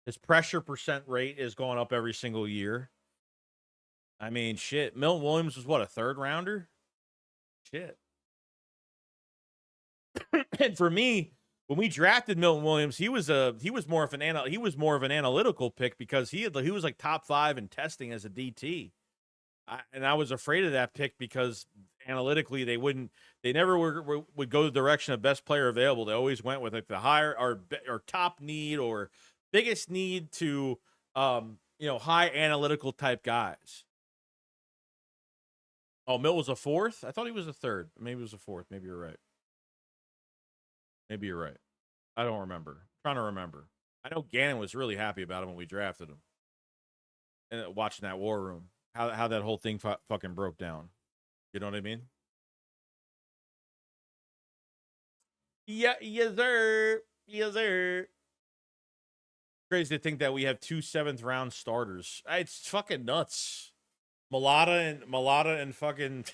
His pressure percent rate is going up every single year. I mean, shit. Milton Williams was what, a 3rd rounder? Shit. And for me, when we drafted Milton Williams, he was more of an analytical pick because he was like top 5 in testing as a DT. I was afraid of that pick because analytically they never would go the direction of best player available. They always went with like the higher or top need or biggest need to high analytical type guys. Oh, Milt was a 4th? I thought he was a 3rd. Maybe it was a 4th. Maybe you're right. I don't remember. I'm trying to remember. I know Gannon was really happy about him when we drafted him. And watching that war room. How that whole thing fucking broke down. You know what I mean? Yeah, yes, sir. Yes, sir. Crazy to think that we have 2 7th round starters. It's fucking nuts. Malata and fucking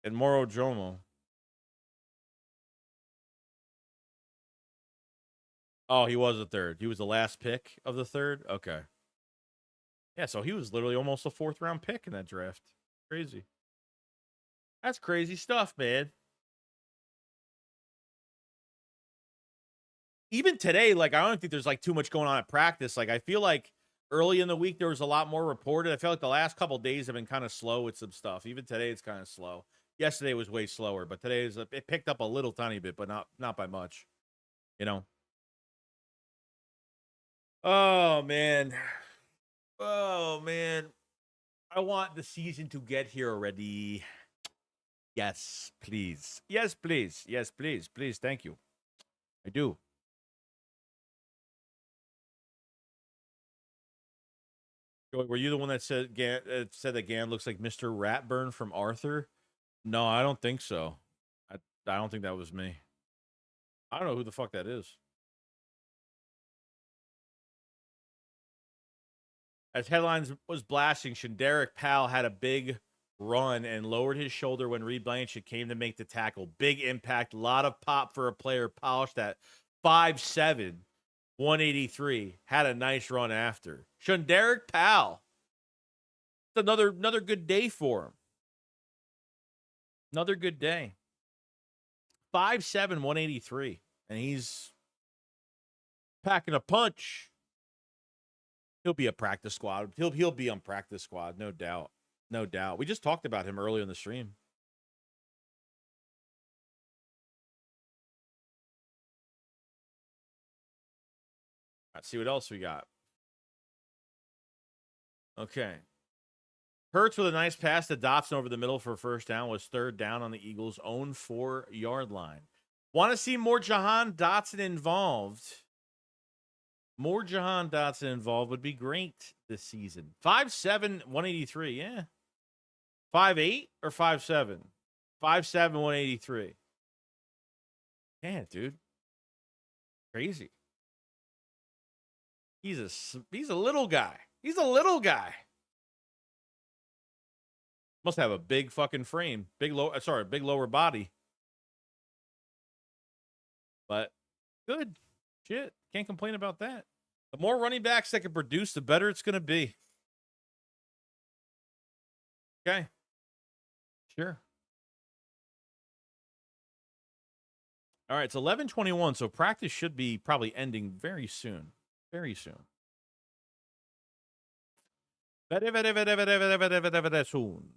and Moro Jomo. Oh, he was a 3rd. He was the last pick of the 3rd? Okay. Yeah, so he was literally almost a 4th round pick in that draft. Crazy. That's crazy stuff, man. Even today, like, I don't think there's like too much going on at practice. Like, I feel like early in the week there was a lot more reported. I feel like the last couple days have been kind of slow with some stuff. Even today it's kind of slow. Yesterday was way slower, but today it picked up a little tiny bit, but not by much. You know. Oh man. Oh man. I want the season to get here already. Yes, please. Yes, please. Yes, please. Please, thank you. I do. Were you the one that said that Gan looks like Mr. Ratburn from Arthur? No, I don't think so. I don't think that was me. I don't know who the fuck that is. As headlines was blasting, Shinderick Powell had a big run and lowered his shoulder when Reed Blanchard came to make the tackle. Big impact, a lot of pop for a player polished at 5'7", 183. Had a nice run after. Shinderick Powell. It's another good day for him. Another good day. 5'7", 183. And he's packing a punch. He'll be a practice squad. He'll be on practice squad, no doubt. No doubt. We just talked about him earlier in the stream. Let's see what else we got. Okay. Hurts with a nice pass to Dobson over the middle for a first down. Was 3rd down on the Eagles' own 4-yard line. Want to see more Jahan Dotson involved? More Jahan Dotson involved would be great this season. 5'7", 183. Yeah. 5'8" or 5'7"? 5'7", 183. Yeah, dude. Crazy. He's a little guy. He's a little guy. Must have a big fucking frame. Big lower body. But good. Shit. Can't complain about that. The more running backs that can produce, the better it's going to be. Okay. Sure. All right, it's 11:21, so practice should be probably ending very soon. Very soon. Very soon.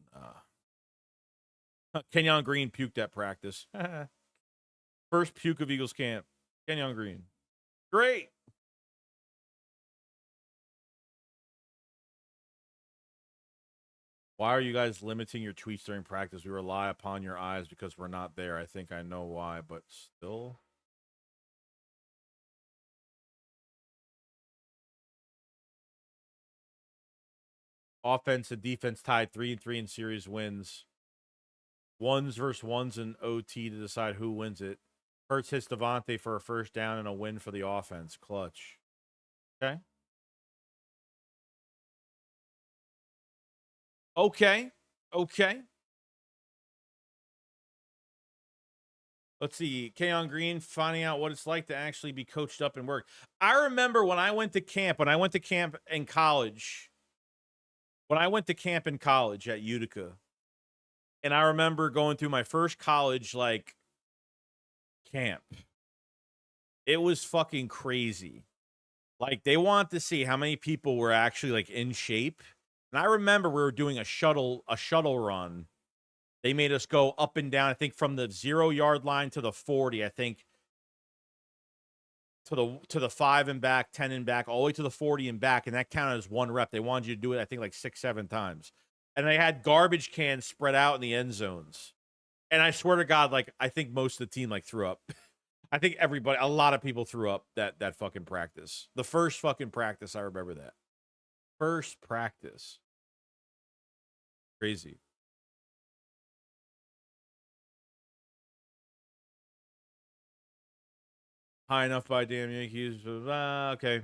Kenyon Green puked at practice. First puke of Eagles camp. Kenyon Green. Great. Why are you guys limiting your tweets during practice? We rely upon your eyes because we're not there. I think I know why, but still. Offense and defense tied 3-3 in series wins. Ones versus ones in OT to decide who wins it. Hurts hits Devontae for a first down and a win for the offense. Clutch. Okay. Okay. Let's see. Keon Green finding out what it's like to actually be coached up and work. I remember when I went to camp in college. When I went to camp in college at Utica. And I remember going through my first college like camp. It was fucking crazy. Like they wanted to see how many people were actually like in shape. And I remember we were doing a shuttle run. They made us go up and down, I think from the 0-yard line to the 40, I think to the 5 and back, 10 and back, all the way to the 40 and back, and that counted as one rep. They wanted you to do it, I think, like 6-7 times. And they had garbage cans spread out in the end zones. And I swear to God, like I think most of the team like threw up. I think a lot of people threw up that fucking practice. The first fucking practice, I remember that. First practice. Crazy. High enough by damn Yankees. Okay.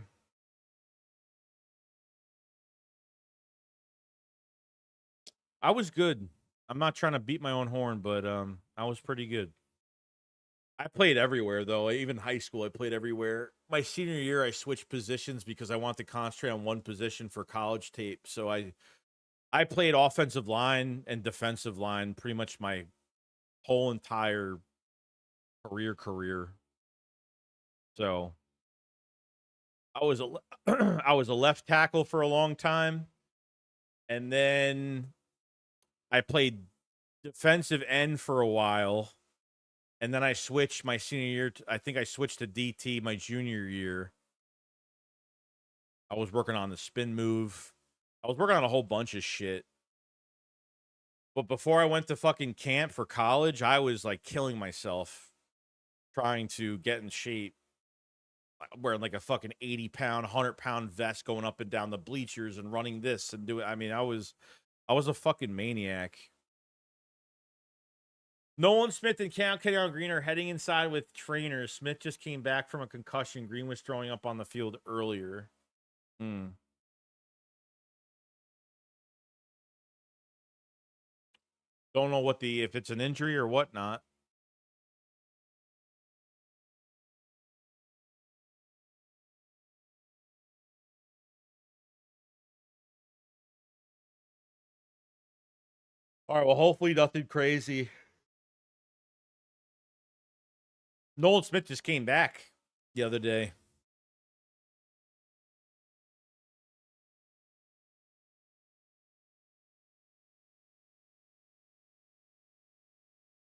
I was good. I'm not trying to beat my own horn, but I was pretty good. I played everywhere though. Even high school, I played everywhere. My senior year, I switched positions because I wanted to concentrate on one position for college tape. So I played offensive line and defensive line pretty much my whole entire career. So I was I was a left tackle for a long time, and then I played defensive end for a while, and then I switched my senior year. I think I switched to DT my junior year. I was working on the spin move. I was working on a whole bunch of shit. But before I went to fucking camp for college, I was like killing myself trying to get in shape. Wearing like a fucking 80-pound, 100-pound vest going up and down the bleachers and running this and doing. I mean, I was a fucking maniac. Nolan Smith and Kenyon Green are heading inside with trainers. Smith just came back from a concussion. Green was throwing up on the field earlier. Don't know if it's an injury or whatnot. All right, well, hopefully nothing crazy. Nolan Smith just came back the other day.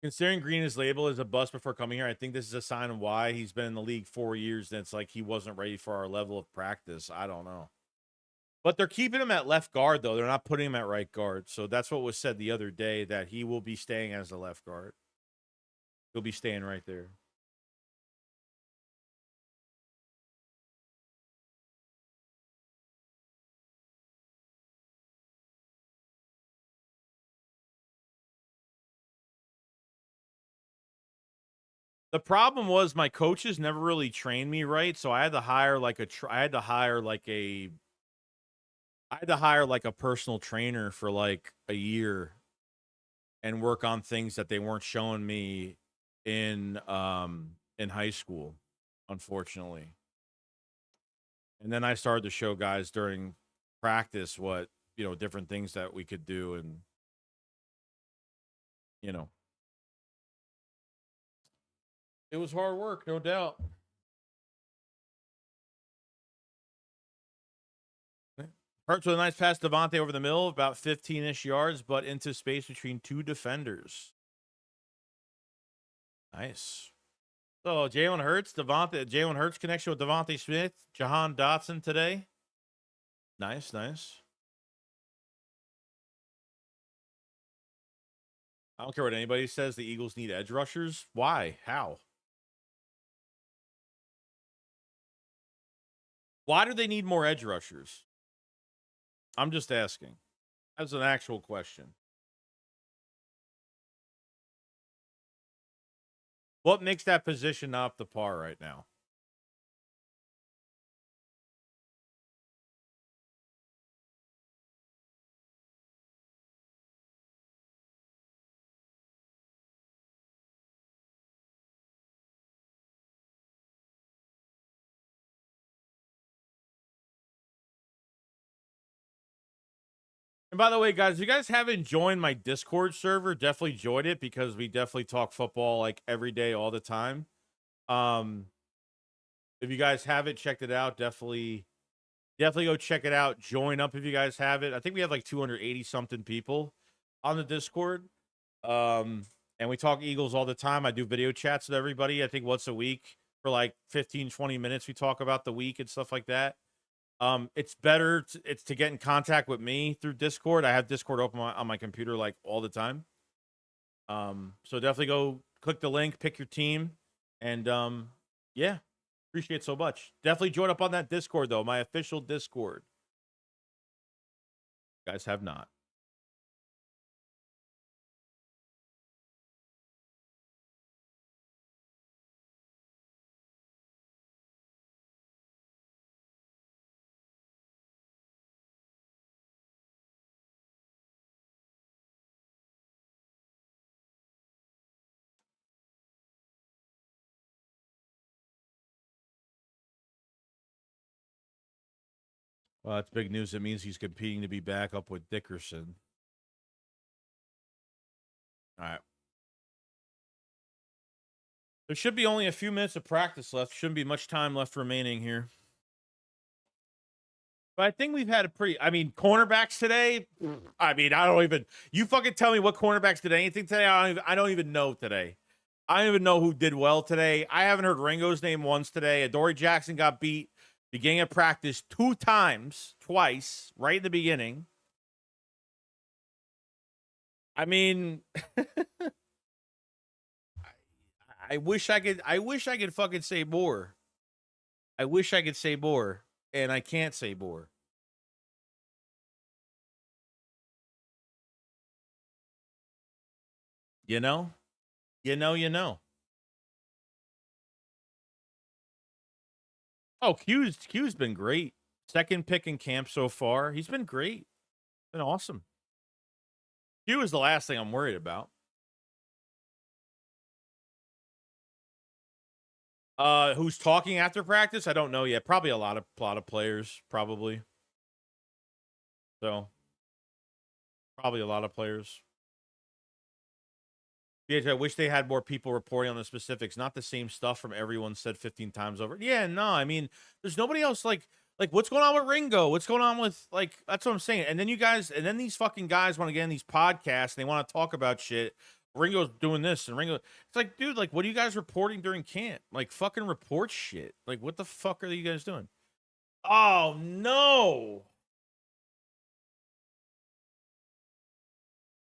Considering Green is labeled as a bust before coming here, I think this is a sign of why he's been in the league 4 years. And it's like he wasn't ready for our level of practice. I don't know. But they're keeping him at left guard, though. They're not putting him at right guard. So that's what was said the other day, that he will be staying as a left guard. He'll be staying right there. The problem was my coaches never really trained me right, so I had to hire like a personal trainer for like a year and work on things that they weren't showing me in high school, unfortunately. And then I started to show guys during practice what, different things that we could do, and it was hard work, no doubt. Hurts with a nice pass, Devontae over the middle, about 15-ish yards, but into space between two defenders. Nice. So Jalen Hurts connection with Devontae Smith, Jahan Dotson today. Nice, nice. I don't care what anybody says. The Eagles need edge rushers. Why? How? Why do they need more edge rushers? I'm just asking. That's an actual question. What makes that position not up to par right now? And by the way, guys, if you guys haven't joined my Discord server, definitely join it because we definitely talk football like every day, all the time. If you guys haven't checked it out, definitely go check it out. Join up if you guys have it. I think we have like 280 something people on the Discord. And we talk Eagles all the time. I do video chats with everybody. I think once a week for like 15, 20 minutes. We talk about the week and stuff like that. It's better to get in contact with me through Discord. I have Discord open on my computer like all the time. So definitely go click the link, pick your team, and yeah, appreciate it so much. Definitely join up on that Discord though, my official Discord. You guys have not. Well, that's big news. It means he's competing to be back up with Dickerson. All right. There should be only a few minutes of practice left. Shouldn't be much time left remaining here. But I think we've had a pretty, cornerbacks today. I don't even, you fucking tell me what cornerbacks did anything today. I don't even know today. I don't even know who did well today. I haven't heard Ringo's name once today. Adoree Jackson got beat beginning of practice twice, right in the beginning. I mean, I wish I could fucking say more. I wish I could say more, and I can't say more. You know? You know. Oh, Q's been great. Second pick in camp so far. He's been great. Been awesome. Q is the last thing I'm worried about. Who's talking after practice? I don't know yet. Probably a lot of players, probably. So, probably a lot of players. BH, I wish they had more people reporting on the specifics, not the same stuff from everyone said 15 times over. Yeah, no, I mean, there's nobody else like what's going on with Ringo? What's going on with that's what I'm saying. And then these fucking guys want to get in these podcasts and they want to talk about shit. Ringo's doing this and Ringo. It's like, dude, like, what are you guys reporting during camp? Like, fucking report shit. Like, what the fuck are you guys doing? Oh no.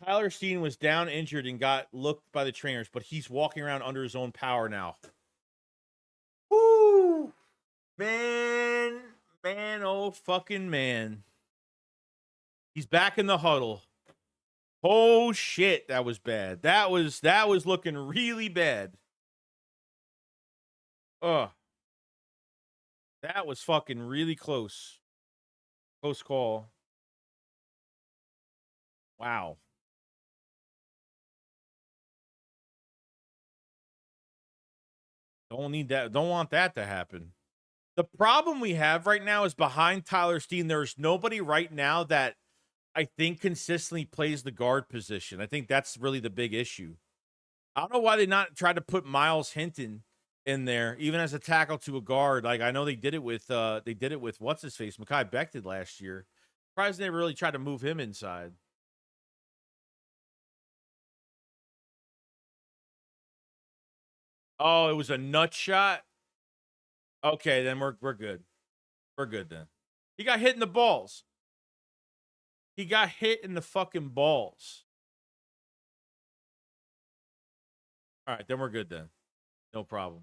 Tyler Steen was down injured and got looked by the trainers, but he's walking around under his own power now. Woo! Man, oh fucking man. He's back in the huddle. Oh shit, that was bad. That was looking really bad. Ugh. That was fucking really close. Close call. Wow. Don't need that. Don't want that to happen. The problem we have right now is behind Tyler Steen, there's nobody right now that I think consistently plays the guard position. I think that's really the big issue. I don't know why they not tried to put Miles Hinton in there, even as a tackle to a guard. Like, I know they did it with what's his face, Mekhi Beck did last year. Surprised they never really tried to move him inside. Oh, it was a nut shot? Okay, then we're good. We're good then. He got hit in the balls. He got hit in the fucking balls. All right, then we're good then. No problem.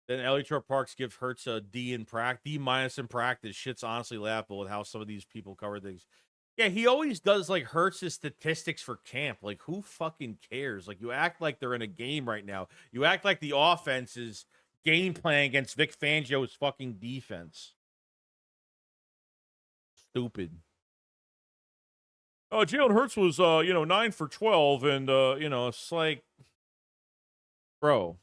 Then Elytra Parks gives Hurts a D in practice, D minus in practice. Shit's honestly laughable with how some of these people cover things. Yeah, he always does like Hurts' statistics for camp. Like, who fucking cares? Like, you act like they're in a game right now. You act like the offense is game playing against Vic Fangio's fucking defense. Stupid. Oh, Jalen Hurts was 9 for 12, and it's like, bro,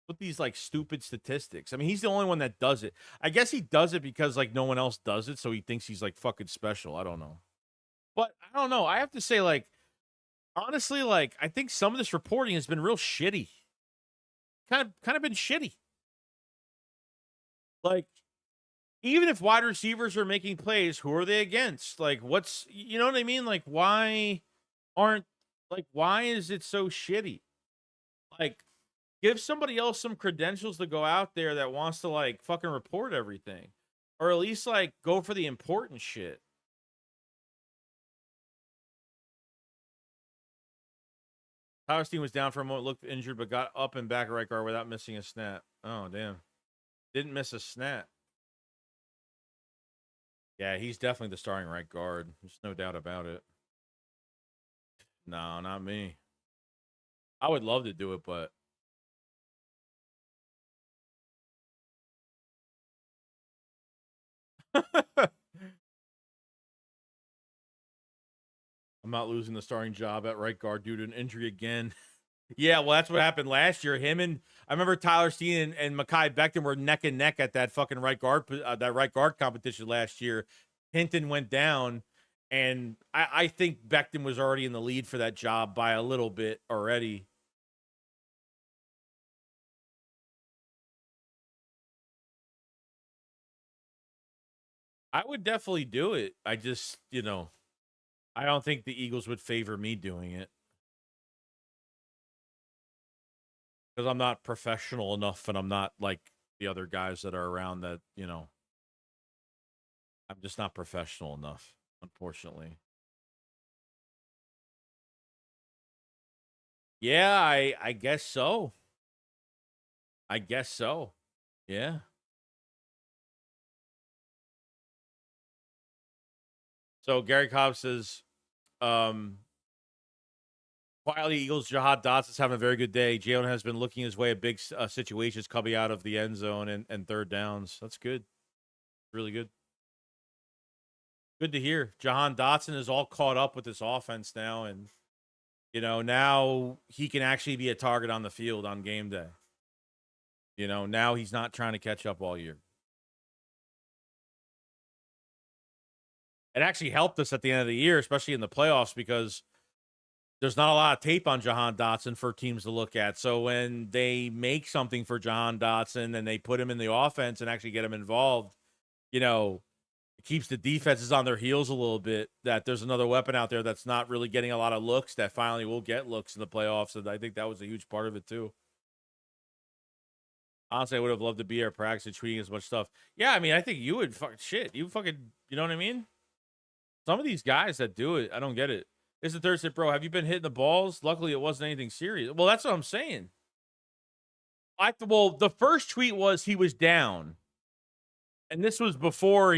with these like stupid statistics. I mean, he's the only one that does it. I guess he does it because like no one else does it, so he thinks he's like fucking special. I don't know. But I don't know. I have to say, like, honestly, like, I think some of this reporting has been real shitty. Kind of been shitty. Like, even if wide receivers are making plays, who are they against? Like, what's you know what I mean? Like, aren't why is it so shitty? Like, give somebody else some credentials to go out there that wants to like fucking report everything. Or at least like go for the important shit. Tyler Steen was down for a moment, looked injured, but got up and back at right guard without missing a snap. Oh, damn. Didn't miss a snap. Yeah, he's definitely the starting right guard. There's no doubt about it. No, not me. I would love to do it, but I'm not losing the starting job at right guard due to an injury again. Yeah, well, that's what happened last year. I remember Tyler Steen and Mekhi Becton were neck and neck at that fucking right guard competition last year. Hinton went down, and I think Becton was already in the lead for that job by a little bit already. I would definitely do it. I just, I don't think the Eagles would favor me doing it because I'm not professional enough, and I'm not like the other guys that are around that, I'm just not professional enough, unfortunately. Yeah, I guess so. I guess so. Yeah. So Gary Cobb says, quietly, Eagles Jahad Dotson's having a very good day. Jalen has been looking his way at big situations coming out of the end zone and third downs. That's good. Really good. Good to hear. Jahan Dotson is all caught up with this offense now, and now he can actually be a target on the field on game day. Now he's not trying to catch up all year. It actually helped us at the end of the year, especially in the playoffs, because there's not a lot of tape on Jahan Dotson for teams to look at. So when they make something for Jahan Dotson and they put him in the offense and actually get him involved, it keeps the defenses on their heels a little bit, that there's another weapon out there that's not really getting a lot of looks that finally will get looks in the playoffs. And I think that was a huge part of it too. Honestly, I would have loved to be at practice and tweeting as much stuff. Yeah, I mean, I think you would you fucking, you know what I mean? Some of these guys that do it, I don't get it. This is the third set, bro. Have you been hitting the balls? Luckily, it wasn't anything serious. Well, that's what I'm saying. Well, the first tweet was he was down, and this was before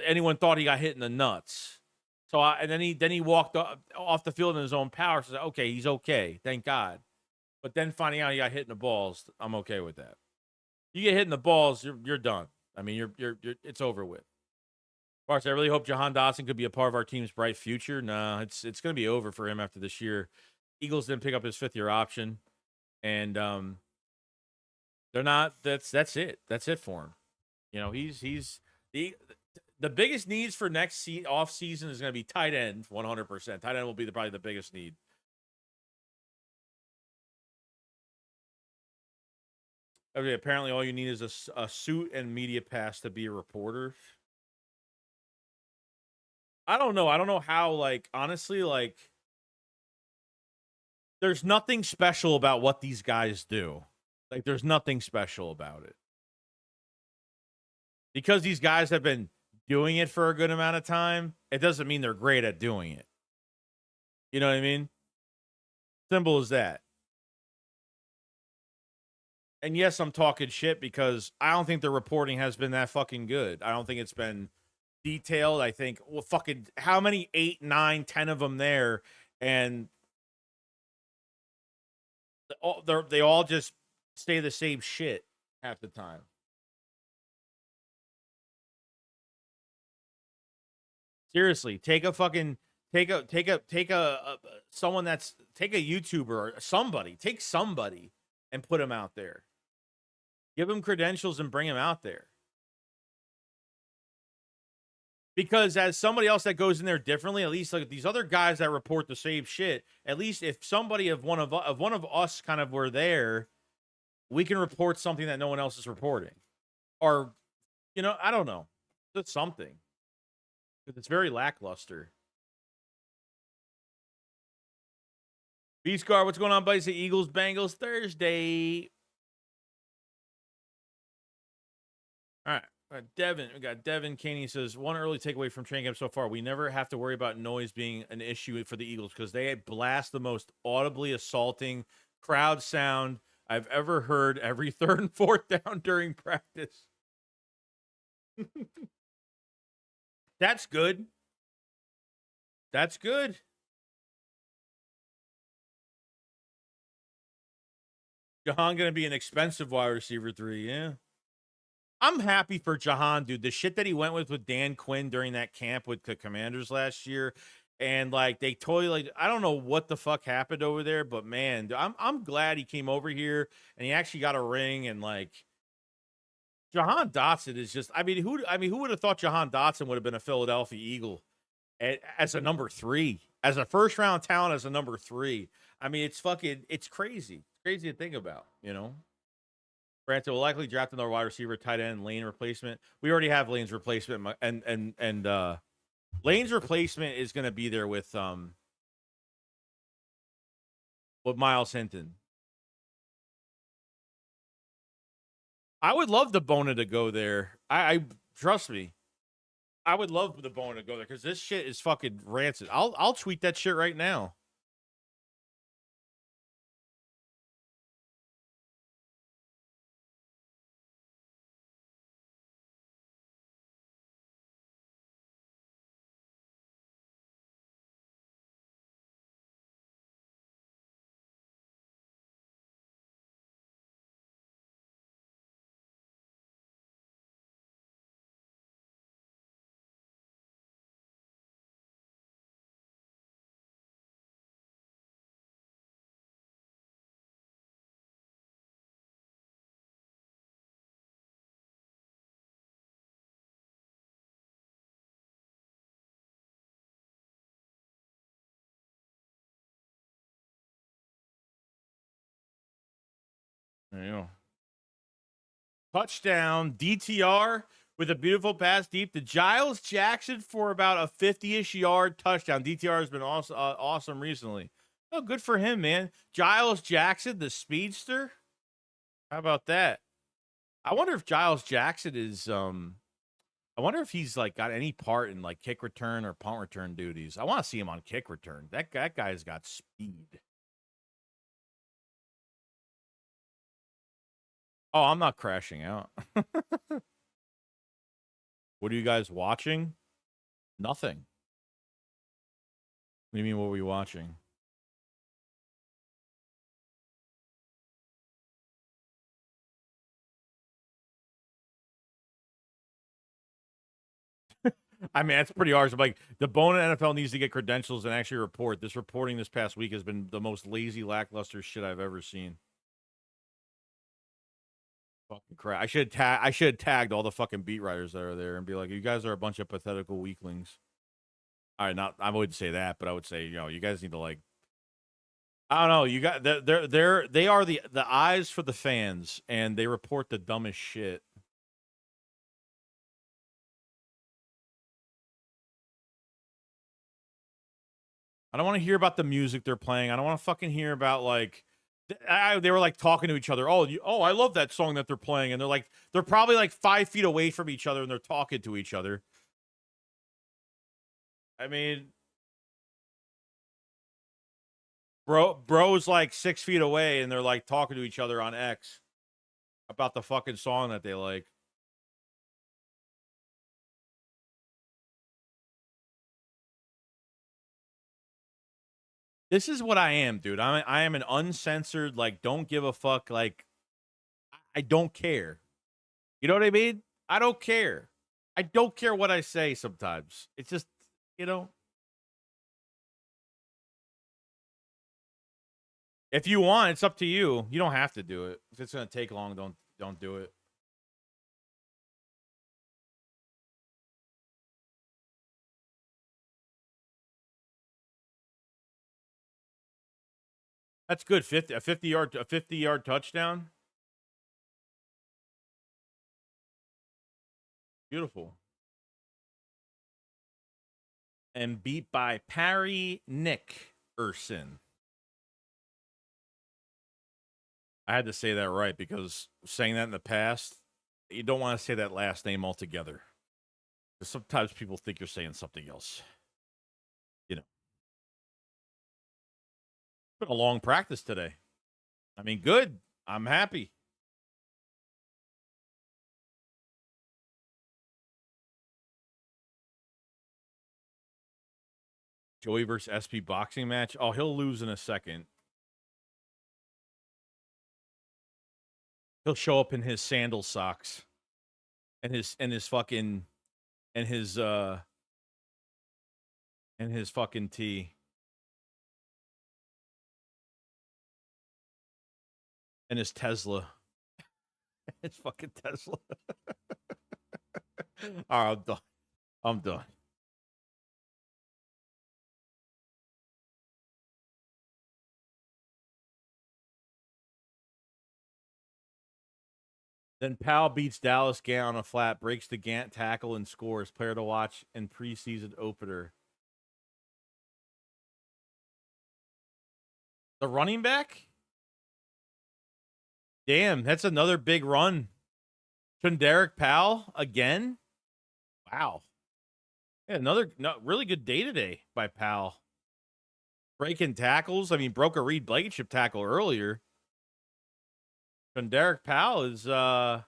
anyone thought he got hit in the nuts. So, and then he walked off the field in his own power. So, okay, he's okay, thank God. But then finding out he got hit in the balls, I'm okay with that. You get hit in the balls, you're done. I mean, you're it's over with. Parts, I really hope Jahan Dotson could be a part of our team's bright future. Nah, it's going to be over for him after this year. Eagles didn't pick up his fifth-year option, and they're not. That's it. That's it for him. He's the biggest needs for next off season is going to be tight end, 100%. Tight end will be probably the biggest need. Okay, apparently, all you need is a suit and media pass to be a reporter. I don't know. I don't know how. Like, honestly, like, there's nothing special about what these guys do. Like, there's nothing special about it. Because these guys have been doing it for a good amount of time, it doesn't mean they're great at doing it. You know what I mean? Simple as that. And yes, I'm talking shit because I don't think the reporting has been that fucking good. I don't think it's been detailed. I think, well, fucking, how many 8, 9, 10 of them there, and they all just say the same shit half the time. Seriously, take a someone that's take a YouTuber or somebody, take somebody and put them out there. Give them credentials and bring them out there. Because as somebody else that goes in there differently, at least like these other guys that report the same shit, at least if somebody of one of us kind of were there, we can report something that no one else is reporting. Or, you know, I don't know. It's something. It's very lackluster. B-Scar, what's going on, buddy? Say Eagles, Bengals, Thursday. All right. Devin, we got Devin Caney says, one early takeaway from training camp so far. We never have to worry about noise being an issue for the Eagles because they blast the most audibly assaulting crowd sound I've ever heard every third and fourth down during practice. That's good. That's good. Jahan going to be an expensive wide receiver 3, yeah. I'm happy for Jahan, dude. The shit that he went with Dan Quinn during that camp with the Commanders last year, and like they totally, like, I don't know what the fuck happened over there, but man, I'm glad he came over here and he actually got a ring. And like Jahan Dotson is just, I mean, who would have thought Jahan Dotson would have been a Philadelphia Eagle as a number 3, as a first round talent, as a number 3? I mean, it's crazy. It's crazy to think about, you know. Granted, will likely draft another wide receiver, tight end, Lane replacement. We already have Lane's replacement, and Lane's replacement is going to be there with Miles Hinton. I would love the Bona to go there. I trust me. I would love the Bona to go there because this shit is fucking rancid. I'll tweet that shit right now. There you go. Touchdown, DTR with a beautiful pass deep to Giles Jackson for about a 50-ish yard touchdown. DTR has been awesome recently. Oh, good for him, man. Giles Jackson, the speedster. How about that? I wonder if Giles Jackson is I wonder if he's like got any part in like kick return or punt return duties. I want to see him on kick return. That guy's got speed. Oh, I'm not crashing out. What are you guys watching? Nothing. What do you mean, what were you watching? I mean, that's pretty harsh. I'm like, the Bona NFL needs to get credentials and actually report. This reporting this past week has been the most lazy, lackluster shit I've ever seen. Fucking crap. I should have tagged all the fucking beat writers that are there and be like, you guys are a bunch of pathetical weaklings. All right, I wouldn't say that, but I would say, you know, you guys need to like, I don't know, you got they are the eyes for the fans, and they report the dumbest shit. I don't want to hear about the music they're playing. I don't want to fucking hear about like they were like talking to each other. Oh, I love that song that they're playing, and they're probably like 5 feet away from each other, and they're talking to each other. I mean, bro's like 6 feet away, and they're like talking to each other on X about the fucking song that they like. This is what I am, dude. I am an uncensored, like, don't give a fuck, like, I don't care. You know what I mean? I don't care. I don't care what I say sometimes. It's just, you know, if you want, it's up to you. You don't have to do it. If it's gonna take long, don't do it. That's good. A 50-yard touchdown. Beautiful. And beat by Parry Nickerson. I had to say that right because saying that in the past, you don't want to say that last name altogether. Because sometimes people think you're saying something else. You know. It's been a long practice today. I mean, good. I'm happy. Joey versus SP boxing match. Oh, he'll lose in a second. He'll show up in his sandal socks and his fucking and his fucking tee and his Tesla. His fucking Tesla. All right, I'm done. I'm done. Then Powell beats Dallas Gant on a flat, breaks the Gant tackle, and scores. Player to watch in preseason opener. The running back? Damn, that's another big run. Derek Powell again? Wow. Yeah, another really good day today by Powell. Breaking tackles. I mean, broke a Reed Blankenship tackle earlier. Derek Powell is hey.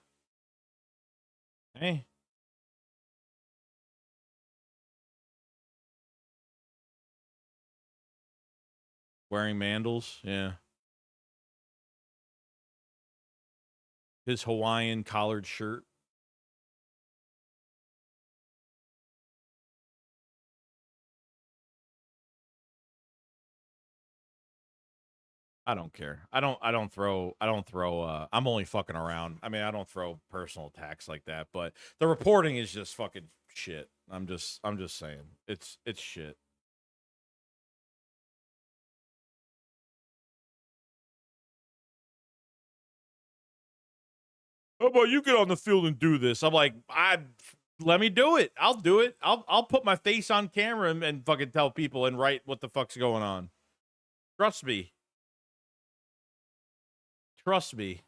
Wearing mandals, yeah. His Hawaiian collared shirt. I don't care. I don't throw I'm only fucking around. I mean, I don't throw personal attacks like that, but the reporting is just fucking shit. I'm just saying. It's shit. How about you get on the field and do this? I'm like, let me do it. I'll do it. I'll put my face on camera and fucking tell people and write what the fuck's going on. Trust me. Trust me.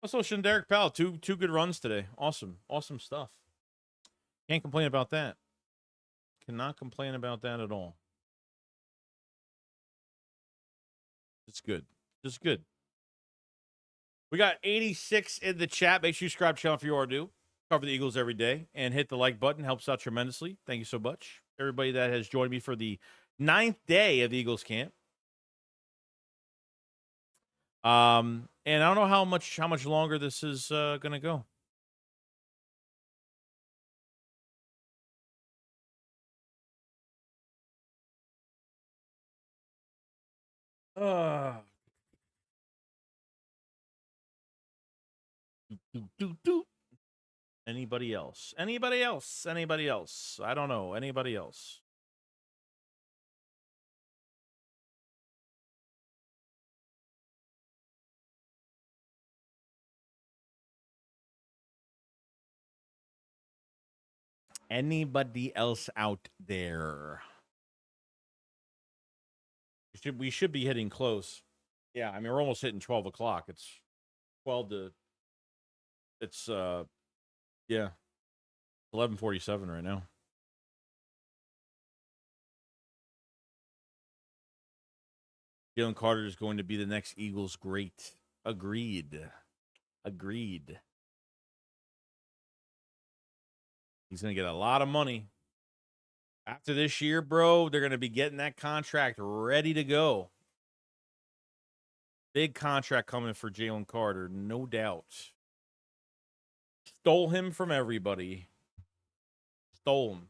Also, Derek Powell, two good runs today. Awesome stuff. Can't complain about that. Cannot complain about that at all. It's good. It's good. We got 86 in the chat. Make sure you subscribe to the channel if you are new. Cover the Eagles every day and hit the like button. Helps out tremendously. Thank you so much. Everybody that has joined me for the 9th day of Eagles camp. And I don't know how much longer this is gonna go. Anybody else? Anybody else? Anybody else? I don't know. Anybody else? Anybody else out there? We should be hitting close. Yeah, I mean, we're almost hitting 12 o'clock. It's 12 to, it's, yeah, 11:47 right now. Jalen Carter is going to be the next Eagles great. Agreed. He's going to get a lot of money. After this year, bro, they're going to be getting that contract ready to go. Big contract coming for Jalen Carter, no doubt. Stole him from everybody. Stole him.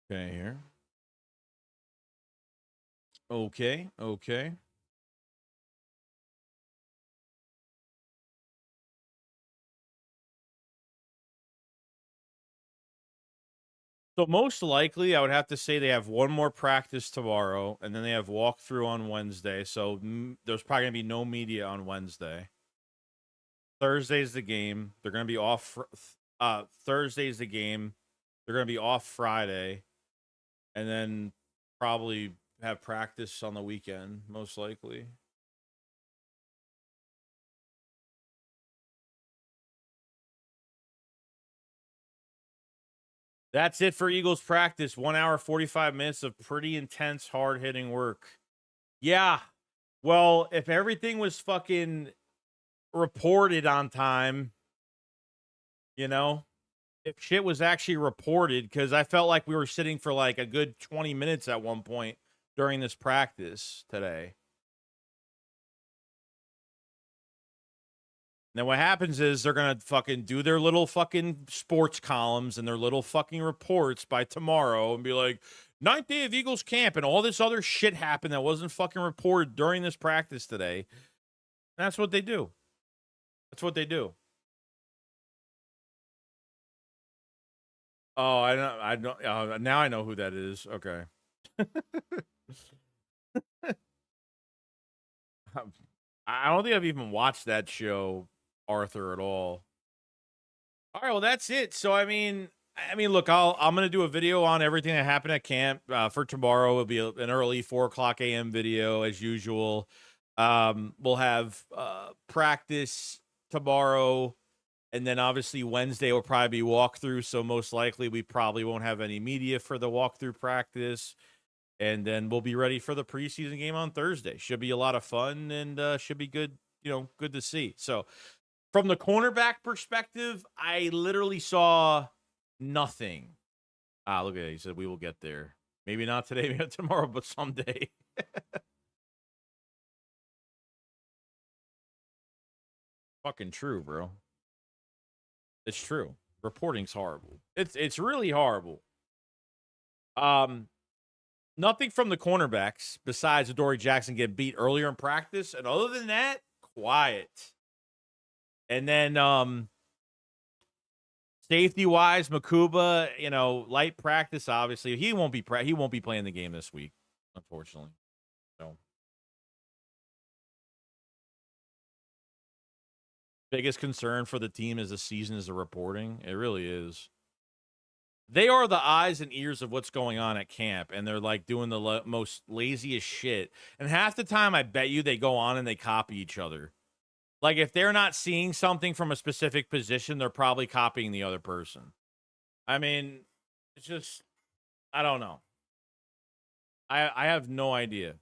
Okay, here. Okay. So most likely, I would have to say they have one more practice tomorrow, and then they have walkthrough on Wednesday. So there's probably going to be no media on Wednesday. Thursday's the game. They're going to be off. Thursday's the game. They're going to be off Friday, and then probably have practice on the weekend, most likely. That's it for Eagles practice. 1 hour, 45 minutes of pretty intense, hard-hitting work. Yeah. Well, if everything was fucking reported on time, you know, if shit was actually reported, because I felt like we were sitting for like a good 20 minutes at one point during this practice today. Then what happens is they're going to fucking do their little fucking sports columns and their little fucking reports by tomorrow and be like, 9th day of Eagles camp and all this other shit happened that wasn't fucking reported during this practice today. And that's what they do. That's what they do. Oh, I don't. Now I know who that is. Okay. I don't think I've even watched that show, Arthur, at all. All right, well that's it. So I mean, look, I'm gonna do a video on everything that happened at camp for tomorrow. It'll be an early 4:00 a.m. video as usual. We'll have practice tomorrow, and then obviously Wednesday will probably be walkthrough. So most likely we probably won't have any media for the walkthrough practice, and then we'll be ready for the preseason game on Thursday. Should be a lot of fun and should be good. Good to see. So. From the cornerback perspective, I literally saw nothing. Look at it. He said, we will get there. Maybe not today, maybe not tomorrow, but someday. Fucking true, bro. It's true. Reporting's horrible. It's really horrible. Nothing from the cornerbacks besides Adoree Jackson get beat earlier in practice. And other than that, quiet. And then safety wise, Makuba, light practice. Obviously, he won't be playing the game this week, unfortunately. So biggest concern for the team as the season is the reporting. It really is. They are the eyes and ears of what's going on at camp, and they're like doing the most laziest shit. And half the time, I bet you they go on and they copy each other. Like, if they're not seeing something from a specific position, they're probably copying the other person. I mean, it's just, I don't know. I have no idea.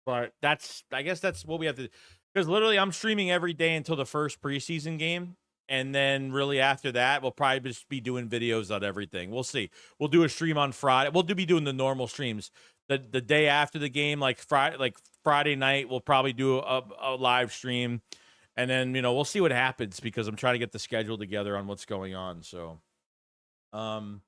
But I guess that's what we have to, because literally I'm streaming every day until the first preseason game. And then really after that, we'll probably just be doing videos on everything. We'll see. We'll do a stream on Friday. We'll be doing the normal streams. The day after the game, like Friday night, we'll probably do a live stream. And then, we'll see what happens because I'm trying to get the schedule together on what's going on. So, well,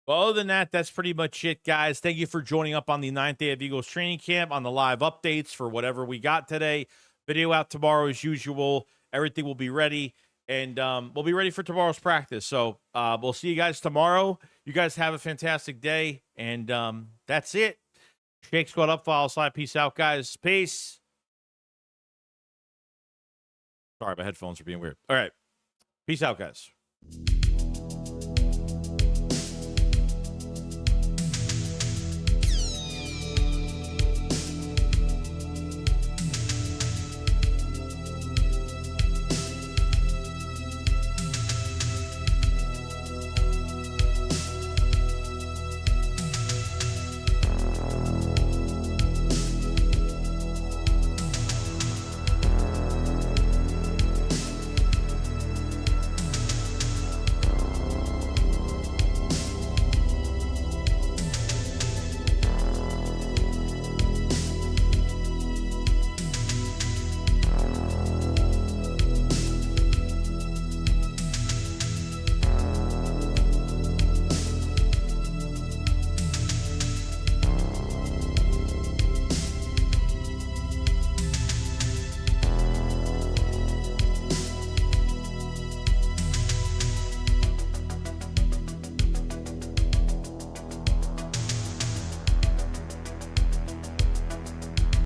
other than that, that's pretty much it, guys. Thank you for joining up on the 9th day of Eagles training camp on the live updates for whatever we got today. Video out tomorrow as usual. Everything will be ready. And we'll be ready for tomorrow's practice. So we'll see you guys tomorrow. You guys have a fantastic day. And that's it. Shake Squad up, follow slide. Peace out, guys. Peace. Sorry, my headphones are being weird. All right. Peace out, guys.